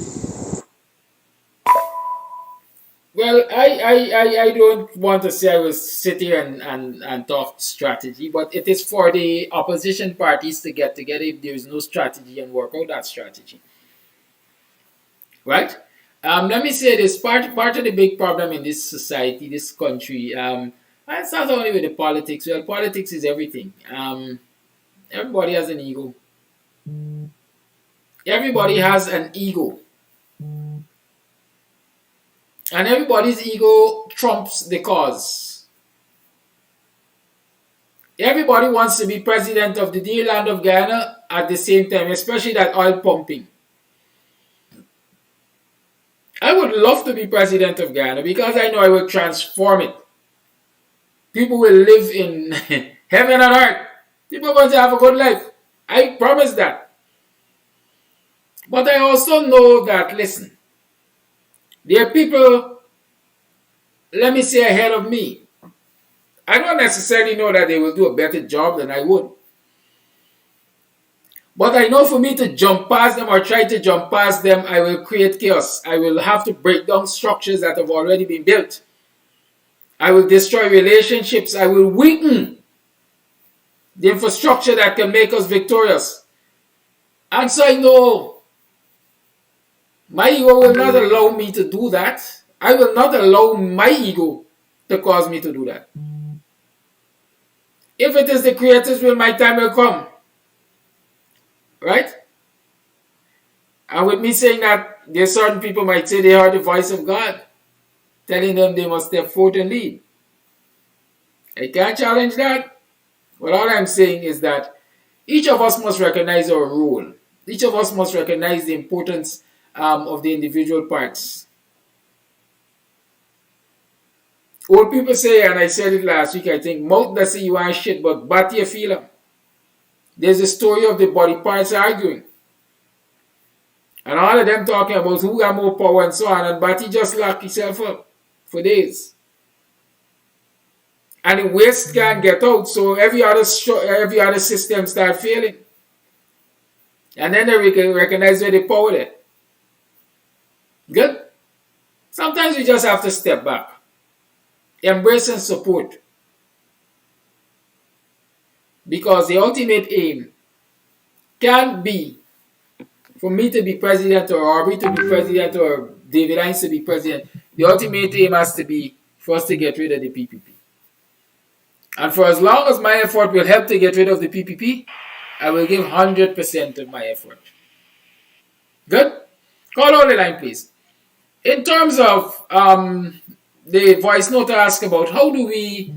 Well, I don't want to say I will sit here and talk strategy, but it is for the opposition parties to get together if there is no strategy and work out that strategy. Right? Let me say this, part of the big problem in this society, this country, and it's not only with the politics. Well, politics is everything. Everybody has an ego. Everybody has an ego. And everybody's ego trumps the cause. Everybody wants to be president of the dear land of Guyana at the same time, especially that oil pumping. I would love to be president of Guyana because I know I will transform it. People will live in heaven and earth. People are going to have a good life. I promise that. But I also know that, listen, there are people, let me say, ahead of me. I don't necessarily know that they will do a better job than I would. But I know for me to jump past them or try to jump past them, I will create chaos. I will have to break down structures that have already been built. I will destroy relationships. I will weaken the infrastructure that can make us victorious. And so I know my ego will not allow me to do that. I will not allow my ego to cause me to do that. If it is the Creator's will, my time will come. Right? And with me saying that, there are certain people might say they heard the voice of God telling them they must step forth and lead. I can't challenge that. But all I'm saying is that each of us must recognize our role. Each of us must recognize the importance of the individual parts. Old people say, and I said it last week, I think, mouth does say you ain't shit, but body you feel them. There's a story of the body parts arguing. And all of them talking about who got more power and so on, and Batty just locked himself up for days. And the waste can't get out, so every other system start failing. And then they recognize where the power there. Good? Sometimes we just have to step back. Embrace and support. Because the ultimate aim can't be for me to be president or Aubrey to be president or David Hines to be president. The ultimate aim has to be for us to get rid of the PPP. And for as long as my effort will help to get rid of the PPP, I will give 100% of my effort. Good? Call on the line, please. In terms of the voice note I asked about, how do we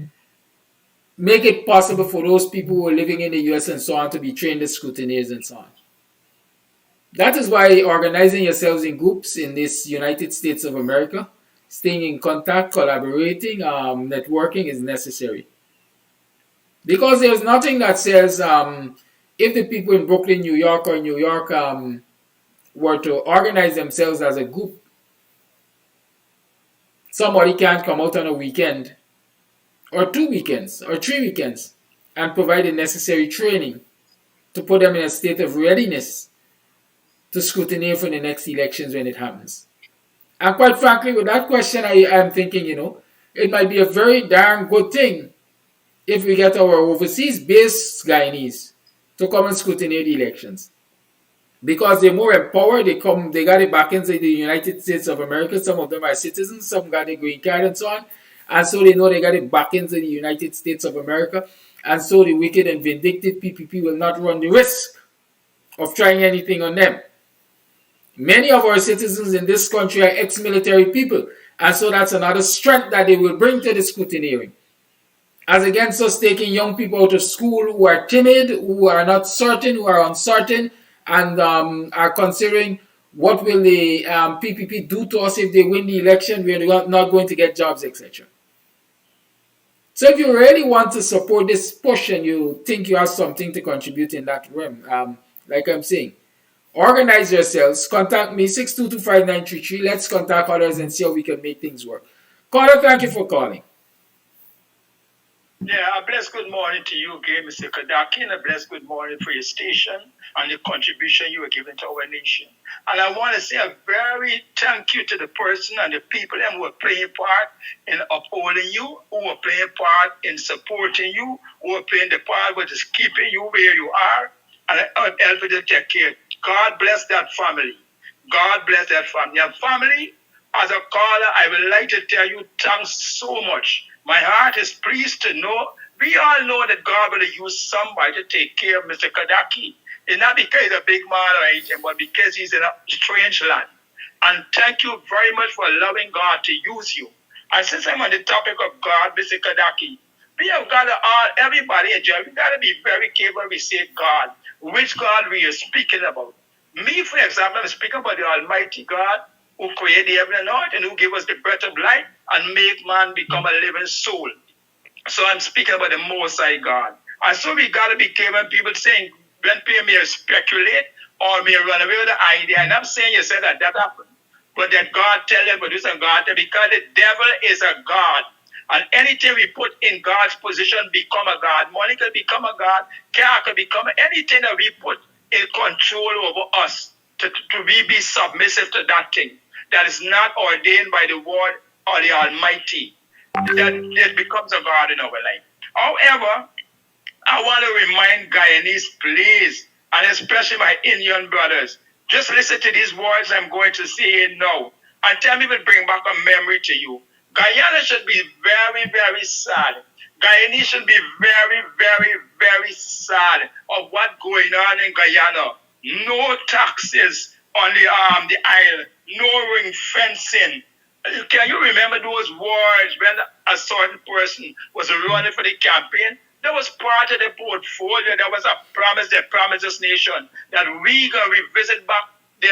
make it possible for those people who are living in the US and so on to be trained as scrutineers and so on? That is why organizing yourselves in groups in this United States of America, staying in contact, collaborating, networking is necessary. Because there's nothing that says if the people in Brooklyn, New York, or New York were to organize themselves as a group, somebody can't come out on a weekend, or 2 weekends, or 3 weekends, and provide the necessary training to put them in a state of readiness to scrutinize for the next elections when it happens. And quite frankly, with that question, I'm thinking, it might be a very darn good thing if we get our overseas-based Guyanese to come and scrutinize the elections. Because they're more empowered, they got it back into the United States of America. Some of them are citizens, some got a green card and so on. And so they know they got it back into the United States of America. And so the wicked and vindictive PPP will not run the risk of trying anything on them. Many of our citizens in this country are ex-military people. And so that's another strength that they will bring to the scrutineering. As against us taking young people out of school who are timid, who are not certain, who are uncertain, and are considering what will the PPP do to us if they win the election, we are not going to get jobs, etc. So if you really want to support this push and you think you have something to contribute in that realm, like I'm saying, organize yourselves, contact me, 6225933. Let's contact others and see how we can make things work. Caller, thank you for calling.
Yeah, a blessed good morning to you again, Mr. Kadaki, and a blessed good morning for your station and the contribution you are giving to our nation. And I want to say a very thank you to the person and the people who are playing part in upholding you, who are playing part in supporting you, who are playing the part which is keeping you where you are and helping to take care. God bless that family. God bless that family. And family, as a caller, I would like to tell you thanks so much. My heart is pleased to know, we all know that God will use somebody to take care of Mr. Kadaki. It's not because he's a big man or anything, but because he's in a strange land. And thank you very much for allowing God to use you. And since I'm on the topic of God, Mr. Kadaki, we have got to, everybody in jail, we got to be very careful when we say God, which God we are speaking about. Me, for example, I'm speaking about the Almighty God, who created the heaven and earth and who gave us the breath of life and make man become a living soul. So I'm speaking about the Most High God. And so we got to be careful when people saying, when people may speculate or may run away with the idea. And I'm saying you said that happened. But that God tell them, but this is God, because the devil is a God. And anything we put in God's position become a God. Money can become a God. Car can become anything that we put in control over us. To we be submissive to that thing that is not ordained by the word or the Almighty, that becomes a God in our life. However, I want to remind Guyanese, please, and especially my Indian brothers, just listen to these words I'm going to say now, and tell me if it bring back a memory to you. Guyana should be very, very sad. Guyanese should be very, very, very sad of what's going on in Guyana. No taxes on the isle, no ring fencing. Can you remember those words when a certain person was running for the campaign? That was part of the portfolio. That was a promise they promised this nation that we gonna revisit back the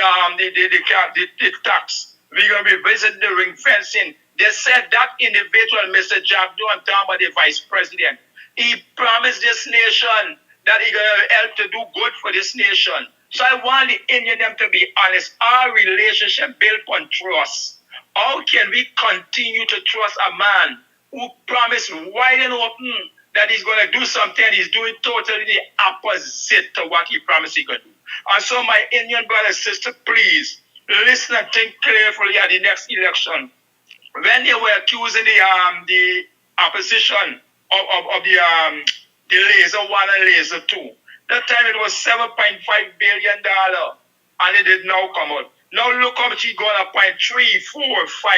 tax. We gonna revisit the ring fencing. They said that individual, Mr. Jack Do, I'm talking about the vice president. He promised this nation that he gonna help to do good for this nation. So I want the Indian them to be honest. Our relationship built on trust. How can we continue to trust a man who promised wide and open that he's going to do something and he's doing totally the opposite to what he promised he's going to do? And so my Indian brother and sister, please listen and think carefully at the next election. When they were accusing the opposition of the laser 1 and laser 2, that time it was $7.5 billion and it did now come out. Now look how much he's going to point 3, 4, 5,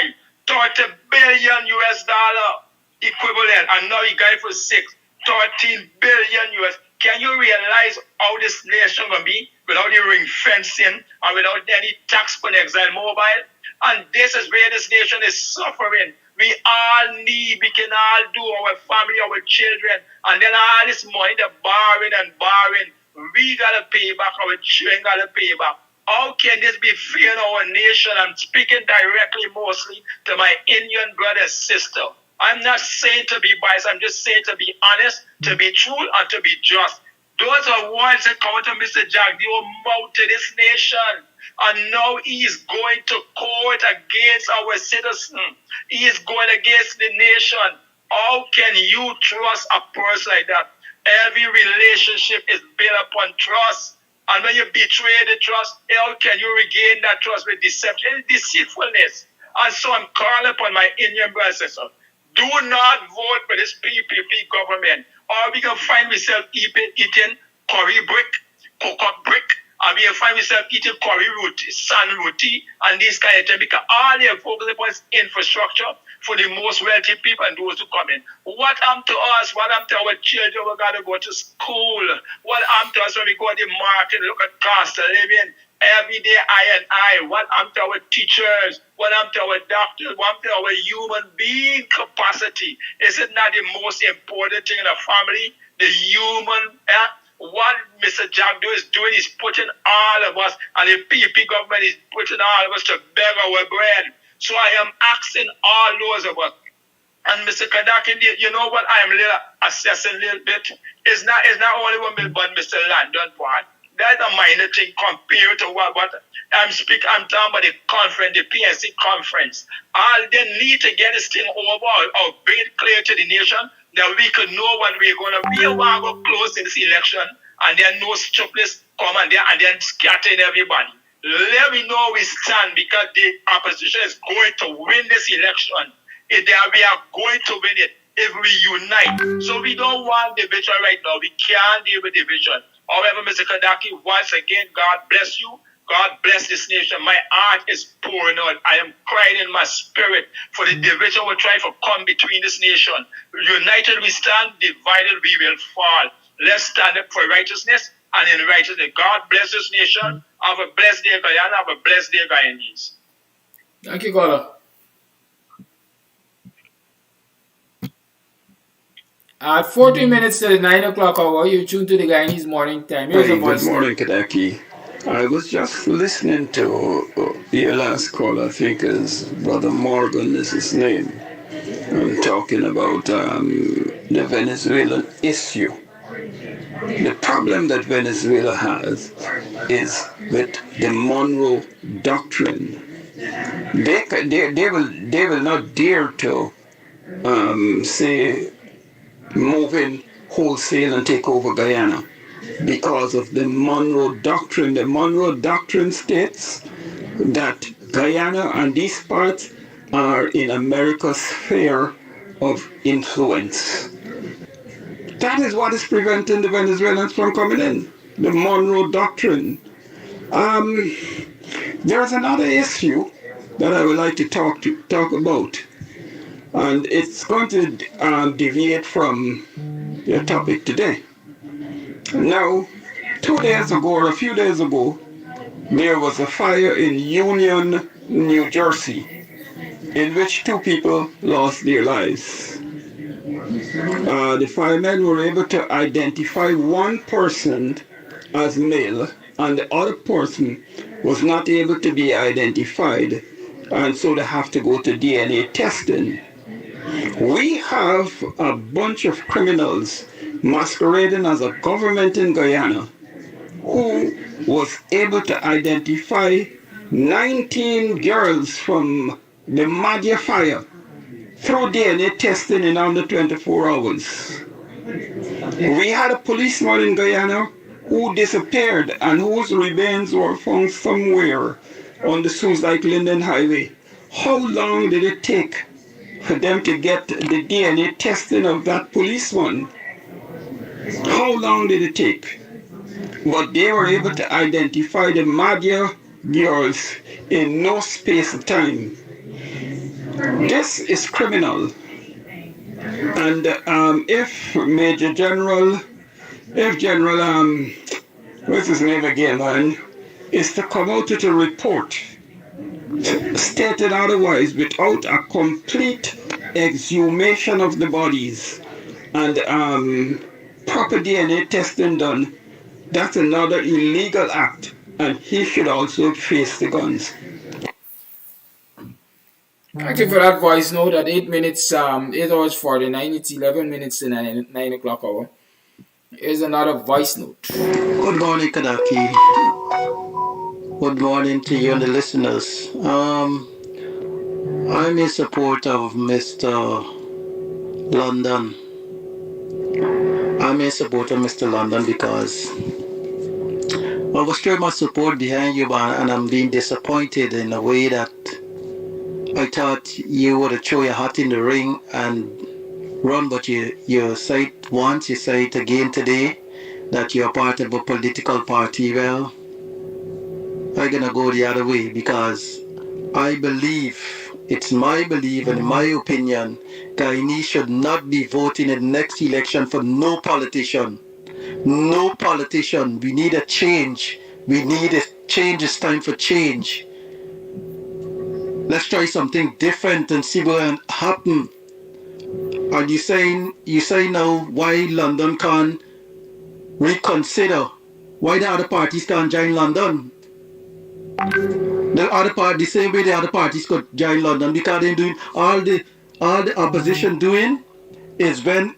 30 billion US dollar equivalent, and now he got it for 13 billion US. Can you realize how this nation gonna be without the ring fencing and without any tax for Exile Mobile? And this is where this nation is suffering. We all need, we can all do, our family, our children, and then all this money, the borrowing and borrowing, we gotta pay back, our children gotta pay back. How can this be fair in our nation? I'm speaking directly mostly to my Indian brother and sister. I'm not saying to be biased, I'm just saying to be honest, to be true, and to be just. Those are words that come to Mr. Jack, the mouth to this nation. And now he is going to court against our citizen. He is going against the nation. How can you trust a person like that? Every relationship is built upon trust. And when you betray the trust, how can you regain that trust with deception and deceitfulness? And so I'm calling upon my Indian brothers and sisters. Do not vote for this PPP government, or we can find ourselves eating curry brick, coconut brick, and we can find ourselves eating curry roti, sun roti, and this kind of thing, because all they are focusing upon is infrastructure for the most wealthy people and those who come in. What happened to us? What happened to our children? We got to go to school. What happened to us when we go to the market, look at cost of living? Every day, what happened to our teachers? What happened to our doctors? What happened to our human being capacity? Is it not the most important thing in a family? The human, what Mr. Jack is doing is putting all of us, and the PP government is putting all of us to beg our bread. So I am asking all those of us, and Mr. Kadaki, you know what I am assessing a little bit? It's not only one bill, but Mr. Landon part. That's a minor thing compared to what I'm talking about the conference, the PNC conference. All they need to get this thing over or bring it clear to the nation that we could know what we're going to be. We want to go close in this election, and then no stupidness come and then scattering everybody. Let me know we stand, because the opposition is going to win this election. We are going to win it if we unite. So we don't want division right now. We can't deal with division. However, Mr. Kadaki, once again, God bless you. God bless this nation. My heart is pouring out. I am crying in my spirit for the division we're trying to come between this nation. United we stand, divided we will fall. Let's stand up for righteousness and in righteousness. God bless this nation. Have a blessed day, Guyana. Have a blessed day, Guyanese.
Thank you, Gola. At 14 minutes to the 9 o'clock hour, you tune to the Guyanese morning time.
Hey, good morning, Kadaki. I was just listening to your last call, I think is Brother Morgan is his name, talking about the Venezuelan issue. The problem that Venezuela has is with the Monroe Doctrine. They will not dare to say move in wholesale and take over Guyana because of the Monroe Doctrine. The Monroe Doctrine states that Guyana and these parts are in America's sphere of influence. That is what is preventing the Venezuelans from coming in, the Monroe Doctrine. There's another issue that I would like to talk about. And it's going to deviate from your topic today. Now, 2 days ago, or a few days ago, there was a fire in Union, New Jersey, in which 2 people lost their lives. The firemen were able to identify one person as male, and the other person was not able to be identified, and so they have to go to DNA testing. We have a bunch of criminals masquerading as a government in Guyana who was able to identify 19 girls from the Madhya fire through DNA testing in under 24 hours. We had a policeman in Guyana who disappeared and whose remains were found somewhere on the Suez-like Linden Highway. How long did it take for them to get the DNA testing of that policeman? How long did it take? But they were able to identify the Madhya girls in no space of time. This is criminal. And if Major General, what's his name again, man, is to come out with a report stated otherwise without a complete exhumation of the bodies and proper DNA testing done, that's another illegal act, and he should also face the guns.
Thank you for that voice note at 8 minutes, 8 hours 49, it's 11 minutes to 9 o'clock hour. Here's another voice note.
Good morning, Kadaki. Good morning to you and the listeners. I'm in support of Mr. London. I'm in support of Mr. London because I was showing my support behind you, man, and I'm being disappointed in a way that I thought you would have thrown your hat in the ring and run, but you say it once, you say it again today, that you're part of a political party. Well, I'm gonna go the other way because I believe, it's my belief and in my opinion, Guyanese should not be voting in the next election for no politician. No politician. We need a change. We need a change. It's time for change. Let's try something different and see what will happen. Are you saying now why London can't reconsider? Why the other parties can't join London? The other party, the same way the other parties could join London, because they're doing all the opposition doing is when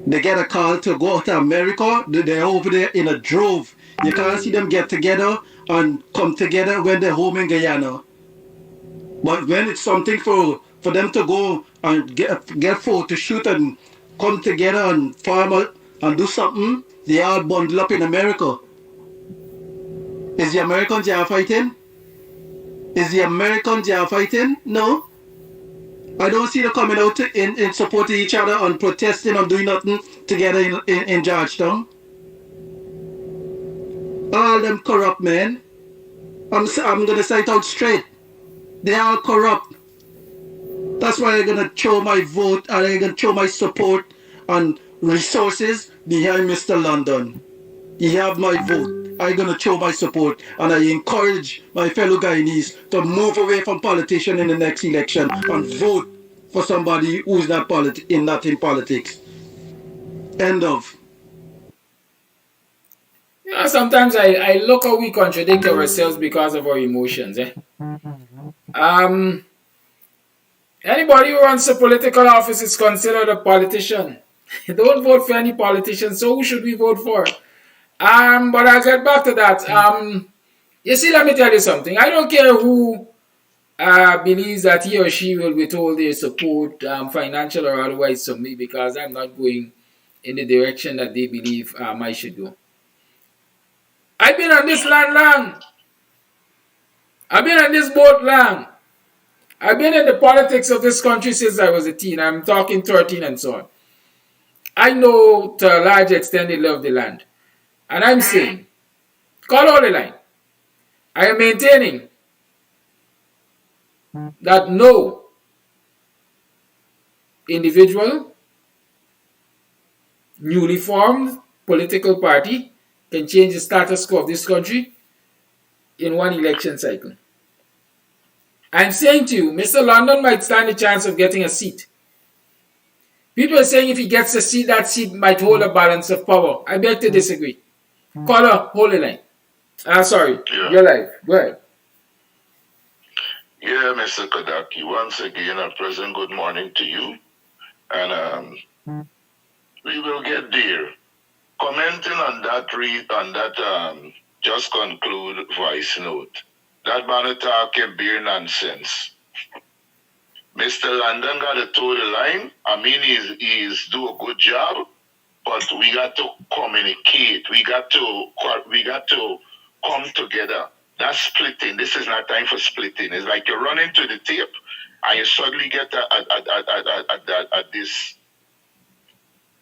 they get a call to go out to America, they're over there in a drove. You can't see them get together and come together when they're home in Guyana. But when it's something for them to go and get photo shoot and come together and farm out and do something, they all bundle up in America. Is the Americans they are fighting? Is the Americans they are fighting? No. I don't see them coming out in supporting each other and protesting and doing nothing together in Georgetown. All them corrupt, man. I'm gonna say it out straight. They are corrupt. That's why I'm gonna show my vote and I'm gonna show my support and resources behind Mr. London. He have my vote. I'm gonna show my support and I encourage my fellow Guyanese to move away from politicians in the next election and vote for somebody who's not in politics. End of.
You know, sometimes I look how we contradict ourselves because of our emotions. Anybody who runs a political office is considered a politician. Don't vote for any politician, so who should we vote for? But I'll get back to that. You see, let me tell you something. I don't care who believes that he or she will withhold their support, financial or otherwise, from me, because I'm not going in the direction that they believe I should go. I've been on this land long. I've been on this boat long. I've been in the politics of this country since I was a teen. I'm talking 13 and so on. I know to a large extent they love the land. And I'm saying, call all the line. I am maintaining that no individual, newly formed political party can change the status quo of this country in one election cycle. I'm saying to you, Mr. London might stand a chance of getting a seat. People are saying if he gets a seat, that seat might hold a balance of power. I beg to disagree. Caller, hold the line. Sorry, you're live. Go ahead.
Yeah, Mr. Kadaki, once again, a pleasant good morning to you. And we will get there. Commenting on that just conclude voice note. That man talking beer nonsense. Mr. London got to toe the line. I mean, he's do a good job, but we got to communicate. We got to come together. That's splitting. This is not time for splitting. It's like you're running to the tape, and you suddenly get at this,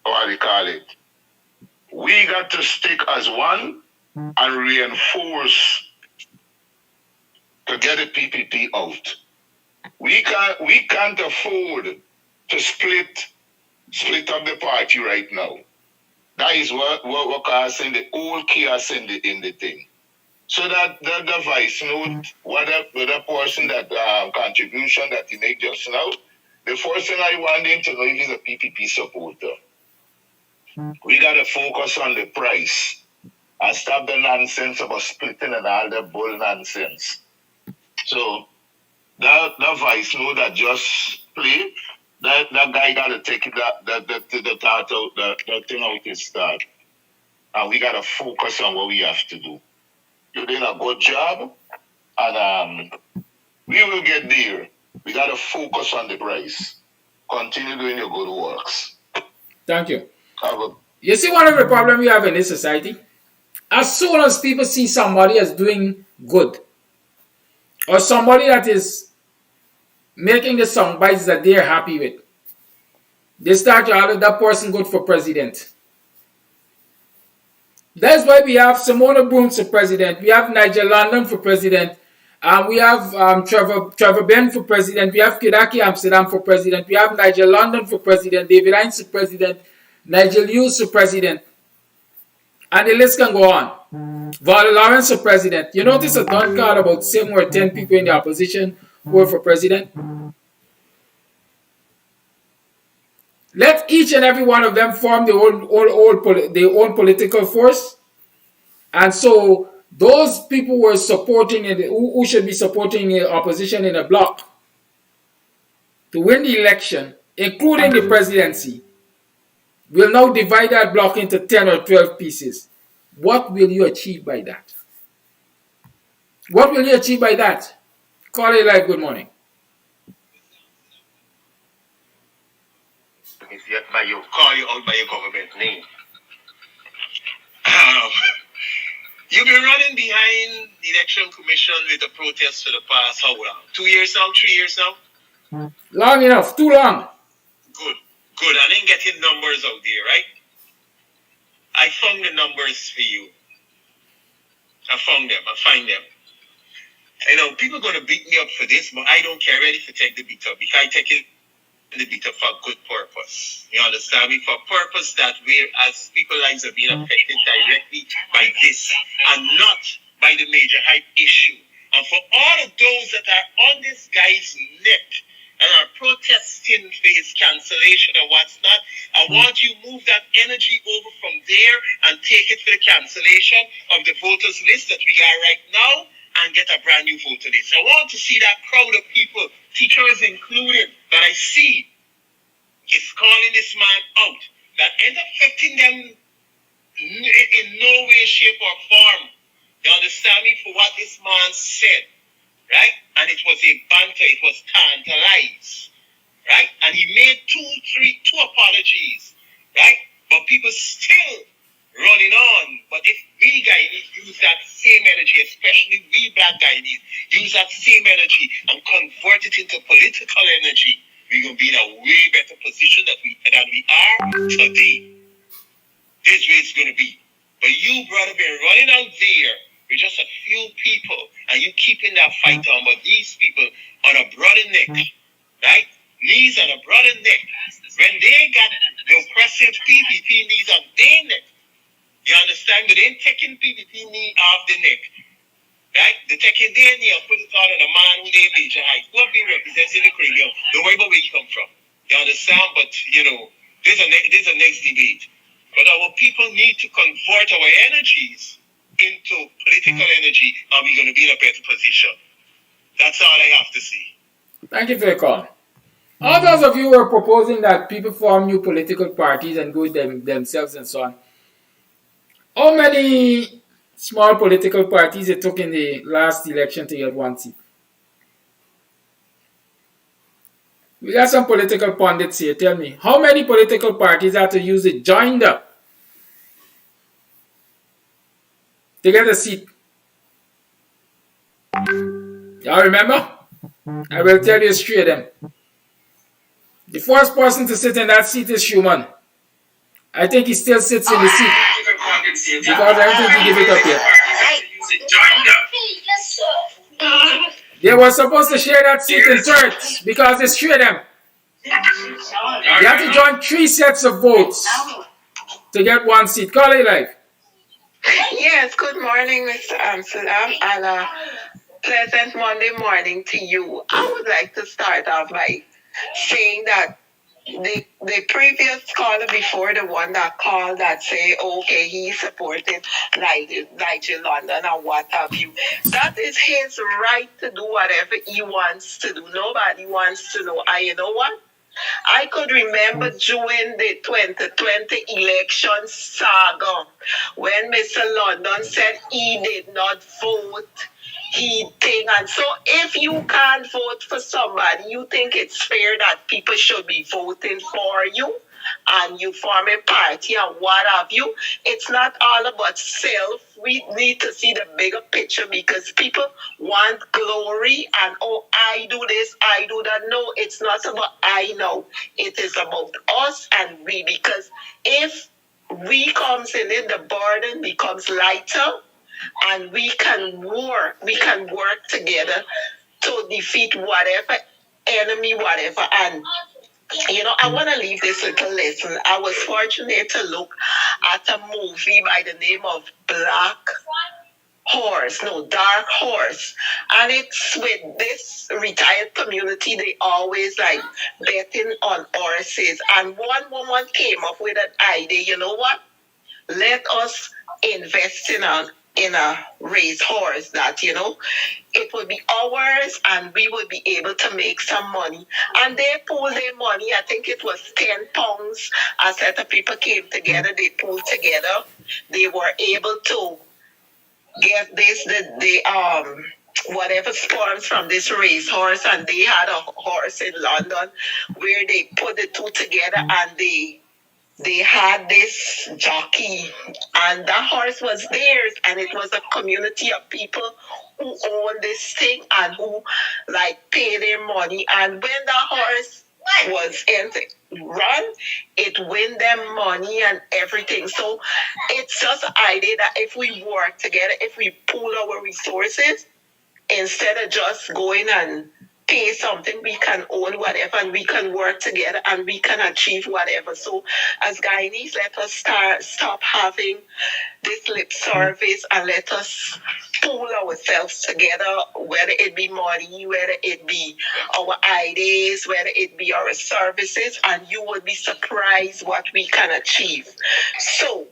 what do you call it? We got to stick as one and reinforce to get the PPP out. We can't afford to split up the party right now. That is what causing the whole chaos in the thing. So that the vice note, whether person that contribution that he made just now, the first thing I want him to know is a PPP supporter. We gotta focus on the price and stop the nonsense about splitting and all the bull nonsense. So that vice note that just play, that guy gotta take the thought out, the thing out his start. And we gotta focus on what we have to do. You're doing a good job, and we will get there. We gotta focus on the price. Continue doing your good works.
Thank you. You see, one of the problems we have in this society, as soon as people see somebody as doing good, or somebody that is making the sound bites that they're happy with, they start to holler that person good for president. That's why we have Simona Brooms for president, we have Nigel London for president, we have Trevor Ben for president, we have Kidaki Amsterdam for president, we have Nigel London for president, David Hines for president, Nigel Hughes for president, and the list can go on. Val Lawrence for president. You notice a don't card about 7 or 10 people in the opposition who are for president? Let each and every one of them form their own political force. And so those people who are supporting who should be supporting the opposition in a bloc to win the election, including the presidency, will now divide that block into 10 or 12 pieces. What will you achieve by that? What will you achieve by that? Call it live, good morning.
You call you out by your government name. You've been running behind the election commission with the protest for the past how long? 2 years now? 3 years now?
Long enough, too long.
Good. I didn't get your numbers out there, right? I found the numbers for you. I find them. I know people are going to beat me up for this, but I don't care. Ready to take the beat up because I take it the beat up for good purpose. You understand me? For a purpose that as people's lives are being affected directly by this and not by the major hype issue. And for all of those that are on this guy's neck and are protesting for his cancellation or what's not, I want you to move that energy over from there and take it for the cancellation of the voters list that we got right now and get a brand new voter list. I want to see that crowd of people, teachers included, that I see is calling this man out, that end up affecting them in no way, shape, or form. You understand me? For what this man said, right? And it was a banter, it was tantalized, right? And he made two apologies, right? But people still running on. But if we Guyanese use that same energy, especially we black Guyanese, use that same energy and convert it into political energy, we're going to be in a way better position than we are today. This way it's going to be. But you, brother, been running out there with just a few people, and you keeping that fight on. But these people on a broader neck, right? Knees on a broader neck. When they got the oppressive PPP knees on their neck, you understand? But they ain't taking PPP knee off the neck. Right? They're taking their knee and put it on a man who they major height. Who have been representing the Caribbean? Don't worry about where you come from. You understand? But, there's a next debate. But our people need to convert our energies into political energy, and we're going to be in a better position. That's all I have to say.
Thank you for your call. All those of you who are proposing that people form new political parties and go with themselves and so on, how many small political parties it took in the last election to get 1 seat. We got some political pundits here. Tell me, how many political parties had to use it joined up to get a seat? Y'all remember? I will tell you straight them. The first person to sit in that seat is Schumann. I think he still sits in the seat because I don't think he give it up yet. They were supposed to share that seat in thirds because it's three of them. You have to join 3 sets of votes to get 1 seat. Call it live.
Yes, good morning, Mr. Amsterdam, and a pleasant Monday morning to you. I would like to start off by saying that the previous caller before, the one that called that say, okay, he supported Nigel London or what have you, that is his right to do whatever he wants to do. Nobody wants to know. And you know what? I could remember during the 2020 election saga when Mr. London said he did not vote. And so if you can't vote for somebody, you think it's fair that people should be voting for you and you form a party and what have you. It's not all about self. We need to see the bigger picture because people want glory and, oh, I do this, I do that. No, it's not about I know. It is about us and we, because if we comes in it, the burden becomes lighter and we can work together to defeat whatever enemy, whatever. And you know, I want to leave this little lesson. I was fortunate to look at a movie by the name of Dark Horse. And it's with this retired community, they always like betting on horses. And one woman came up with an idea, you know what? Let us invest in a race horse that, you know, it would be ours and we would be able to make some money. And they pooled their money. I think it was £10. A set of people came together. They pooled together. They were able to get whatever spawns from this race horse, and they had a horse in London where they put the two together and they had this jockey, and that horse was theirs, and it was a community of people who own this thing and who like pay their money. And when the horse was run, it win them money and everything. So it's just an idea that if we work together, if we pool our resources, instead of just going and pay something, we can own whatever and we can work together and we can achieve whatever. So as Guyanese, let us stop having this lip service and let us pool ourselves together, whether it be money, whether it be our ideas, whether it be our services, and you will be surprised what we can achieve. So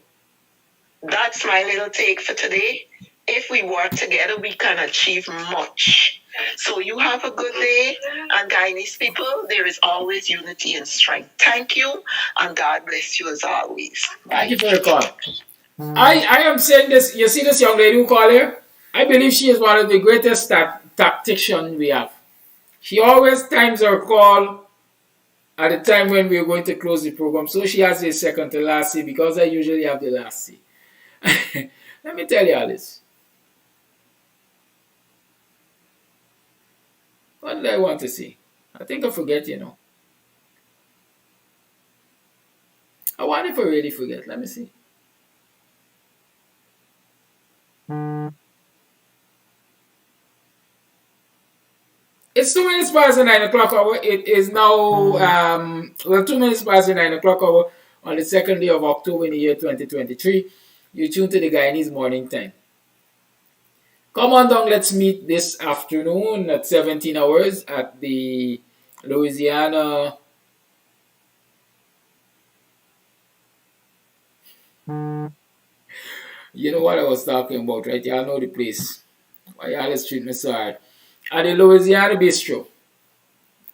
that's my little take for today. If we work together, we can achieve much. So you have a good day, and Guyanese people, there is always unity and strength. Thank you, and God bless you as always.
Thank you for your call. I am saying this, you see this young lady who called here? I believe she is one of the greatest tacticians we have. She always times her call at the time when we are going to close the program, so she has a second to last say because I usually have the last say. Let me tell you all this. What did I want to say? I think I forget, you know. I wonder if I really forget. Let me see. It's 2 minutes past the 9 o'clock hour. It is now, 2 minutes past the 9 o'clock hour on the 2nd day of October in the year 2023. You tune to the Guyanese Morning Time. Come on down, let's meet this afternoon at 17 hours at the Louisiana you know what I was talking about, right? Y'all know the place. Why y'all is treat me so hard. At the Louisiana Bistro,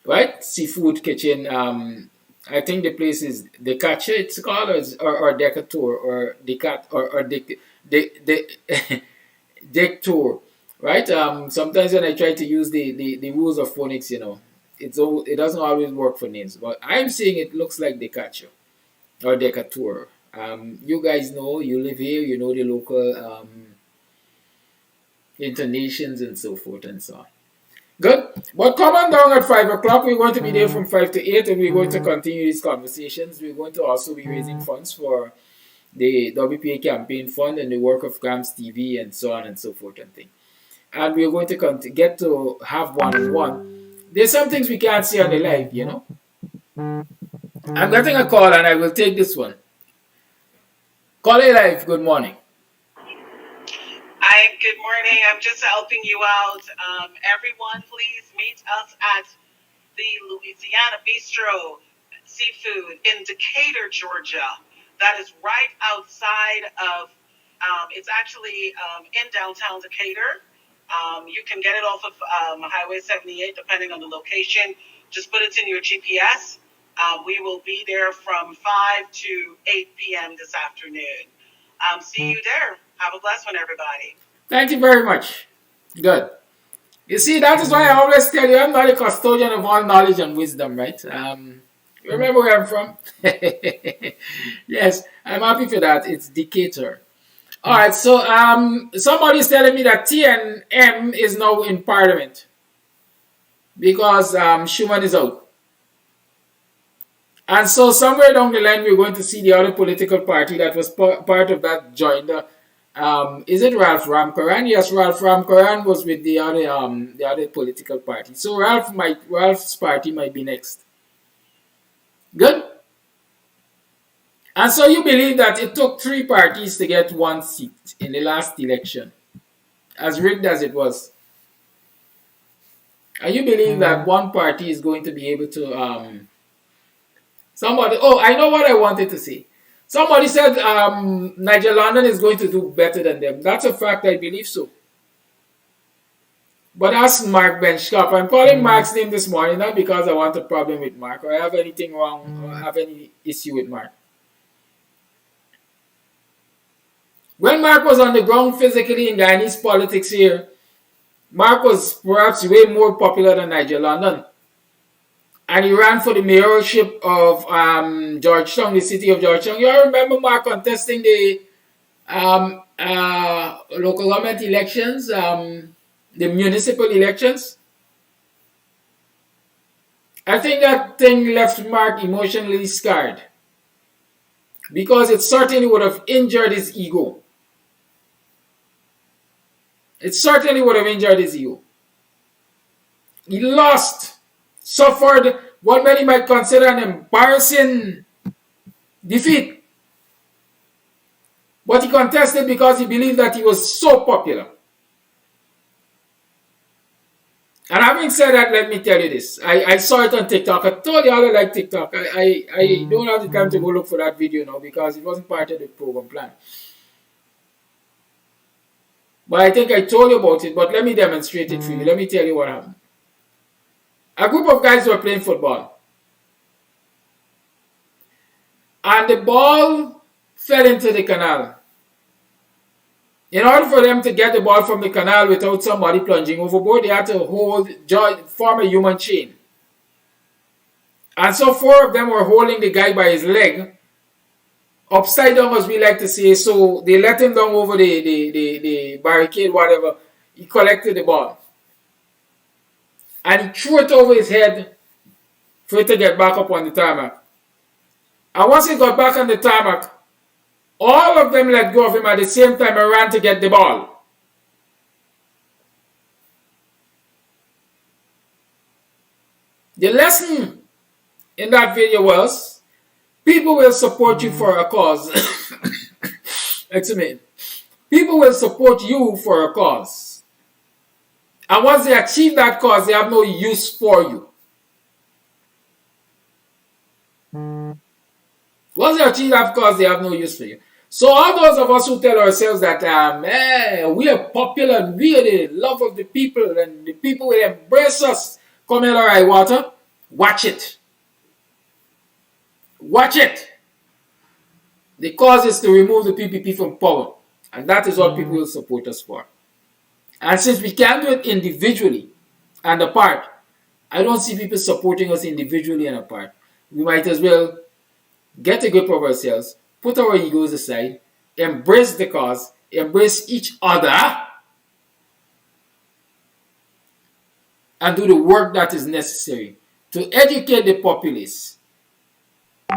right? Seafood kitchen. I think the place is the Catcher, it's called, or Decatur, or the Cat, or the dictator, right? Sometimes when I try to use the rules of phonics, it doesn't always work for names. But I'm saying it looks like decatur or decatur. You guys know, you live here, you know the local intonations and so forth and so on. Good. But come on down at 5 o'clock. We're going to be there from 5 to 8, and we're going to continue these conversations. We're going to also be raising funds for the WPA campaign fund and the work of Kams TV and so on and so forth and things. And we're going to get to have one-on-one. There's some things we can't see on the live, I'm getting a call, and I will take this one. Call it live. Good morning.
Hi, good morning. I'm just helping you out. Everyone, please meet us at the Louisiana Bistro Seafood in Decatur, Georgia. That is right outside of, it's actually in downtown Decatur. You can get it off of Highway 78, depending on the location. Just put it in your GPS. We will be there from 5 to 8 p.m. this afternoon. See you there. Have a blessed one, everybody.
Thank you very much. Good. You see, that is why I always tell you I'm not a custodian of all knowledge and wisdom, right? Remember where I'm from? Yes, I'm happy for that. It's Decatur. All right, so somebody's telling me that TNM is now in Parliament because Schuman is out. And so somewhere down the line, we're going to see the other political party that was part of that joined. Is it Ralph Ramkaran? Yes, Ralph Ramkaran was with the other political party. So Ralph's party might be next. Good. And so you believe that it took 3 parties to get 1 seat in the last election, as rigged as it was. And you believe that 1 party is going to be able to I know what I wanted to say. Somebody said Nigel London is going to do better than them. That's a fact. I believe so. But ask Mark Benchcop. I'm calling Mark's name this morning, not because I want a problem with Mark or I have anything wrong or have any issue with Mark. When Mark was on the ground physically in Guyanese politics here, Mark was perhaps way more popular than Nigel London. And he ran for the mayorship of Georgetown, the city of Georgetown. You all remember Mark contesting the local government elections, the municipal elections? I think that thing left Mark emotionally scarred because it certainly would have injured his ego. It certainly would have injured his ego. He lost, suffered what many might consider an embarrassing defeat. But he contested because he believed that he was so popular. And having said that, let me tell you this. I saw it on TikTok. I told you I like TikTok. I don't have the time to go look for that video now because it wasn't part of the program plan. But I think I told you about it, but let me demonstrate it for you. Let me tell you what happened. A group of guys were playing football. And the ball fell into the canal. In order for them to get the ball from the canal without somebody plunging overboard, they had to form a human chain. And so 4 of them were holding the guy by his leg, upside down as we like to say. So they let him down over the barricade, whatever. He collected the ball. And he threw it over his head for it to get back up on the tarmac. And once he got back on the tarmac, all of them let go of him at the same time and ran to get the ball. The lesson in that video was, people will support you for a cause. Excuse me. People will support you for a cause. And once they achieve that cause, they have no use for you. Once they achieve that cause, they have no use for you. So all those of us who tell ourselves that we are popular, we are the love of the people, and the people will embrace us, come hell or high water, watch it. Watch it. The cause is to remove the PPP from power. And that is what people will support us for. And since we can do it individually and apart, I don't see people supporting us individually and apart. We might as well get a grip of ourselves, put our egos aside, embrace the cause, embrace each other, and do the work that is necessary to educate the populace,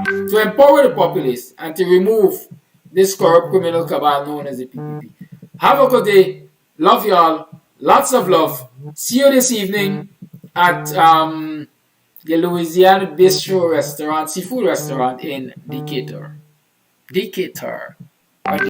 to empower the populace, and to remove this corrupt criminal cabal known as the PPP. Have a good day. Love y'all. Lots of love. See you this evening at the Louisiana Bistro Restaurant, seafood restaurant in Decatur. Decatur.